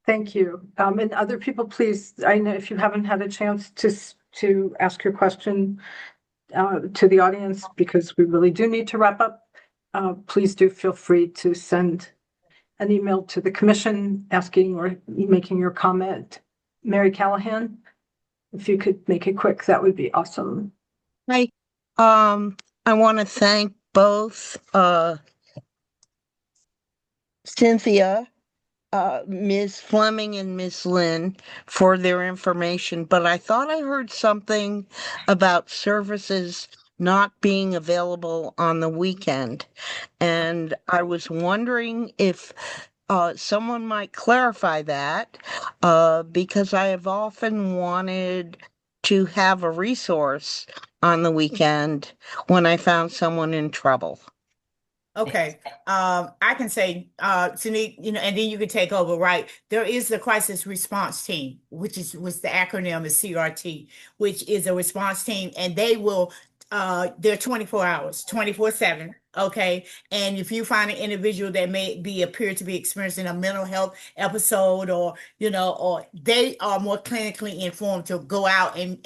S7: Thank you. And other people, please, I know if you haven't had a chance to ask your question to the audience, because we really do need to wrap up, please do feel free to send an email to the commission asking or making your comment. Mary Callahan, if you could make it quick, that would be awesome.
S21: Hi, I want to thank both Cynthia, Ms. Fleming and Ms. Lynn for their information, but I thought I heard something about services not being available on the weekend. And I was wondering if someone might clarify that, because I have often wanted to have a resource on the weekend when I found someone in trouble.
S18: Okay. I can say, Sunique, and then you can take over, right? There is the crisis response team, which the acronym is CRT, which is a response team, and they will, they're 24 hours, 24/7. Okay. And if you find an individual that may appear to be experiencing a mental health episode, or they are more clinically informed to go out and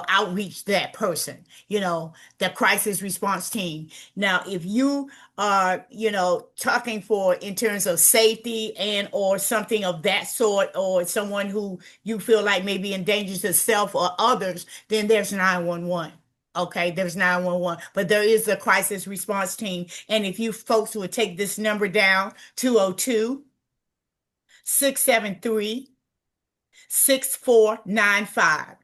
S18: outreach that person, the crisis response team. Now, if you are, talking in terms of safety and or something of that sort, or someone who you feel like may be in danger to self or others, then there's 911. Okay, there's 911, but there is a crisis response team. And if you folks would take this number down, 202-673 6495.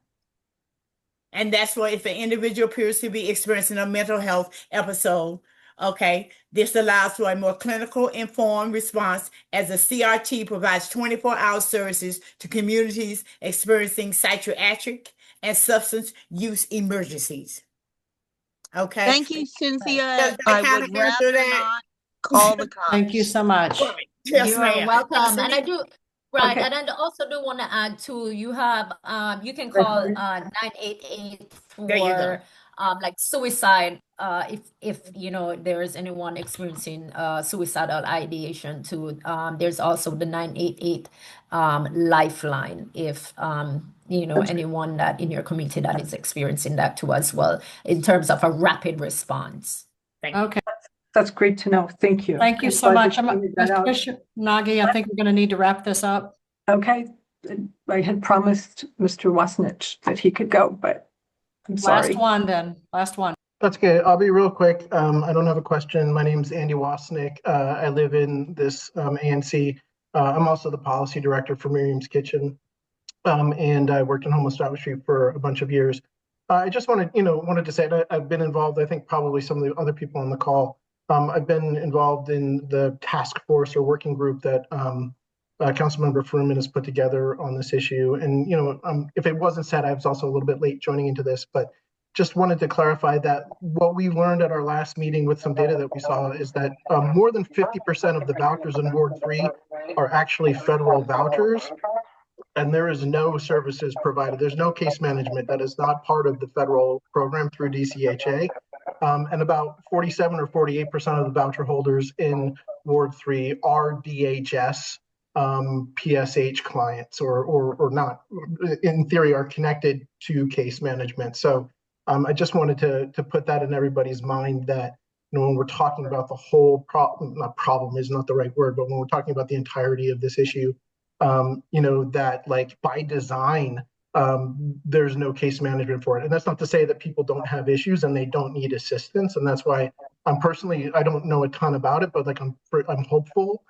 S18: And that's for if an individual appears to be experiencing a mental health episode. Okay, this allows for a more clinical informed response as the CRT provides 24-hour services to communities experiencing psychiatric and substance use emergencies. Okay.
S21: Thank you, Cynthia.
S18: Does that
S21: I
S18: kind
S21: would
S18: of answer
S21: rather
S18: that?
S21: not call the cops.
S2: Thank you so much.
S18: Yes,
S17: You are
S18: ma'am.
S17: welcome. And I do, right,
S7: Okay.
S17: and I also do want to add too, you have, you can call 988
S18: There you go.
S17: for like suicide, if you know there is anyone experiencing suicidal ideation too. There's also the 988 lifeline if you know anyone that in your community that is experiencing that too as well in terms of a rapid response.
S2: Okay.
S7: That's great to know. Thank you.
S2: Thank you
S7: I'm
S2: so
S7: glad
S2: much.
S7: you pointed that out.
S2: Commissioner Nagy, I think we're going to need to wrap this up.
S7: Okay. I had promised Mr. Wasnich that he could go, but I'm sorry.
S2: Last one then. Last one.
S8: That's good. I'll be real quick. I don't have a question. My name's Andy Wasnick. I live in this ANC. I'm also the policy director for Miriam's Kitchen. And I worked in homeless outreach for a bunch of years. I just wanted to say that I've been involved, I think probably some of the other people on the call. I've been involved in the task force or working group that Councilmember Fruman has put together on this issue. And, if it wasn't said, I was also a little bit late joining into this, but just wanted to clarify that what we learned at our last meeting with some data that we saw is that more than 50% of the vouchers in Ward 3 are actually federal vouchers. And there is no services provided. There's no case management that is not part of the federal program through DCHA. And about 47 or 48% of the voucher holders in Ward 3 are DHS PSH clients or not, in theory, are connected to case management. So I just wanted to put that in everybody's mind that, when we're talking about the whole problem is not the right word, but when we're talking about the entirety of this issue, that like by design, there's no case management for it. And that's not to say that people don't have issues and they don't need assistance. And that's why I'm personally, I don't know a ton about it, but like I'm hopeful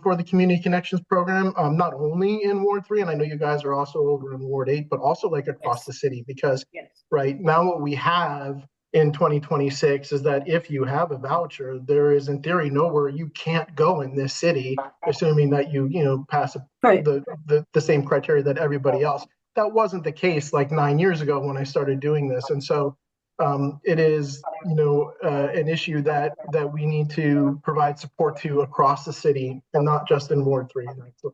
S8: for the Community Connections program, not only in Ward 3, and I know you guys are also over in Ward 8, but also like across the city, because right now what we have in 2026 is that if you have a voucher, there is in theory nowhere you can't go in this city, assuming that you pass the same criteria that everybody else. That wasn't the case like 9 years ago when I started doing this. And so it is, an issue that we need to provide support to across the city and not just in Ward 3.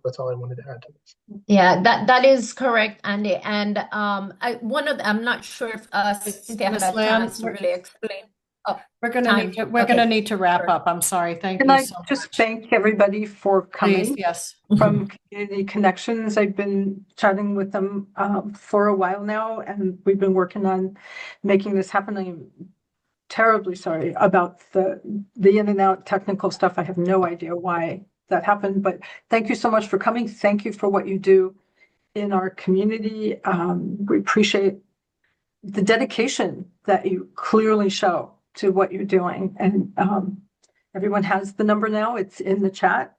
S8: That's all I wanted to add to this.
S17: Yeah, that is correct, Andy. And I'm not sure if Cynthia had a chance to really explain. Oh,
S2: we're gonna need to wrap up. I'm sorry. Thank you so much.
S7: Just thank everybody for coming.
S2: Please, yes.
S7: From Community Connections. I've been chatting with them for a while now, and we've been working on making this happen. I'm terribly sorry about the in and out technical stuff. I have no idea why that happened, but thank you so much for coming. Thank you for what you do in our community. We appreciate the dedication that you clearly show to what you're doing. And everyone has the number now. It's in the chat.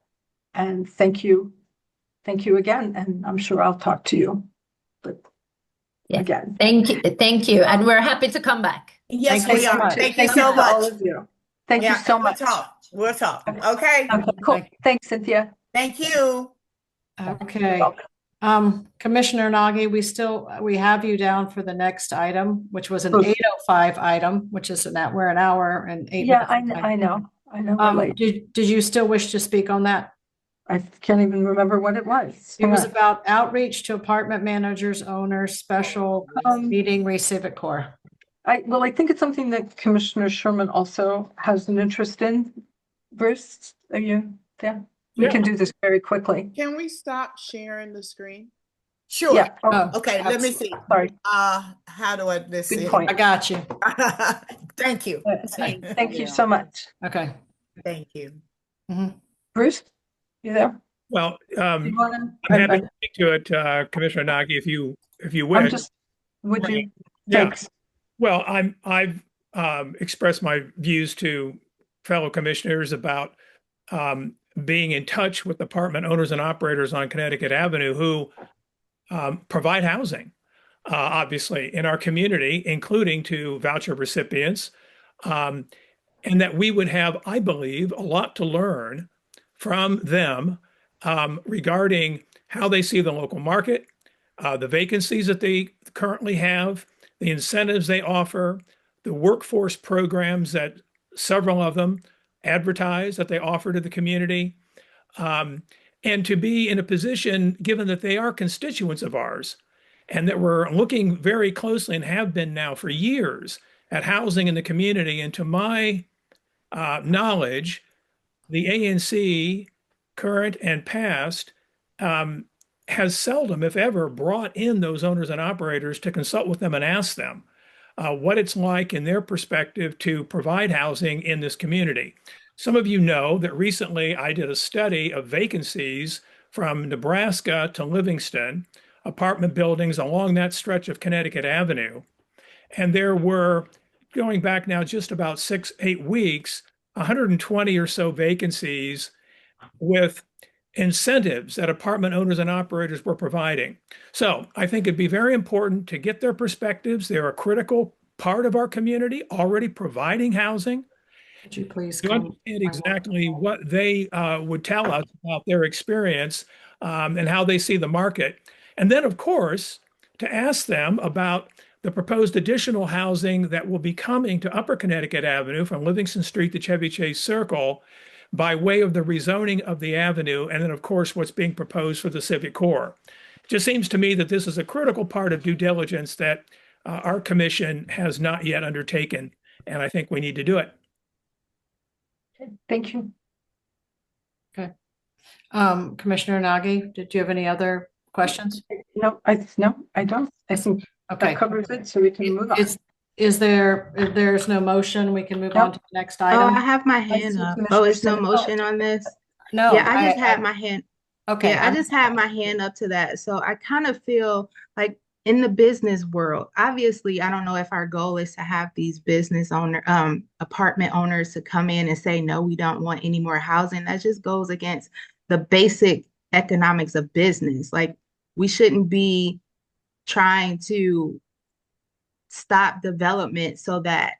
S7: And thank you again. And I'm sure I'll talk to you. But again.
S17: Thank you. And we're happy to come back.
S18: Yes, we are. Thank you so much.
S7: All of you. Thank you so much.
S18: We'll talk. Okay.
S7: Cool. Thanks, Cynthia.
S18: Thank you.
S2: Okay. Commissioner Nagy, we have you down for the next item, which was an 8:05 item, which is we're an hour and 8
S7: minutes.
S2: I
S7: know. we're late.
S2: Did you still wish to speak on that?
S7: I can't even remember what it was.
S2: It was about outreach to apartment managers, owners, special meeting, Civic Corps.
S7: I think it's something that Commissioner Sherman also has an interest in. Bruce, are you? Yeah. We can do this very quickly.
S11: Can we stop sharing the screen?
S18: Sure.
S7: Yeah.
S18: Okay, let me see.
S7: Sorry.
S18: How do I this?
S7: Good point.
S2: I got you.
S18: Thank you.
S7: Thank you so much.
S2: Okay.
S18: Thank you.
S7: Bruce, you there?
S3: Well, I'm happy to speak to it, Commissioner Nagy, if you wish.
S7: Would you?
S3: Yeah.
S7: Thanks.
S3: Well, I've expressed my views to fellow commissioners about being in touch with apartment owners and operators on Connecticut Avenue who provide housing, obviously, in our community, including to voucher recipients, and that we would have, I believe, a lot to learn from them regarding how they see the local market, the vacancies that they currently have, the incentives they offer, the workforce programs that several of them advertise that they offer to the community, and to be in a position, given that they are constituents of ours, and that we're looking very closely and have been now for years at housing in the community. And to my knowledge, the ANC, current and past, has seldom, if ever, brought in those owners and operators to consult with them and ask them what it's like in their perspective to provide housing in this community. Some of you know that recently I did a study of vacancies from Nebraska to Livingston, apartment buildings along that stretch of Connecticut Avenue. And there were, going back now just about 6-8 weeks, 120 or so vacancies with incentives that apartment owners and operators were providing. So I think it'd be very important to get their perspectives. They're a critical part of our community, already providing housing.
S2: Could you please
S3: to understand exactly what they would tell us about their experience and how they see the market. And then, of course, to ask them about the proposed additional housing that will be coming to Upper Connecticut Avenue from Livingston Street to Chevy Chase Circle by way of the rezoning of the avenue, and then, of course, what's being proposed for the Civic Core. It just seems to me that this is a critical part of due diligence that our commission has not yet undertaken, and I think we need to do it.
S7: Thank you.
S2: Okay. Commissioner Nagy, did you have any other questions?
S7: No, I don't. I think that covers it, so we can move on.
S2: If there's no motion, we can move on to the next item.
S4: Oh, I have my hand up. Oh, it's no motion on this?
S2: No.
S4: Yeah, I just had my hand.
S2: Okay.
S4: Yeah, I just had my hand up to that. So I kind of feel like in the business world, obviously, I don't know if our goal is to have these apartment owners to come in and say, no, we don't want any more housing. That just goes against the basic economics of business. Like, we shouldn't be trying to stop development so that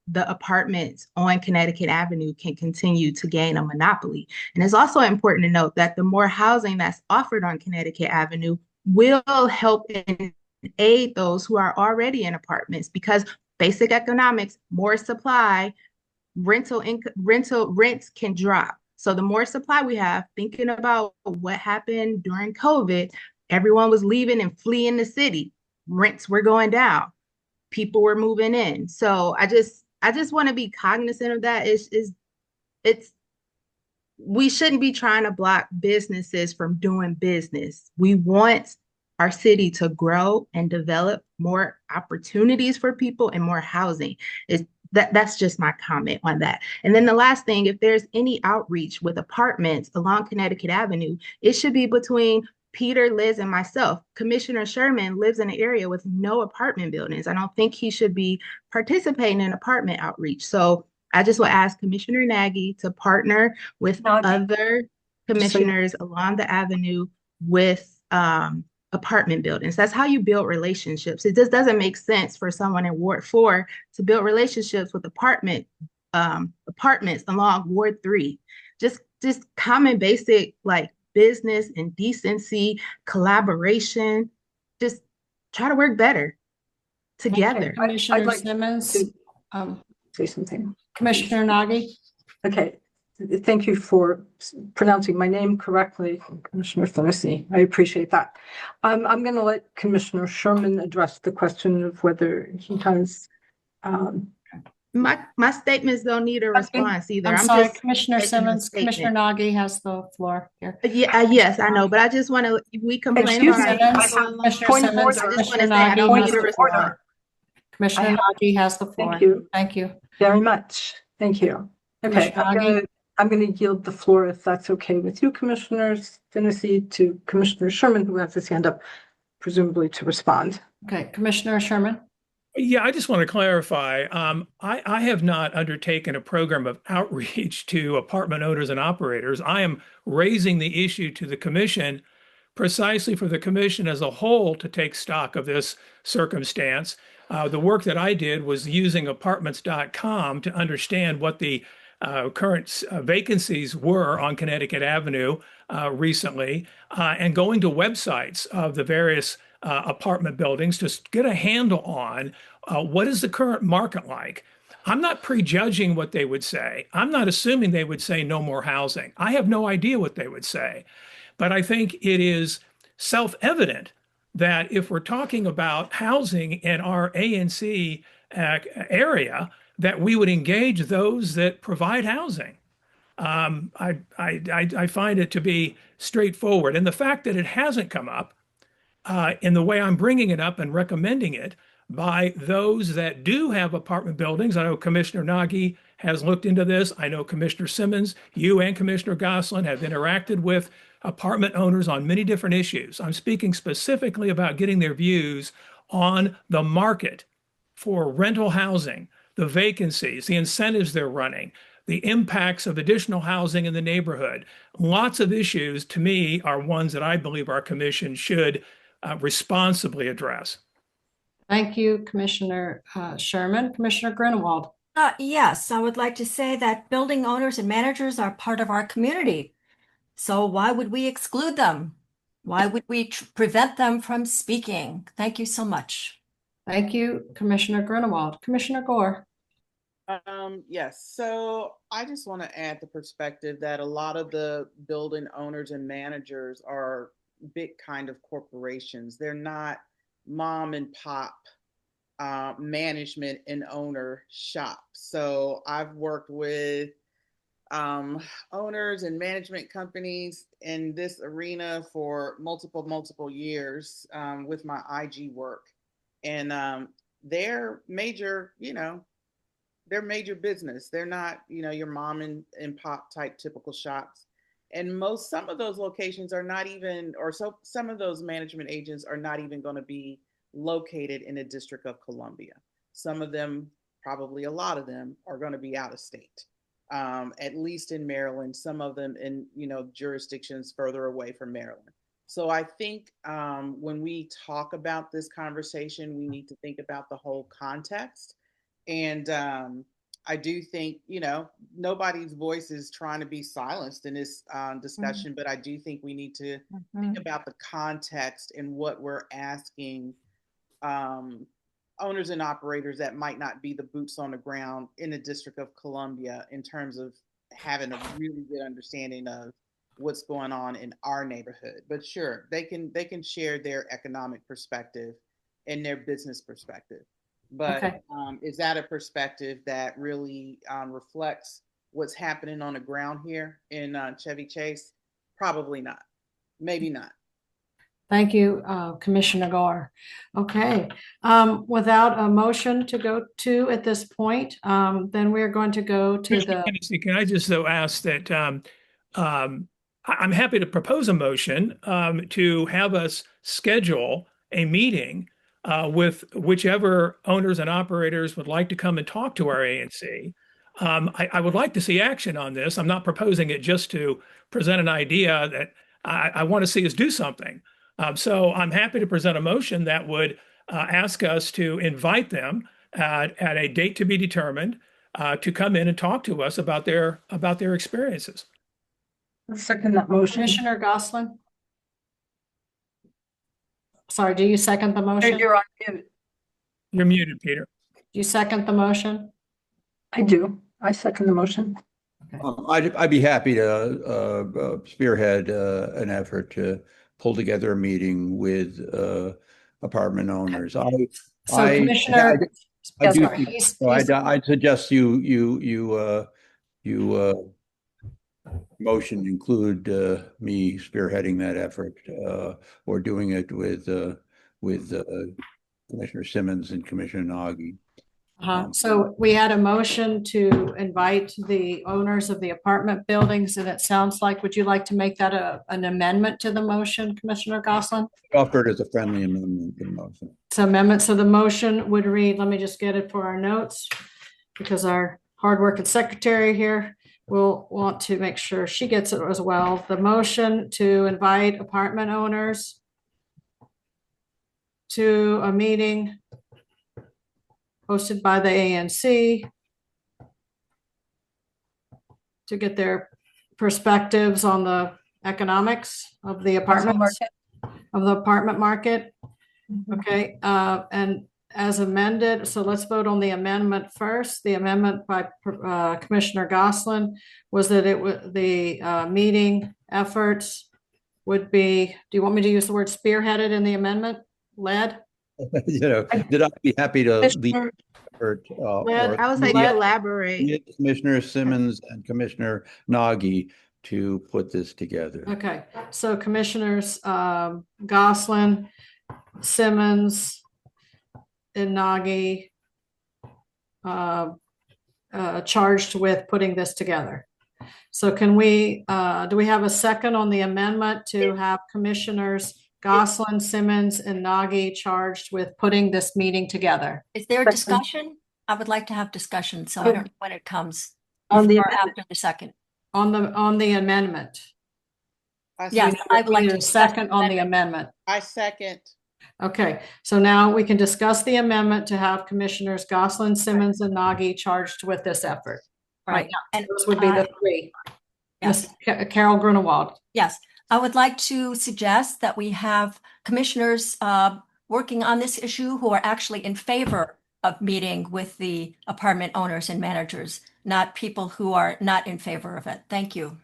S4: the apartments on Connecticut Avenue can continue to gain a monopoly. And it's also important to note that the more housing that's offered on Connecticut Avenue will help and aid those who are already in apartments, because basic economics, more supply, rents can drop. So the more supply we have, thinking about what happened during COVID, everyone was leaving and fleeing the city. Rents were going down. People were moving in. So I just want to be cognizant of that. We shouldn't be trying to block businesses from doing business. We want our city to grow and develop more opportunities for people and more housing. That's just my comment on that. And then the last thing, if there's any outreach with apartments along Connecticut Avenue, it should be between Peter, Liz, and myself. Commissioner Sherman lives in an area with no apartment buildings. I don't think he should be participating in apartment outreach. So I just will ask Commissioner Nagy to partner with other commissioners along the avenue with apartment buildings. That's how you build relationships. It just doesn't make sense for someone in Ward 4 to build relationships with apartments along Ward 3. Just common basic like business and decency, collaboration. Just try to work better together.
S2: Okay. Commissioner Simmons,
S7: say something.
S2: Commissioner Nagy.
S7: Okay. Thank you for pronouncing my name correctly, Commissioner Fennessy. I appreciate that. I'm going to let Commissioner Sherman address the question of whether he has.
S4: My statements don't need a response either.
S2: I'm sorry, Commissioner Simmons. Commissioner Nagy has the floor here.
S4: Yes, I know, but I just want to. We complain about
S2: Commissioner Nagy. I don't need a response. Commissioner Nagy has the floor.
S7: Thank you.
S2: Thank you
S7: very much. Thank you. Okay, I'm going to yield the floor, if that's okay with you, Commissioner Fennessy, to Commissioner Sherman, who has his hand up, presumably to respond.
S2: Okay, Commissioner Sherman.
S3: Yeah, I just want to clarify. I have not undertaken a program of outreach to apartment owners and operators. I am raising the issue to the commission precisely for the commission as a whole to take stock of this circumstance. The work that I did was using apartments.com to understand what the current vacancies were on Connecticut Avenue recently, and going to websites of the various apartment buildings to get a handle on what is the current market like. I'm not prejudging what they would say. I'm not assuming they would say no more housing. I have no idea what they would say. But I think it is self-evident that if we're talking about housing in our ANC area, that we would engage those that provide housing. I find it to be straightforward. And the fact that it hasn't come up in the way I'm bringing it up and recommending it by those that do have apartment buildings. I know Commissioner Nagy has looked into this. I know Commissioner Simmons, you and Commissioner Gosselin have interacted with apartment owners on many different issues. I'm speaking specifically about getting their views on the market for rental housing, the vacancies, the incentives they're running, the impacts of additional housing in the neighborhood. Lots of issues, to me, are ones that I believe our commission should responsibly address.
S2: Thank you, Commissioner Sherman. Commissioner Grunewald.
S5: Yes, I would like to say that building owners and managers are part of our community. So why would we exclude them? Why would we prevent them from speaking? Thank you so much.
S2: Thank you, Commissioner Grunewald. Commissioner Gore.
S1: Yes, so I just want to add the perspective that a lot of the building owners and managers are big kind of corporations. They're not mom and pop management and owner shops. So I've worked with owners and management companies in this arena for multiple years with my IG work. And they're major, they're major business. They're not, your mom and pop type typical shops. And some of those locations are not even, some of those management agents are not even going to be located in the District of Columbia. Some of them, probably a lot of them, are going to be out of state, at least in Maryland, some of them in, jurisdictions further away from Maryland. So I think when we talk about this conversation, we need to think about the whole context. And I do think, nobody's voice is trying to be silenced in this discussion, but I do think we need to think about the context and what we're asking owners and operators that might not be the boots on the ground in the District of Columbia in terms of having a really good understanding of what's going on in our neighborhood. But sure, they can share their economic perspective and their business perspective. But
S2: Okay.
S1: Is that a perspective that really reflects what's happening on the ground here in Chevy Chase? Probably not. Maybe not.
S2: Thank you, Commissioner Gore. Okay, without a motion to go to at this point, then we're going to go to the.
S3: Hennessy, can I just though ask that I'm happy to propose a motion to have us schedule a meeting with whichever owners and operators would like to come and talk to our ANC. I would like to see action on this. I'm not proposing it just to present an idea that I want to see us do something. So I'm happy to present a motion that would ask us to invite them at a date to be determined to come in and talk to us about their experiences.
S7: I'll second that motion.
S2: Commissioner Gosselin? Sorry, do you second the motion?
S7: You're on mute.
S3: You're muted, Peter.
S2: Do you second the motion?
S7: I do. I second the motion.
S6: I'd be happy to spearhead an effort to pull together a meeting with apartment owners.
S2: Commissioner,
S6: I'd suggest you motion include me spearheading that effort or doing it with Commissioner Simmons and Commissioner Nagy.
S2: So we had a motion to invite the owners of the apartment buildings, and it sounds like, would you like to make that an amendment to the motion, Commissioner Gosselin?
S6: Offered as a friendly amendment to the motion.
S2: So amendment, so the motion would read, let me just get it for our notes, because our hardworking secretary here we'll want to make sure she gets it as well. The motion to invite apartment owners to a meeting hosted by the ANC to get their perspectives on the economics of the apartment market. Okay, and as amended, so let's vote on the amendment first. The amendment by Commissioner Goslin was that the meeting efforts would be, do you want me to use the word spearheaded in the amendment? Led?
S6: Did I be happy to lead effort,
S4: I would say elaborate.
S6: Commissioner Simmons and Commissioner Nagy to put this together.
S2: Okay, so Commissioners Goslin, Simmons, and Nagy charged with putting this together. So can we, do we have a second on the amendment to have Commissioners Goslin, Simmons, and Nagy charged with putting this meeting together?
S5: Is there a discussion? I would like to have discussion, so I don't know when it comes.
S11: On the
S5: Or after the second.
S2: On the amendment.
S5: Yes, I would like
S2: to second on the amendment.
S1: I second.
S2: Okay, so now we can discuss the amendment to have Commissioners Goslin, Simmons, and Nagy charged with this effort.
S5: Right.
S2: And those would be the three.
S5: Yes.
S2: Carol Grunewald.
S5: Yes, I would like to suggest that we have commissioners working on this issue who are actually in favor of meeting with the apartment owners and managers, not people who are not in favor of it. Thank you.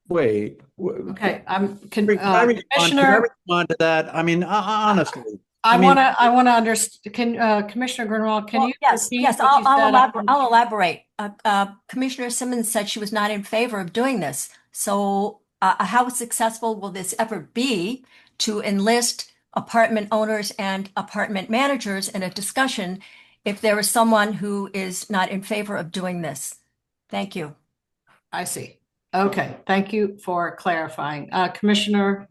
S6: Wait.
S2: Okay,
S6: Can I respond to that? I mean, honestly.
S2: I want to understand. Can Commissioner Grunwald, can you?
S5: Yes, I'll elaborate. Commissioner Simmons said she was not in favor of doing this. So how successful will this effort be to enlist apartment owners and apartment managers in a discussion if there is someone who is not in favor of doing this? Thank you.
S2: I see. Okay, thank you for clarifying. Commissioner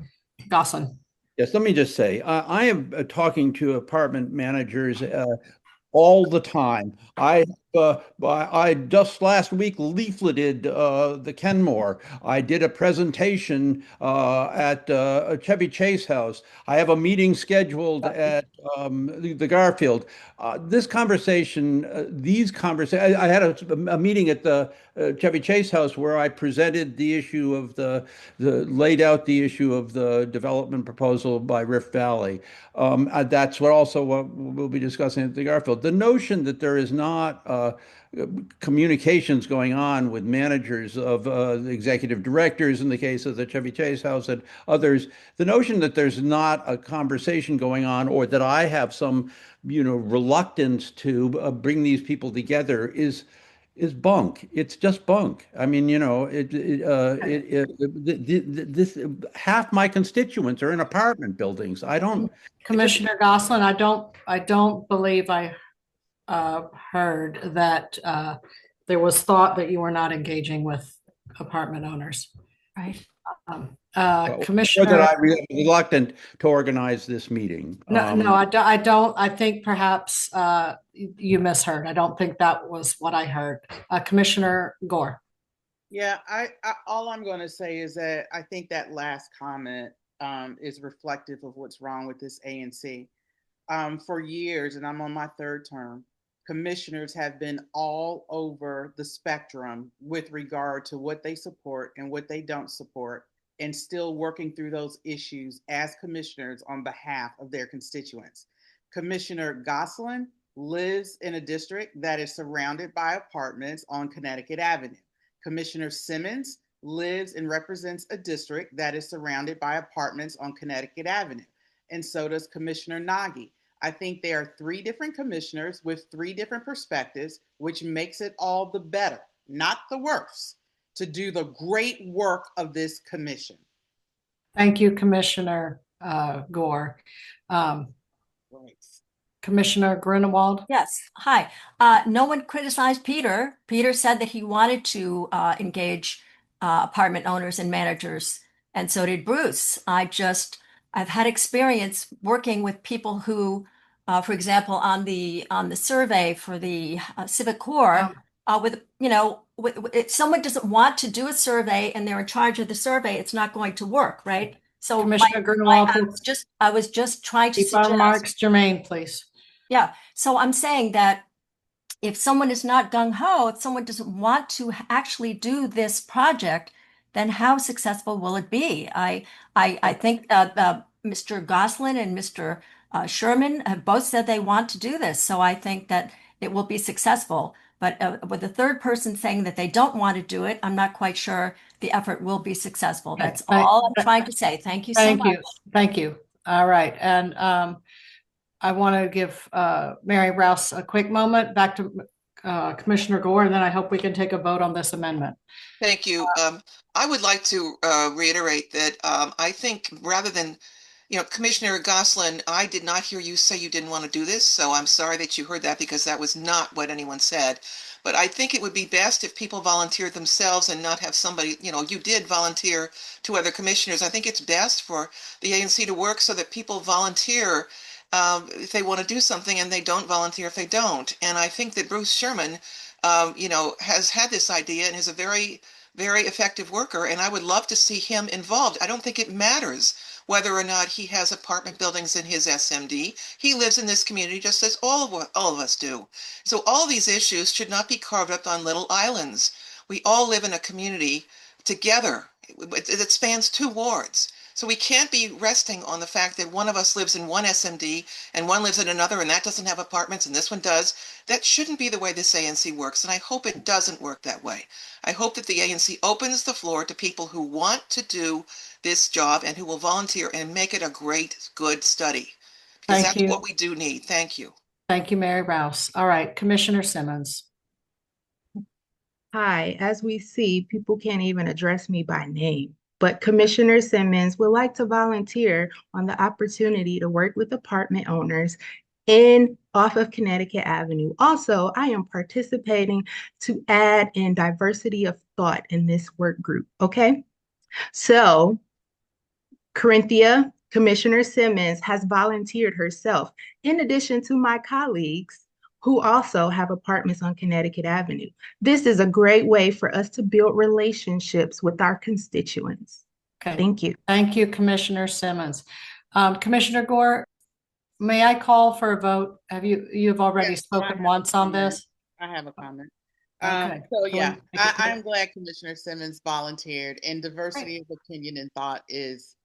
S2: Goslin.
S6: Yes, let me just say, I am talking to apartment managers all the time. I just last week leafleted the Kenmore. I did a presentation at Chevy Chase House. I have a meeting scheduled at the Garfield. These conversations, I had a meeting at the Chevy Chase House where I presented the issue of laid out the issue of the development proposal by Rift Valley. That's what also we'll be discussing at the Garfield. The notion that there is not communications going on with managers of the executive directors in the case of the Chevy Chase House and others, the notion that there's not a conversation going on or that I have some, reluctance to bring these people together is bunk. It's just bunk. I mean, this half my constituents are in apartment buildings. I don't.
S2: Commissioner Goslin, I don't believe I heard that there was thought that you were not engaging with apartment owners.
S5: Right.
S2: Commissioner,
S6: that I'm reluctant to organize this meeting.
S2: No, I don't. I think perhaps you misheard. I don't think that was what I heard. Commissioner Gore.
S1: Yeah, I all I'm going to say is that I think that last comment is reflective of what's wrong with this ANC. For years, and I'm on my third term, commissioners have been all over the spectrum with regard to what they support and what they don't support, and still working through those issues as commissioners on behalf of their constituents. Commissioner Goslin lives in a district that is surrounded by apartments on Connecticut Avenue. Commissioner Simmons lives and represents a district that is surrounded by apartments on Connecticut Avenue. And so does Commissioner Nagy. I think there are three different commissioners with three different perspectives, which makes it all the better, not the worse, to do the great work of this commission.
S2: Thank you, Commissioner Gore. Commissioner Grunewald.
S5: Yes. Hi. No one criticized Peter. Peter said that he wanted to engage apartment owners and managers, and so did Bruce. I've had experience working with people who, for example, on the survey for the Civic Corps, if someone doesn't want to do a survey and they're in charge of the survey, it's not going to work, right? So
S2: Commissioner Grunwald,
S5: I was just trying to
S2: keep our
S5: suggest.
S2: remarks germane, please.
S5: Yeah. So I'm saying that if someone is not gung-ho, if someone doesn't want to actually do this project, then how successful will it be? I think Mr. Goslin and Mr. Sherman have both said they want to do this, so I think that it will be successful. But with the third person saying that they don't want to do it, I'm not quite sure the effort will be successful. That's all I'm trying to say. Thank you so much.
S2: Thank you. All right. And I want to give Mary Rouse a quick moment. Back to Commissioner Gore, and then I hope we can take a vote on this amendment.
S15: Thank you. I would like to reiterate that I think rather than, Commissioner Goslin, I did not hear you say you didn't want to do this, so I'm sorry that you heard that because that was not what anyone said. But I think it would be best if people volunteered themselves and not have somebody, you did volunteer to other commissioners. I think it's best for the ANC to work so that people volunteer if they want to do something and they don't volunteer if they don't. And I think that Bruce Sherman, has had this idea and is a very, very effective worker. And I would love to see him involved. I don't think it matters whether or not he has apartment buildings in his SMD. He lives in this community just as all of us do. So all these issues should not be carved up on little islands. We all live in a community together that spans 2 wards. So we can't be resting on the fact that one of us lives in one SMD and one lives in another and that doesn't have apartments and this one does. That shouldn't be the way this ANC works, and I hope it doesn't work that way. I hope that the ANC opens the floor to people who want to do this job and who will volunteer and make it a great, good study. Because that's what we do need. Thank you.
S2: Thank you, Mary Rouse. All right, Commissioner Simmons.
S4: Hi, as we see, people can't even address me by name. But Commissioner Simmons would like to volunteer on the opportunity to work with apartment owners off of Connecticut Avenue. Also, I am participating to add in diversity of thought in this work group, okay? So, Corinthia, Commissioner Simmons has volunteered herself, in addition to my colleagues who also have apartments on Connecticut Avenue. This is a great way for us to build relationships with our constituents.
S2: Okay.
S4: Thank you.
S2: Thank you, Commissioner Simmons. Commissioner Gore, may I call for a vote? You've already spoken once on this?
S1: I have a comment.
S2: Okay.
S1: So yeah, I'm glad Commissioner Simmons volunteered, and diversity of opinion and thought is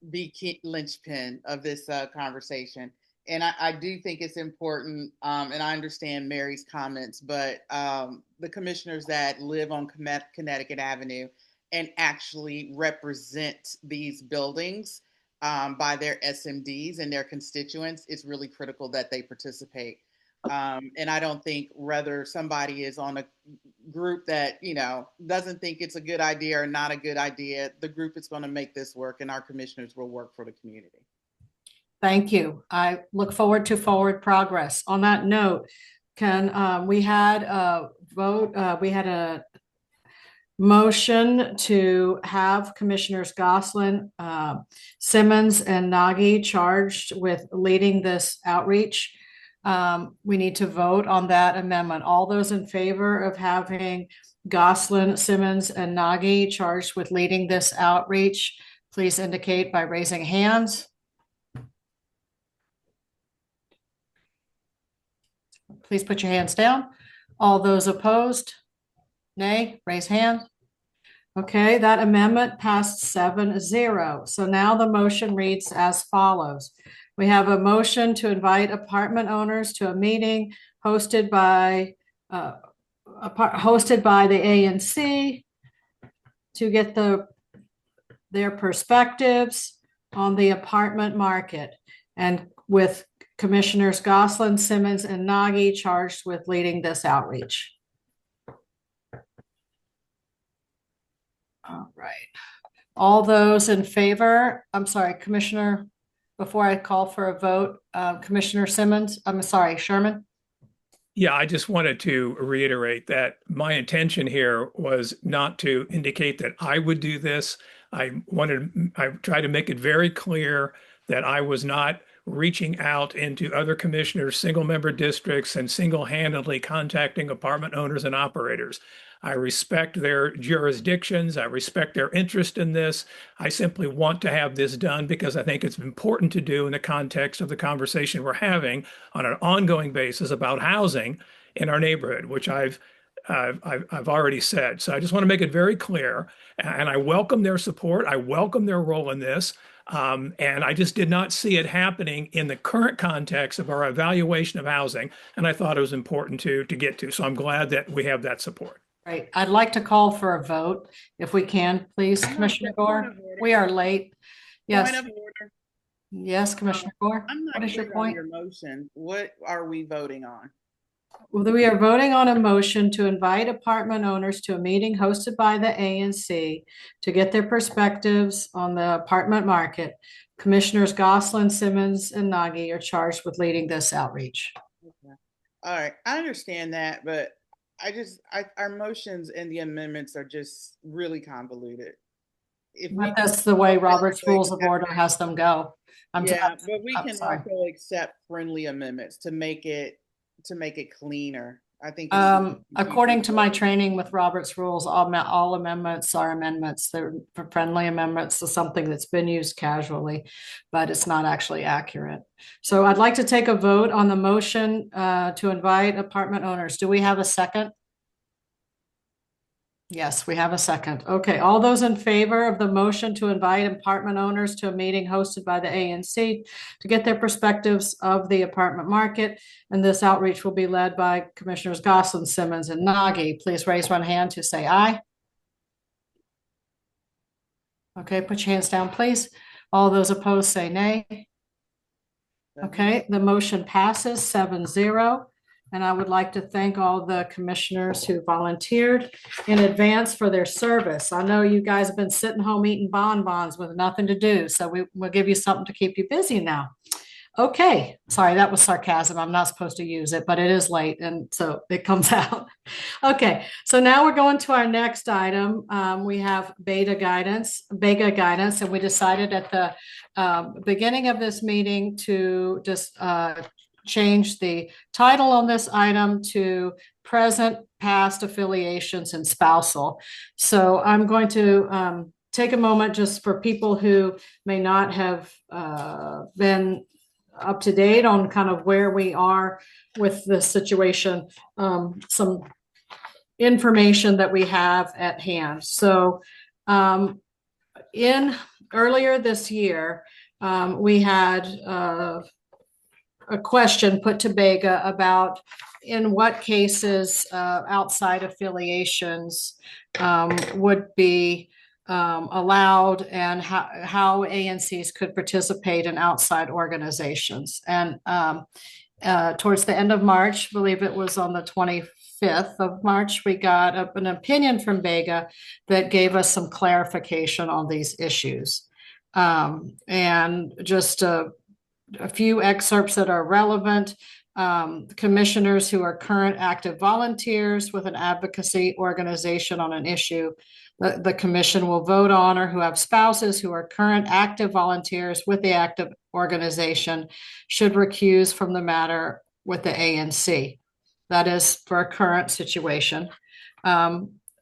S1: the linchpin of this conversation. And I do think it's important, and I understand Mary's comments, but the commissioners that live on Connecticut Avenue and actually represent these buildings by their SMDs and their constituents, it's really critical that they participate. And I don't think whether somebody is on a group that, doesn't think it's a good idea or not a good idea, the group is going to make this work and our commissioners will work for the community.
S2: Thank you. I look forward to forward progress. On that note, we had a vote, we had a motion to have Commissioners Goslin, Simmons, and Nagy charged with leading this outreach. We need to vote on that amendment. All those in favor of having Goslin, Simmons, and Nagy charged with leading this outreach, please indicate by raising hands. Please put your hands down. All those opposed? Nay, raise hand. Okay, that amendment passed 7-0. So now the motion reads as follows. We have a motion to invite apartment owners to a meeting hosted by the ANC to get their perspectives on the apartment market, and with Commissioners Goslin, Simmons, and Nagy charged with leading this outreach. All right. All those in favor, I'm sorry, Commissioner, before I call for a vote, Commissioner Simmons, I'm sorry, Sherman?
S3: Yeah, I just wanted to reiterate that my intention here was not to indicate that I would do this. I tried to make it very clear that I was not reaching out into other commissioners, single member districts, and single-handedly contacting apartment owners and operators. I respect their jurisdictions. I respect their interest in this. I simply want to have this done because I think it's important to do in the context of the conversation we're having on an ongoing basis about housing in our neighborhood, which I've already said. So I just want to make it very clear, and I welcome their support. I welcome their role in this. And I just did not see it happening in the current context of our evaluation of housing. And I thought it was important to get to. So I'm glad that we have that support.
S2: Right. I'd like to call for a vote if we can, please, Commissioner Gore. We are late. Yes.
S1: Point of order.
S2: Yes, Commissioner Gore.
S1: I'm not
S2: What is your
S1: clear on
S2: point?
S1: your motion. What are we voting on?
S2: Well, we are voting on a motion to invite apartment owners to a meeting hosted by the ANC to get their perspectives on the apartment market. Commissioners Goslin, Simmons, and Nagy are charged with leading this outreach.
S1: Okay. All right. I understand that, but our motions and the amendments are just really convoluted.
S2: But that's the way Robert's Rules of Order has them go.
S1: But we can also accept friendly amendments to make it cleaner. I think
S2: according to my training with Robert's Rules, all amendments are amendments. They're friendly amendments to something that's been used casually, but it's not actually accurate. So I'd like to take a vote on the motion to invite apartment owners. Do we have a second? Yes, we have a second. Okay, all those in favor of the motion to invite apartment owners to a meeting hosted by the ANC to get their perspectives of the apartment market. And this outreach will be led by Commissioners Goslin, Simmons, and Nagy. Please raise one hand to say aye. Okay, put your hands down, please. All those opposed say nay. Okay, the motion passes 7-0. And I would like to thank all the commissioners who volunteered in advance for their service. I know you guys have been sitting home eating bonbons with nothing to do, so we'll give you something to keep you busy now. Okay, sorry, that was sarcasm. I'm not supposed to use it, but it is late, and so it comes out. Okay, so now we're going to our next item. We have Beta guidance, and we decided at the beginning of this meeting to just change the title on this item to present, past affiliations, and spousal. So I'm going to take a moment just for people who may not have been up to date on kind of where we are with this situation, some information that we have at hand. So earlier this year, we had a question put to Bega about in what cases outside affiliations would be allowed and how ANCs could participate in outside organizations. And towards the end of March, I believe it was on the 25th of March, we got an opinion from Bega that gave us some clarification on these issues. And just a few excerpts that are relevant. Commissioners who are current active volunteers with an advocacy organization on an issue, the commission will vote on, or who have spouses who are current active volunteers with the active organization should recuse from the matter with the ANC. That is for a current situation.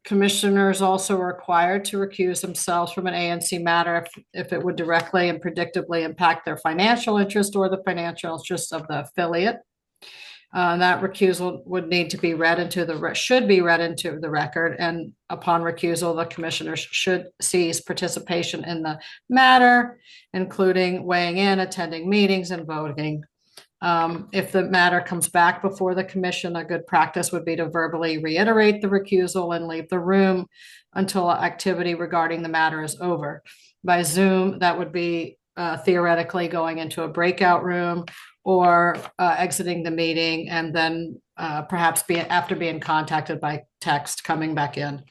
S2: Commissioners also are required to recuse themselves from an ANC matter if it would directly and predictably impact their financial interest or the financial interest of the affiliate. That recusal would need to be should be read into the record, and upon recusal, the commissioners should cease participation in the matter, including weighing in, attending meetings, and voting. If the matter comes back before the commission, a good practice would be to verbally reiterate the recusal and leave the room until activity regarding the matter is over. By Zoom, that would be theoretically going into a breakout room or exiting the meeting, and then perhaps after being contacted by text, coming back in.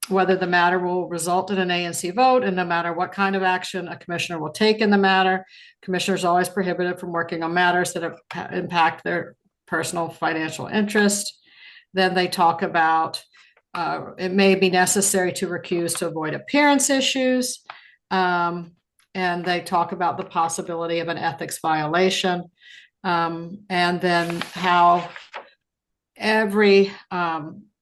S2: Whether the matter will result in an ANC vote, and no matter what kind of action a commissioner will take in the matter, commissioners are always prohibited from working on matters that impact their personal financial interest. Then they talk about it may be necessary to recuse to avoid appearance issues. and they talk about the possibility of an ethics violation. And then how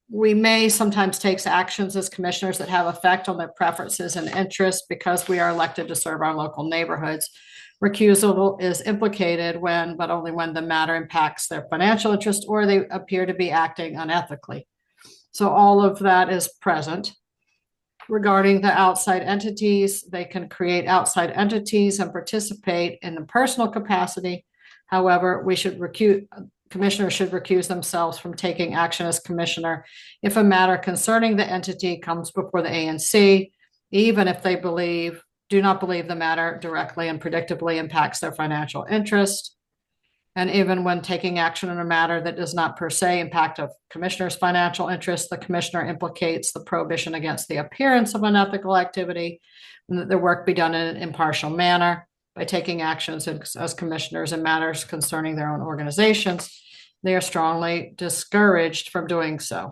S2: we may sometimes take actions as commissioners that have effect on their preferences and interests because we are elected to serve our local neighborhoods. Recusal is implicated when, but only when, the matter impacts their financial interest or they appear to be acting unethically. So all of that is present. Regarding the outside entities, they can create outside entities and participate in the personal capacity. However, commissioners should recuse themselves from taking action as commissioner if a matter concerning the entity comes before the ANC, even if they do not believe the matter directly and predictably impacts their financial interest. And even when taking action in a matter that does not per se impact a commissioner's financial interest, the commissioner implicates the prohibition against the appearance of unethical activity and that their work be done in an impartial manner. By taking actions as commissioners in matters concerning their own organizations, they are strongly discouraged from doing so.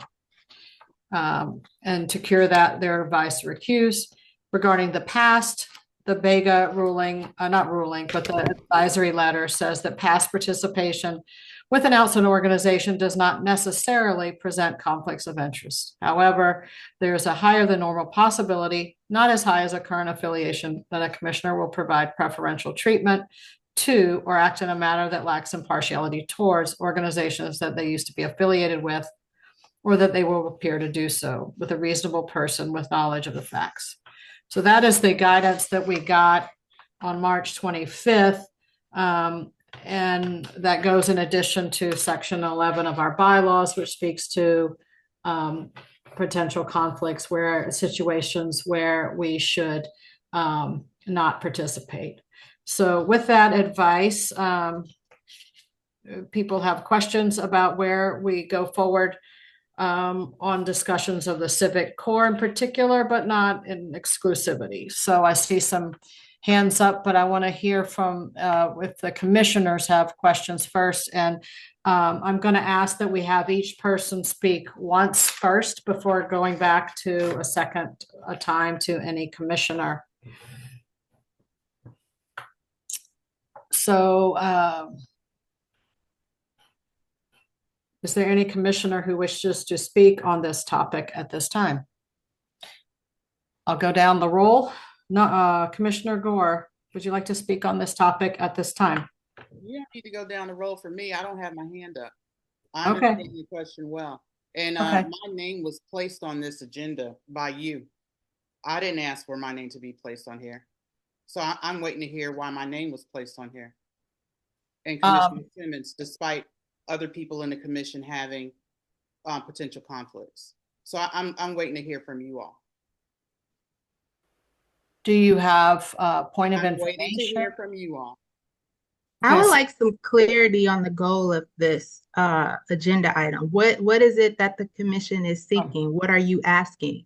S2: And to cure that, they're advised to recuse. Regarding the past, the Bega ruling, not ruling, but the advisory letter says that past participation with an outside organization does not necessarily present conflicts of interest. However, there is a higher than normal possibility, not as high as a current affiliation, that a commissioner will provide preferential treatment to or act in a manner that lacks impartiality towards organizations that they used to be affiliated with, or that they will appear to do so with a reasonable person with knowledge of the facts. So that is the guidance that we got on March 25th. And that goes in addition to section 11 of our bylaws, which speaks to potential conflicts situations where we should not participate. So with that advice, people have questions about where we go forward on discussions of the civic core in particular, but not in exclusivity. So I see some hands up, but I want to hear from if the commissioners have questions first. And I'm going to ask that we have each person speak once first before going back to a second time to any commissioner. So is there any commissioner who wishes to speak on this topic at this time? I'll go down the roll. No, Commissioner Gore, would you like to speak on this topic at this time?
S1: You don't need to go down the road for me. I don't have my hand up. I
S2: Okay.
S1: understand your question well. And
S2: Okay.
S1: my name was placed on this agenda by you. I didn't ask for my name to be placed on here. So I'm waiting to hear why my name was placed on here. And Commissioner Simmons, despite other people in the commission having potential conflicts. So I'm waiting to hear from you all.
S2: Do you have a point of
S1: I'm
S2: information?
S1: waiting to hear from you all.
S4: I would
S2: Yes.
S4: like some clarity on the goal of this agenda item. What is it that the commission is seeking? What are you asking?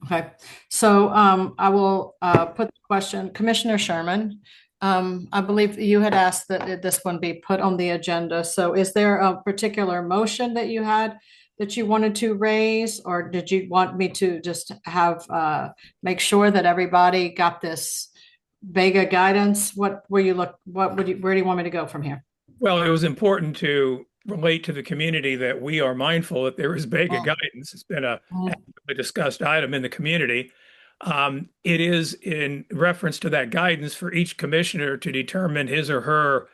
S2: Okay, so I will put the question, Commissioner Sherman. I believe you had asked that this one be put on the agenda. So is there a particular motion that you had that you wanted to raise, or did you want me to just have make sure that everybody got this Vega guidance? Where do you want me to go from here?
S3: Well, it was important to relate to the community that we are mindful that there is Vega guidance. It's been a discussed item in the community. It is in reference to that guidance for each commissioner to determine his or her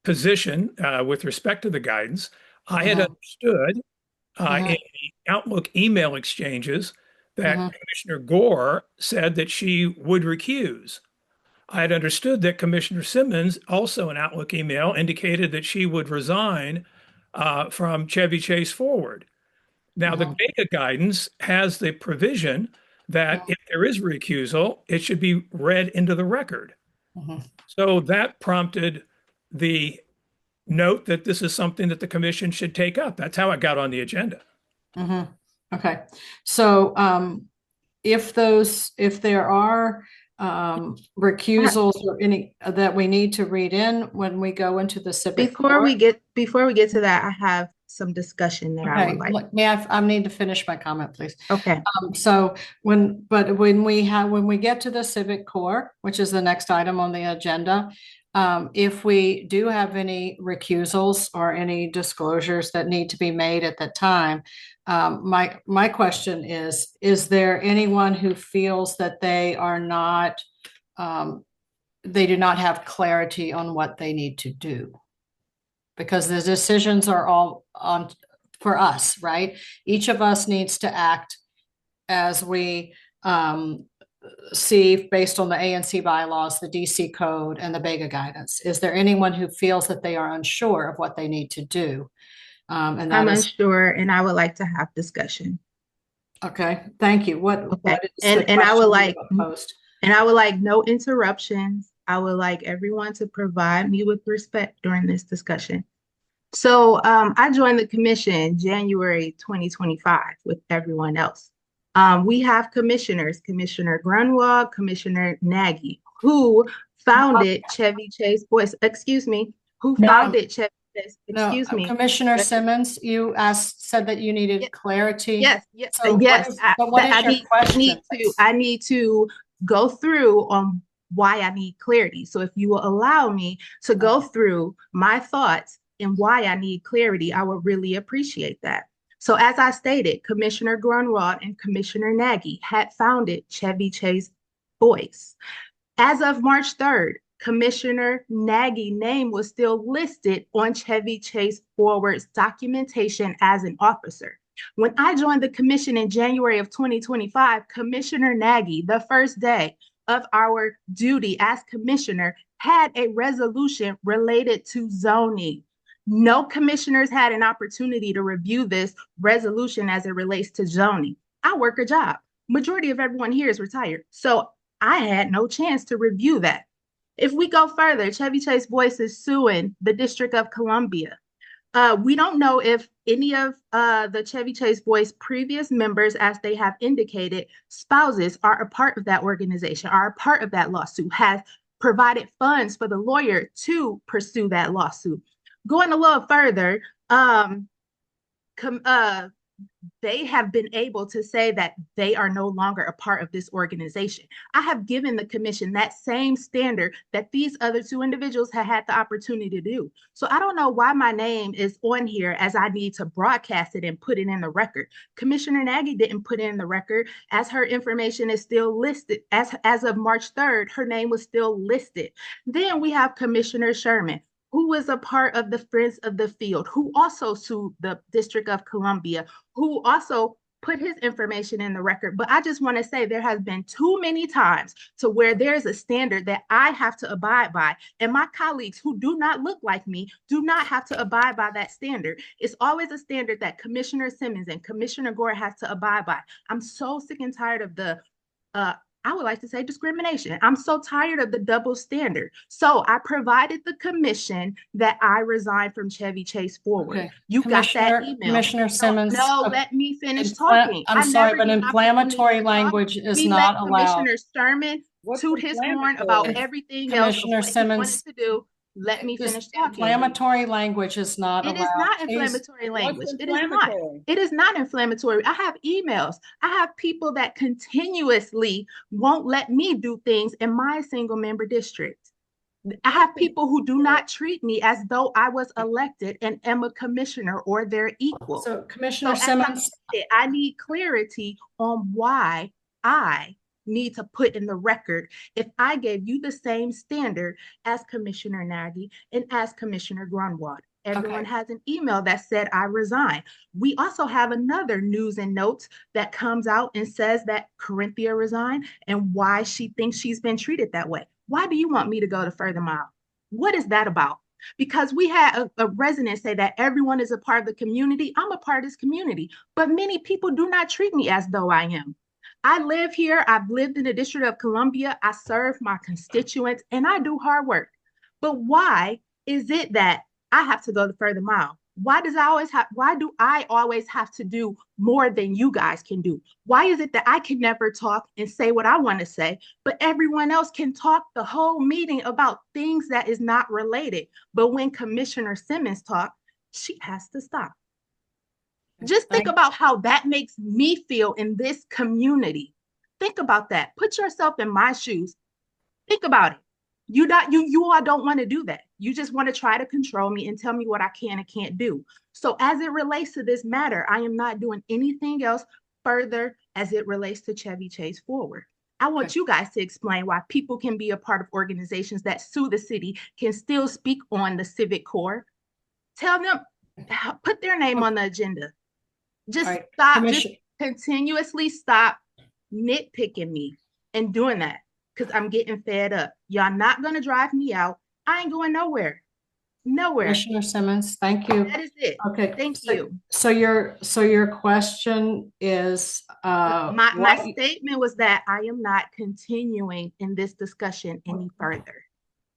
S3: position with respect to the guidance. I had understood in the Outlook email exchanges that Commissioner Gore said that she would recuse. I had understood that Commissioner Simmons, also in Outlook email, indicated that she would resign from Chevy Chase forward. Now, the Vega guidance has the provision that if there is recusal, it should be read into the record. So that prompted the note that this is something that the commission should take up. That's how it got on the agenda.
S2: Okay, so if there are recusals or any that we need to read in when we go into the civic
S4: Before we get to that, I have some discussion that I
S2: Okay,
S4: would like.
S2: may I need to finish my comment, please.
S4: Okay.
S2: So when we get to the civic core, which is the next item on the agenda, if we do have any recusals or any disclosures that need to be made at that time, my question is there anyone who feels that they are not, they do not have clarity on what they need to do? Because the decisions are all on for us, right? Each of us needs to act as we see based on the ANC bylaws, the DC code, and the Bega guidance. Is there anyone who feels that they are unsure of what they need to do? And
S4: I'm unsure, and I would like to have discussion.
S2: Okay, thank you. What is
S4: and
S2: the
S4: I would like
S2: post?
S4: And I would like no interruptions. I would like everyone to provide me with respect during this discussion. So I joined the commission January 2025 with everyone else. We have commissioners, Commissioner Grunwald, Commissioner Nagy, who founded Chevy Chase Boys. Excuse me, who founded Chevy Chase? Excuse me,
S2: Commissioner Simmons, you said that you needed clarity.
S4: Yes, yes,
S2: So
S4: yes.
S2: what is your question?
S4: I need to go through on why I need clarity. So if you will allow me to go through my thoughts and why I need clarity, I would really appreciate that. So as I stated, Commissioner Grunwald and Commissioner Nagy had founded Chevy Chase Boys. As of March 3rd, Commissioner Nagy's name was still listed on Chevy Chase Forward's documentation as an officer. When I joined the commission in January of 2025, Commissioner Nagy, the first day of our duty as commissioner, had a resolution related to zoning. No commissioners had an opportunity to review this resolution as it relates to zoning. I work a job. Majority of everyone here is retired. So I had no chance to review that. If we go further, Chevy Chase Boys is suing the District of Columbia. We don't know if any of the Chevy Chase Boys previous members, as they have indicated, spouses are a part of that organization, are a part of that lawsuit, has provided funds for the lawyer to pursue that lawsuit. Going a little further, they have been able to say that they are no longer a part of this organization. I have given the commission that same standard that these other two individuals have had the opportunity to do. So I don't know why my name is on here as I need to broadcast it and put it in the record. Commissioner Nagy didn't put it in the record as her information is still listed. As of March 3rd, her name was still listed. Then we have Commissioner Sherman, who was a part of the Friends of the Field, who also sued the District of Columbia, who also put his information in the record. But I just want to say there has been too many times to where there's a standard that I have to abide by, and my colleagues who do not look like me do not have to abide by that standard. It's always a standard that Commissioner Simmons and Commissioner Gore has to abide by. I'm so sick and tired of the I would like to say discrimination. I'm so tired of the double standard. So I provided the commission that I resigned from Chevy Chase Forward.
S2: Okay.
S4: You got that email.
S2: Commissioner Simmons.
S4: No, let me finish talking.
S2: I'm sorry, but inflammatory language is not allowed.
S4: Commissioner Sherman toot his horn about everything else of what he wanted to do. Let me finish talking.
S2: Inflammatory language is not allowed.
S4: It is not inflammatory language. It is not. It is not inflammatory. I have emails. I have people that continuously won't let me do things in my single member district. I have people who do not treat me as though I was elected and am a commissioner or their equal.
S2: So Commissioner Simmons,
S4: I need clarity on why I need to put in the record if I gave you the same standard as Commissioner Nagy and as Commissioner Grunwald. Everyone has an email that said I resign. We also have another news and notes that comes out and says that Corinthia resigned and why she thinks she's been treated that way. Why do you want me to go the further mile? What is that about? Because we had a resident say that everyone is a part of the community. I'm a part of this community, but many people do not treat me as though I am. I live here. I've lived in the District of Columbia. I serve my constituents and I do hard work. But why is it that I have to go the further mile? Why do I always have to do more than you guys can do? Why is it that I can never talk and say what I want to say, but everyone else can talk the whole meeting about things that is not related? But when Commissioner Simmons talks, she has to stop. Just think about how that makes me feel in this community. Think about that. Put yourself in my shoes. Think about it. You all don't want to do that. You just want to try to control me and tell me what I can and can't do. So as it relates to this matter, I am not doing anything else further as it relates to Chevy Chase Forward. I want you guys to explain why people can be a part of organizations that sue the city, can still speak on the civic core. Tell them, put their name on the agenda. Just stop, just continuously stop nitpicking me and doing that, because I'm getting fed up. Y'all not going to drive me out. I ain't going nowhere. Nowhere.
S2: Commissioner Simmons, thank you.
S4: That is it.
S2: Okay.
S4: Thank you.
S2: So your question is
S4: my statement was that I am not continuing in this discussion any further.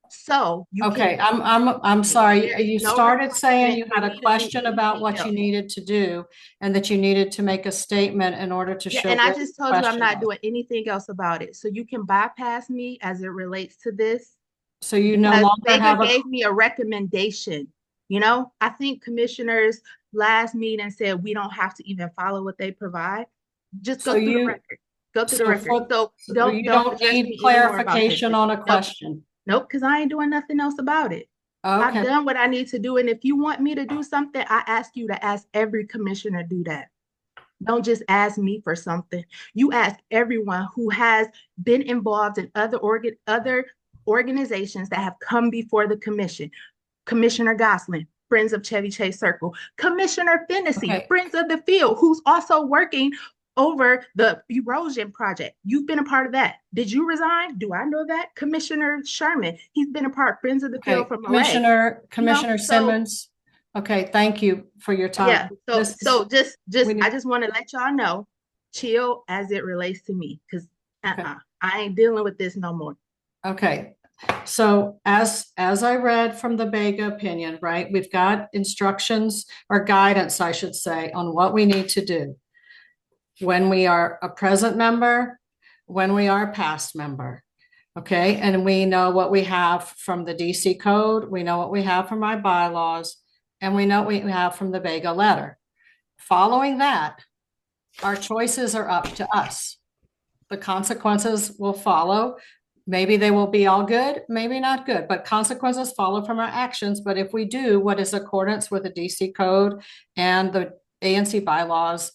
S4: So you
S2: okay,
S4: can,
S2: I'm sorry. You
S4: no
S2: started saying you
S4: requirement
S2: had
S4: for
S2: a
S4: me to do
S2: question about
S4: anything
S2: what you
S4: else.
S2: needed to do and that you needed to make a statement in order to show.
S4: And I
S2: what
S4: just
S2: the
S4: told you I'm
S2: question
S4: not
S2: was.
S4: doing anything else about it. So you can bypass me as it relates to this.
S2: So you no
S4: Because
S2: longer
S4: Vega
S2: have a.
S4: gave me a recommendation. You know, I think commissioners last meeting said we don't have to even follow what they provide. Just go through the record. Go through the record. So don't
S2: don't
S4: address
S2: need
S4: me anymore about this.
S2: clarification on a question.
S4: Nope, because I ain't doing nothing else about it. I've done what I need to do. And if you want me to do something, I ask you to ask every commissioner do that. Don't just ask me for something. You ask everyone who has been involved in other organizations that have come before the commission. Commissioner Gosselin, Friends of Chevy Chase Circle. Commissioner Fennessy, Friends of the Field, who's also working over the erosion project. You've been a part of that. Did you resign? Do I know that? Commissioner Sherman, he's been a part, Friends of the Field from
S2: Commissioner
S4: Murray.
S2: Simmons. Okay, thank you for your time.
S4: Yeah, so just I just want to let y'all know, chill as it relates to me, because I ain't dealing with this no more.
S2: Okay, so as I read from the Vega opinion, right, we've got instructions or guidance, I should say, on what we need to do when we are a present member, when we are a past member. Okay, and we know what we have from the DC code, we know what we have from our bylaws, and we know what we have from the Vega letter. Following that, our choices are up to us. The consequences will follow. Maybe they will be all good, maybe not good, but consequences follow from our actions. But if we do what is accordance with the DC code and the ANC bylaws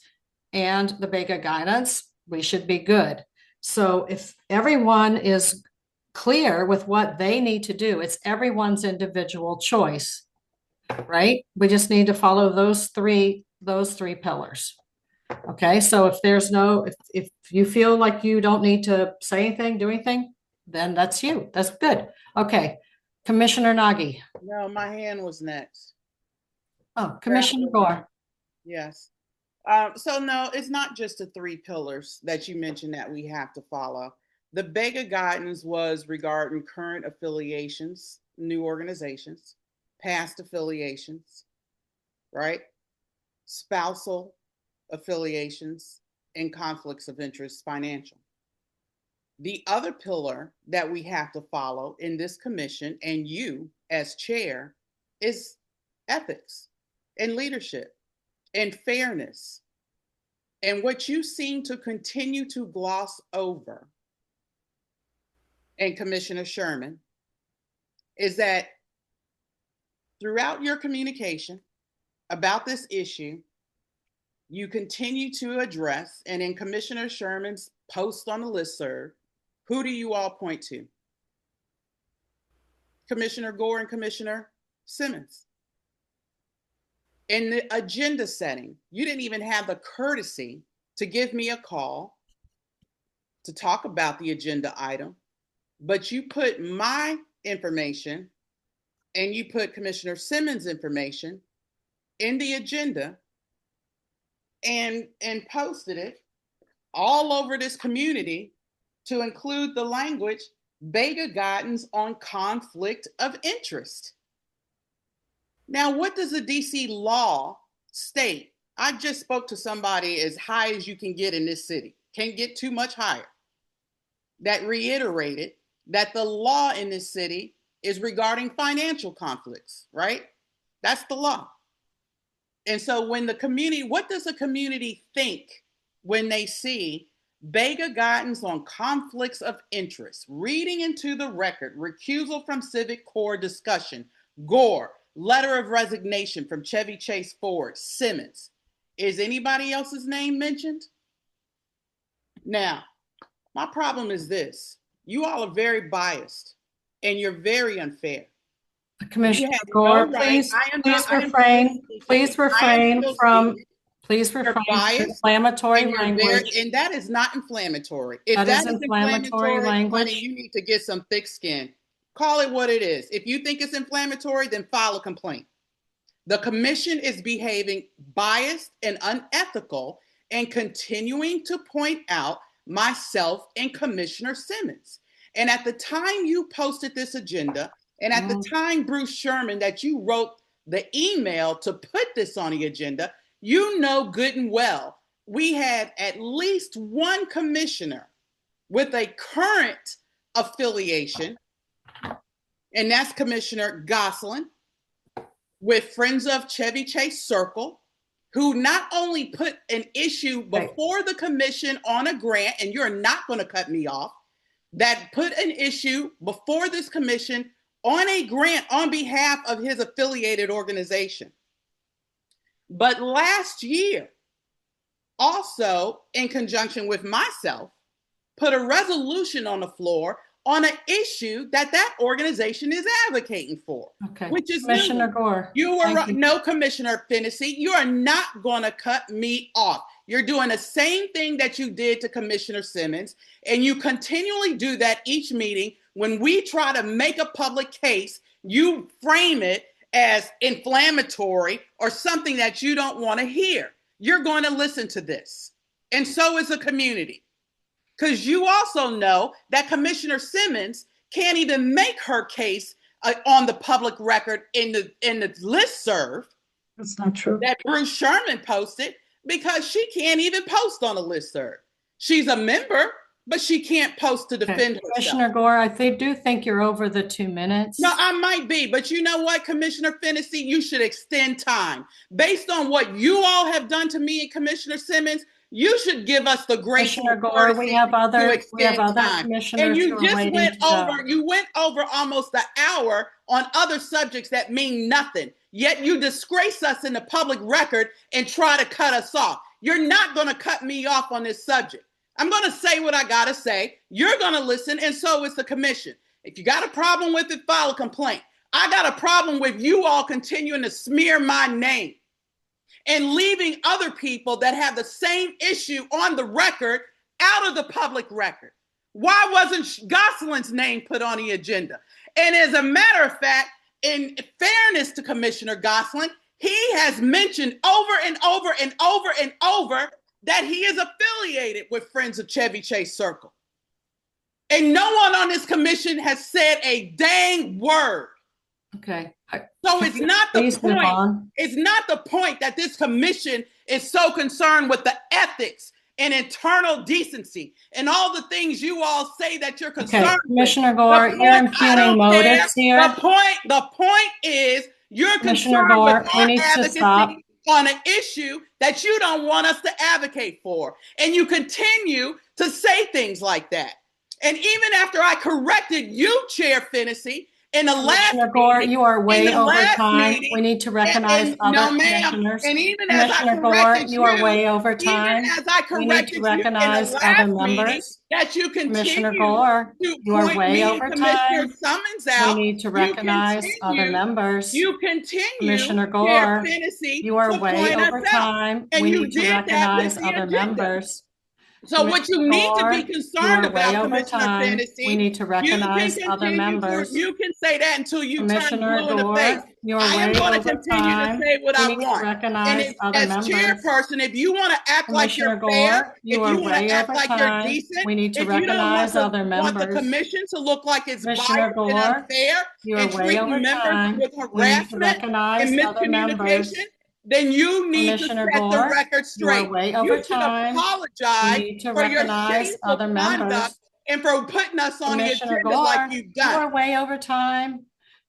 S2: and the Vega guidance, we should be good. So if everyone is clear with what they need to do, it's everyone's individual choice, right? We just need to follow those three pillars. Okay, so if there's no, if you feel like you don't need to say anything, do anything, then that's you. That's good. Okay, Commissioner Nagy.
S1: No, my hand was next.
S2: Oh, Commissioner Gore.
S1: Yes. So no, it's not just the 3 pillars that you mentioned that we have to follow. The Vega guidance was regarding current affiliations, new organizations, past affiliations, right? Spousal affiliations, and conflicts of interest, financial. The other pillar that we have to follow in this commission, and you as chair, is ethics and leadership and fairness. And what you seem to continue to gloss over, and Commissioner Sherman, is that throughout your communication about this issue, you continue to address, and in Commissioner Sherman's post on the listserv, who do you all point to? Commissioner Gore and Commissioner Simmons. In the agenda setting, you didn't even have the courtesy to give me a call to talk about the agenda item, but you put my information and you put Commissioner Simmons' information in the agenda and posted it all over this community to include the language Vega guidance on conflict of interest. Now, what does the DC law state? I just spoke to somebody as high as you can get in this city, can't get too much higher, that reiterated that the law in this city is regarding financial conflicts, right? That's the law. And so when the community, what does the community think when they see Vega guidance on conflicts of interest, reading into the record, recusal from Civic Corps discussion, Gore, letter of resignation from Chevy Chase Ford, Simmons. Is anybody else's name mentioned? Now, my problem is this. You all are very biased and you're very unfair.
S2: Commissioner Gore, please refrain from inflammatory language.
S1: And that is not inflammatory. If that is inflammatory language, honey, you need to get some thick skin. Call it what it is. If you think it's inflammatory, then file a complaint. The commission is behaving biased and unethical and continuing to point out myself and Commissioner Simmons. And at the time you posted this agenda, and at the time, Bruce Sherman, that you wrote the email to put this on the agenda, you know good and well, we had at least one commissioner with a current affiliation, and that's Commissioner Gosselin, with Friends of Chevy Chase Circle, who not only put an issue before the commission on a grant, and you're not going to cut me off, that put an issue before this commission on a grant on behalf of his affiliated organization. But last year, also in conjunction with myself, put a resolution on the floor on an issue that that organization is advocating for, which is
S2: Commissioner Gore.
S1: You were no, Commissioner Fennessy, you are not going to cut me off. You're doing the same thing that you did to Commissioner Simmons, and you continually do that each meeting. When we try to make a public case, you frame it as inflammatory or something that you don't want to hear. You're going to listen to this. And so is the community. Because you also know that Commissioner Simmons can't even make her case on the public record in the listserv.
S7: That's not true.
S1: That Bruce Sherman posted, because she can't even post on a listserv. She's a member, but she can't post to defend herself.
S2: Commissioner Gore, I do think you're over the 2 minutes.
S1: No, I might be, but you know what, Commissioner Fennessy, you should extend time. Based on what you all have done to me and Commissioner Simmons, you should give us the grace.
S2: Commissioner Gore, we have other commissioners.
S1: And you just went over almost an hour on other subjects that mean nothing. Yet you disgrace us in the public record and try to cut us off. You're not going to cut me off on this subject. I'm going to say what I got to say. You're going to listen, and so is the commission. If you got a problem with it, file a complaint. I got a problem with you all continuing to smear my name and leaving other people that have the same issue on the record out of the public record. Why wasn't Gosselin's name put on the agenda? And as a matter of fact, in fairness to Commissioner Gosselin, he has mentioned over and over and over and over that he is affiliated with Friends of Chevy Chase Circle. And no one on this commission has said a dang word.
S2: Okay.
S1: So it's not the point. It's not the point that this commission is so concerned with the ethics and internal decency and all the things you all say that you're concerned with.
S2: Commissioner Gore, you're impugning motives here.
S1: The point is you're concerned with our advocacy on an issue that you don't want us to advocate for. And you continue to say things like that. And even after I corrected you, Chair Fennessy, in the last
S2: Commissioner Gore, you are way over time. We need to recognize other commissioners.
S1: And even as I
S2: Commissioner Gore, you are way over time.
S1: Even as I corrected you in the last meeting, that you continue
S2: Commissioner Gore, you are way over time.
S1: Summons out.
S2: We need to recognize other members.
S1: You continue,
S2: Commissioner Gore, you are way over time. We need to recognize other members.
S1: So what you need to be concerned about, Commissioner Fennessy,
S2: we need to recognize other members.
S1: You can say that until you turn blue in the face.
S2: You are
S1: I am going to continue to say what I want.
S2: And
S1: as chairperson, if you want to act like you're fair, if you want to act like you're decent,
S2: we need to recognize other members.
S1: Want the commission to look like it's biased and unfair and treating members with harassment and miscommunication, then you need to set the record straight. You should apologize for your shameful conduct and for putting us on the agenda like you've done.
S2: You are way over time.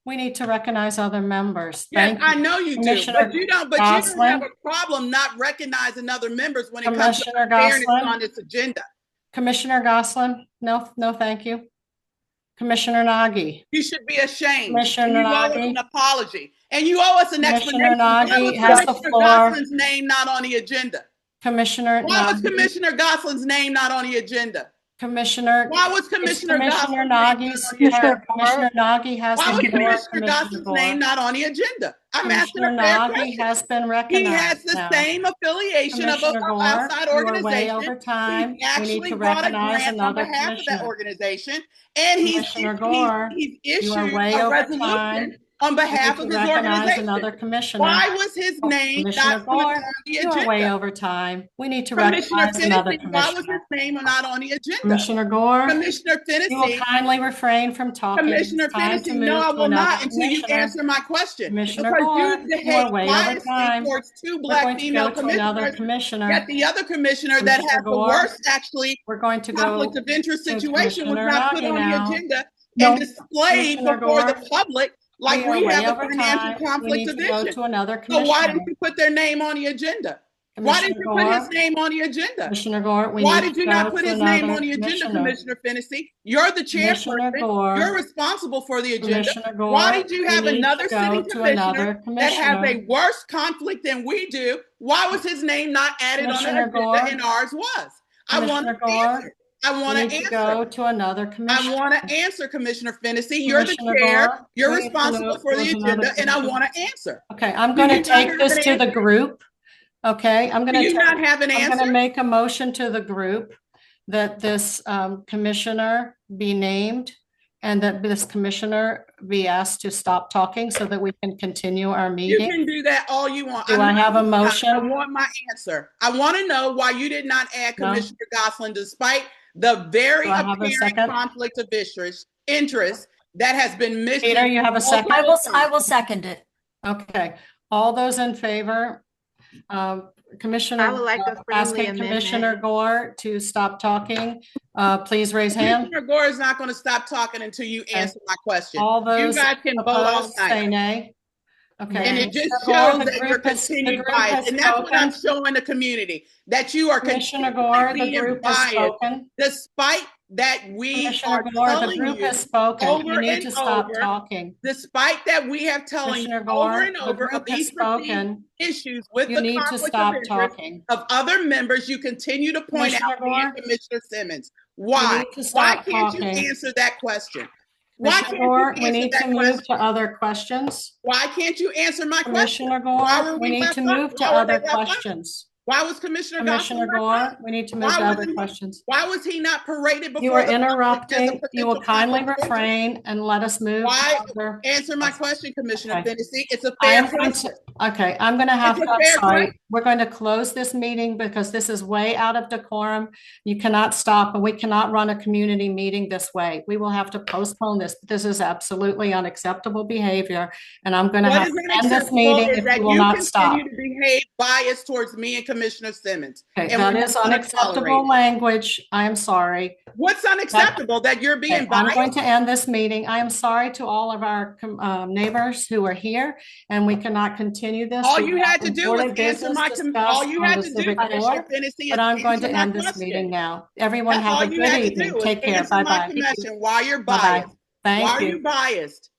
S2: We need to recognize other members.
S1: Yes,
S2: Thank
S1: I
S2: you.
S1: know you do,
S2: Commissioner
S1: but you don't
S2: Gosselin.
S1: have a problem not recognizing other members when it comes to
S2: Commissioner
S1: fairness
S2: Gosselin.
S1: on this agenda.
S2: Commissioner Gosselin, no, thank you. Commissioner Nagy.
S1: You should be ashamed.
S2: Commissioner
S1: And you owe us
S2: Nagy.
S1: an apology. And you owe us an
S2: Commissioner
S1: explanation. Why
S2: Nagy
S1: was
S2: has the
S1: Commissioner
S2: floor.
S1: Gosselin's name not on the agenda?
S2: Commissioner
S1: Why was
S2: Nagy.
S1: Commissioner Gosselin's name not on the agenda?
S2: Commissioner.
S1: Why was Commissioner
S2: Commissioner
S1: Gosselin's
S2: Nagy's
S1: name not on the agenda?
S2: Commissioner Nagy has
S1: Why was
S2: the floor.
S1: Commissioner Gosselin's name not on the agenda? I'm asking
S2: Commissioner
S1: a fair
S2: Nagy
S1: question.
S2: has been
S1: He
S2: recognized.
S1: has the
S2: now.
S1: same affiliation of
S2: Commissioner
S1: an
S2: Gore,
S1: outside
S2: you are
S1: organization.
S2: way over time.
S1: He actually
S2: We need to
S1: brought a
S2: recognize
S1: grant on
S2: another
S1: behalf of that
S2: commissioner.
S1: organization, and
S2: Commissioner Gore,
S1: he's
S2: you are
S1: issued
S2: way
S1: a
S2: over
S1: resolution
S2: time.
S1: on behalf
S2: We
S1: of
S2: need to
S1: his
S2: recognize
S1: organization.
S2: another commissioner.
S1: Why was his name
S2: Commissioner
S1: not put
S2: Gore,
S1: on the
S2: you are way
S1: agenda?
S2: over time. We need to
S1: Commissioner
S2: recognize another
S1: Fennessy, why was his
S2: commissioner.
S1: name not on the agenda?
S2: Commissioner Gore,
S1: Commissioner
S2: you will
S1: Fennessy,
S2: kindly refrain from talking.
S1: Commissioner
S2: It's time to
S1: Fennessy,
S2: move
S1: no, I
S2: to
S1: will
S2: another
S1: not until you
S2: commissioner.
S1: answer my question.
S2: Commissioner
S1: Because
S2: Gore,
S1: you
S2: you are
S1: behave
S2: way over
S1: biasly
S2: time.
S1: towards two
S2: We're
S1: black
S2: going to
S1: female
S2: go to another
S1: commissioners,
S2: commissioner.
S1: yet the other commissioner that
S2: Commissioner
S1: has the
S2: Gore,
S1: worst, actually,
S2: we're going to go
S1: conflict of interest
S2: to
S1: situation was
S2: Commissioner
S1: not put
S2: Nagy
S1: on the
S2: now.
S1: agenda
S2: No,
S1: and displayed
S2: Commissioner
S1: before the
S2: Gore,
S1: public like
S2: we are
S1: we
S2: way
S1: have a
S2: over
S1: financial
S2: time. We
S1: conflict
S2: need
S1: of
S2: to go
S1: interest.
S2: to another
S1: So why
S2: commissioner.
S1: didn't you put their name on the agenda? Why
S2: Commissioner
S1: didn't you put his
S2: Gore,
S1: name on the agenda?
S2: Commissioner Gore, we
S1: Why
S2: need
S1: did
S2: to
S1: you
S2: go
S1: not put
S2: to
S1: his name
S2: another
S1: on the agenda,
S2: commissioner.
S1: Commissioner Fennessy? You're the
S2: Commissioner
S1: chairperson.
S2: Gore,
S1: You're responsible for the agenda.
S2: Commissioner Gore,
S1: Why did you have
S2: we need
S1: another
S2: to go
S1: sitting
S2: to another
S1: commissioner that has
S2: commissioner.
S1: a worse conflict than we do? Why was his name not added on the
S2: Commissioner
S1: agenda
S2: Gore,
S1: and ours was? I want
S2: Commissioner
S1: to
S2: Gore,
S1: answer. I want
S2: we
S1: to
S2: need to
S1: answer.
S2: go to another
S1: I
S2: commissioner.
S1: want to answer, Commissioner Fennessy. You're the
S2: Commissioner
S1: chair.
S2: Gore,
S1: You're
S2: we need to
S1: responsible
S2: move
S1: for the
S2: towards another
S1: agenda, and I
S2: commissioner.
S1: want to answer.
S2: Okay, I'm
S1: Do
S2: going to
S1: you not
S2: take
S1: have
S2: this
S1: an
S2: to the
S1: answer?
S2: group. Okay, I'm going
S1: Do
S2: to
S1: you not have an
S2: I'm going to
S1: answer?
S2: make a motion to the group that this commissioner be named and that this commissioner be asked to stop talking so that we can continue our
S1: You
S2: meeting.
S1: can do that all you want.
S2: Do I have a motion?
S1: I want my answer. I want to know why you did not add
S2: No.
S1: Commissioner Gosselin despite the very
S2: Do I have a
S1: apparent
S2: second?
S1: conflict of interest that has been missed.
S2: Peter, you have a second?
S5: I will second it.
S2: Okay, all those in favor? Commissioner,
S4: I would like a friendly
S2: asking
S4: amendment.
S2: Commissioner Gore to stop talking. Please raise hand.
S1: Commissioner Gore is not going to stop talking until you answer my question.
S2: All those
S1: you guys can vote all
S2: opposed, say
S1: night.
S2: nay. Okay.
S1: And it just
S2: Commissioner Gore,
S1: shows
S2: the
S1: that you're
S2: group has- the
S1: continued
S2: group has
S1: bias. And that's what I'm
S2: spoken.
S1: showing the community, that you are
S2: Commissioner Gore, the
S1: being
S2: group has
S1: biased,
S2: spoken.
S1: despite that we
S2: Commissioner
S1: are
S2: Gore, the
S1: telling
S2: group
S1: you
S2: has spoken. You
S1: over
S2: need
S1: and
S2: to stop
S1: over,
S2: talking.
S1: despite that we have telling
S2: Commissioner
S1: you
S2: Gore,
S1: over and
S2: the
S1: over
S2: group
S1: of
S2: has
S1: these perceived
S2: spoken.
S1: issues with
S2: You
S1: the
S2: need to
S1: conflict
S2: stop
S1: of interest
S2: talking.
S1: of other members, you continue to point
S2: Commissioner
S1: out me and
S2: Gore,
S1: Commissioner Simmons.
S2: you
S1: Why?
S2: need to
S1: Why
S2: stop
S1: can't
S2: talking.
S1: you answer that question? Why
S2: Commissioner
S1: can't
S2: Gore,
S1: you
S2: we
S1: answer
S2: need to
S1: that
S2: move
S1: question?
S2: to other questions.
S1: Why can't you answer my question?
S2: Commissioner
S1: Why
S2: Gore,
S1: were
S2: we need
S1: left
S2: to
S1: out?
S2: move to
S1: Why were they
S2: other
S1: left out?
S2: questions.
S1: Why was Commissioner
S2: Commissioner
S1: Gosselin left
S2: Gore,
S1: out?
S2: we need to move
S1: Why
S2: to other
S1: wasn't he?
S2: questions.
S1: Why was he not paraded before
S2: You are
S1: the public as a
S2: interrupting. You will
S1: potential
S2: kindly
S1: conflict of interest?
S2: refrain and let us move
S1: Why?
S2: to other.
S1: Answer my question, Commissioner
S2: Okay.
S1: Fennessy. It's a
S2: I
S1: fair
S2: am going
S1: question.
S2: to, okay, I'm going to have
S1: It's
S2: to,
S1: a
S2: I'm
S1: fair
S2: sorry.
S1: question.
S2: We're going to close this meeting because this is way out of decorum. You cannot stop and we cannot run a community meeting this way. We will have to postpone this. This is absolutely unacceptable behavior. And I'm going to
S1: What
S2: have
S1: is
S2: to end this
S1: unacceptable
S2: meeting
S1: is
S2: if
S1: that
S2: you will
S1: you
S2: not stop.
S1: continue to behave biased towards me and Commissioner Simmons.
S2: Okay,
S1: And
S2: that
S1: we're
S2: is
S1: not gonna
S2: unacceptable
S1: tolerate it.
S2: language. I am sorry.
S1: What's unacceptable? That you're being
S2: Okay, I'm
S1: biased?
S2: going to end this meeting. I am sorry to all of our neighbors who are here, and we cannot continue this.
S1: All
S2: We
S1: you
S2: have
S1: had to do was
S2: important
S1: answer
S2: business
S1: my all
S2: discussed
S1: you
S2: on
S1: had
S2: the
S1: to do,
S2: civic
S1: Commissioner
S2: board,
S1: Fennessy, is
S2: but I'm going to
S1: answer my
S2: end this
S1: question.
S2: meeting now. Everyone
S1: That's
S2: have
S1: all
S2: a
S1: you
S2: good
S1: had to
S2: evening.
S1: do was
S2: Take care.
S1: answer my
S2: Bye-bye.
S1: question. Why you're
S2: Bye-bye.
S1: biased?
S2: Thank
S1: Why are
S2: you.
S1: you biased?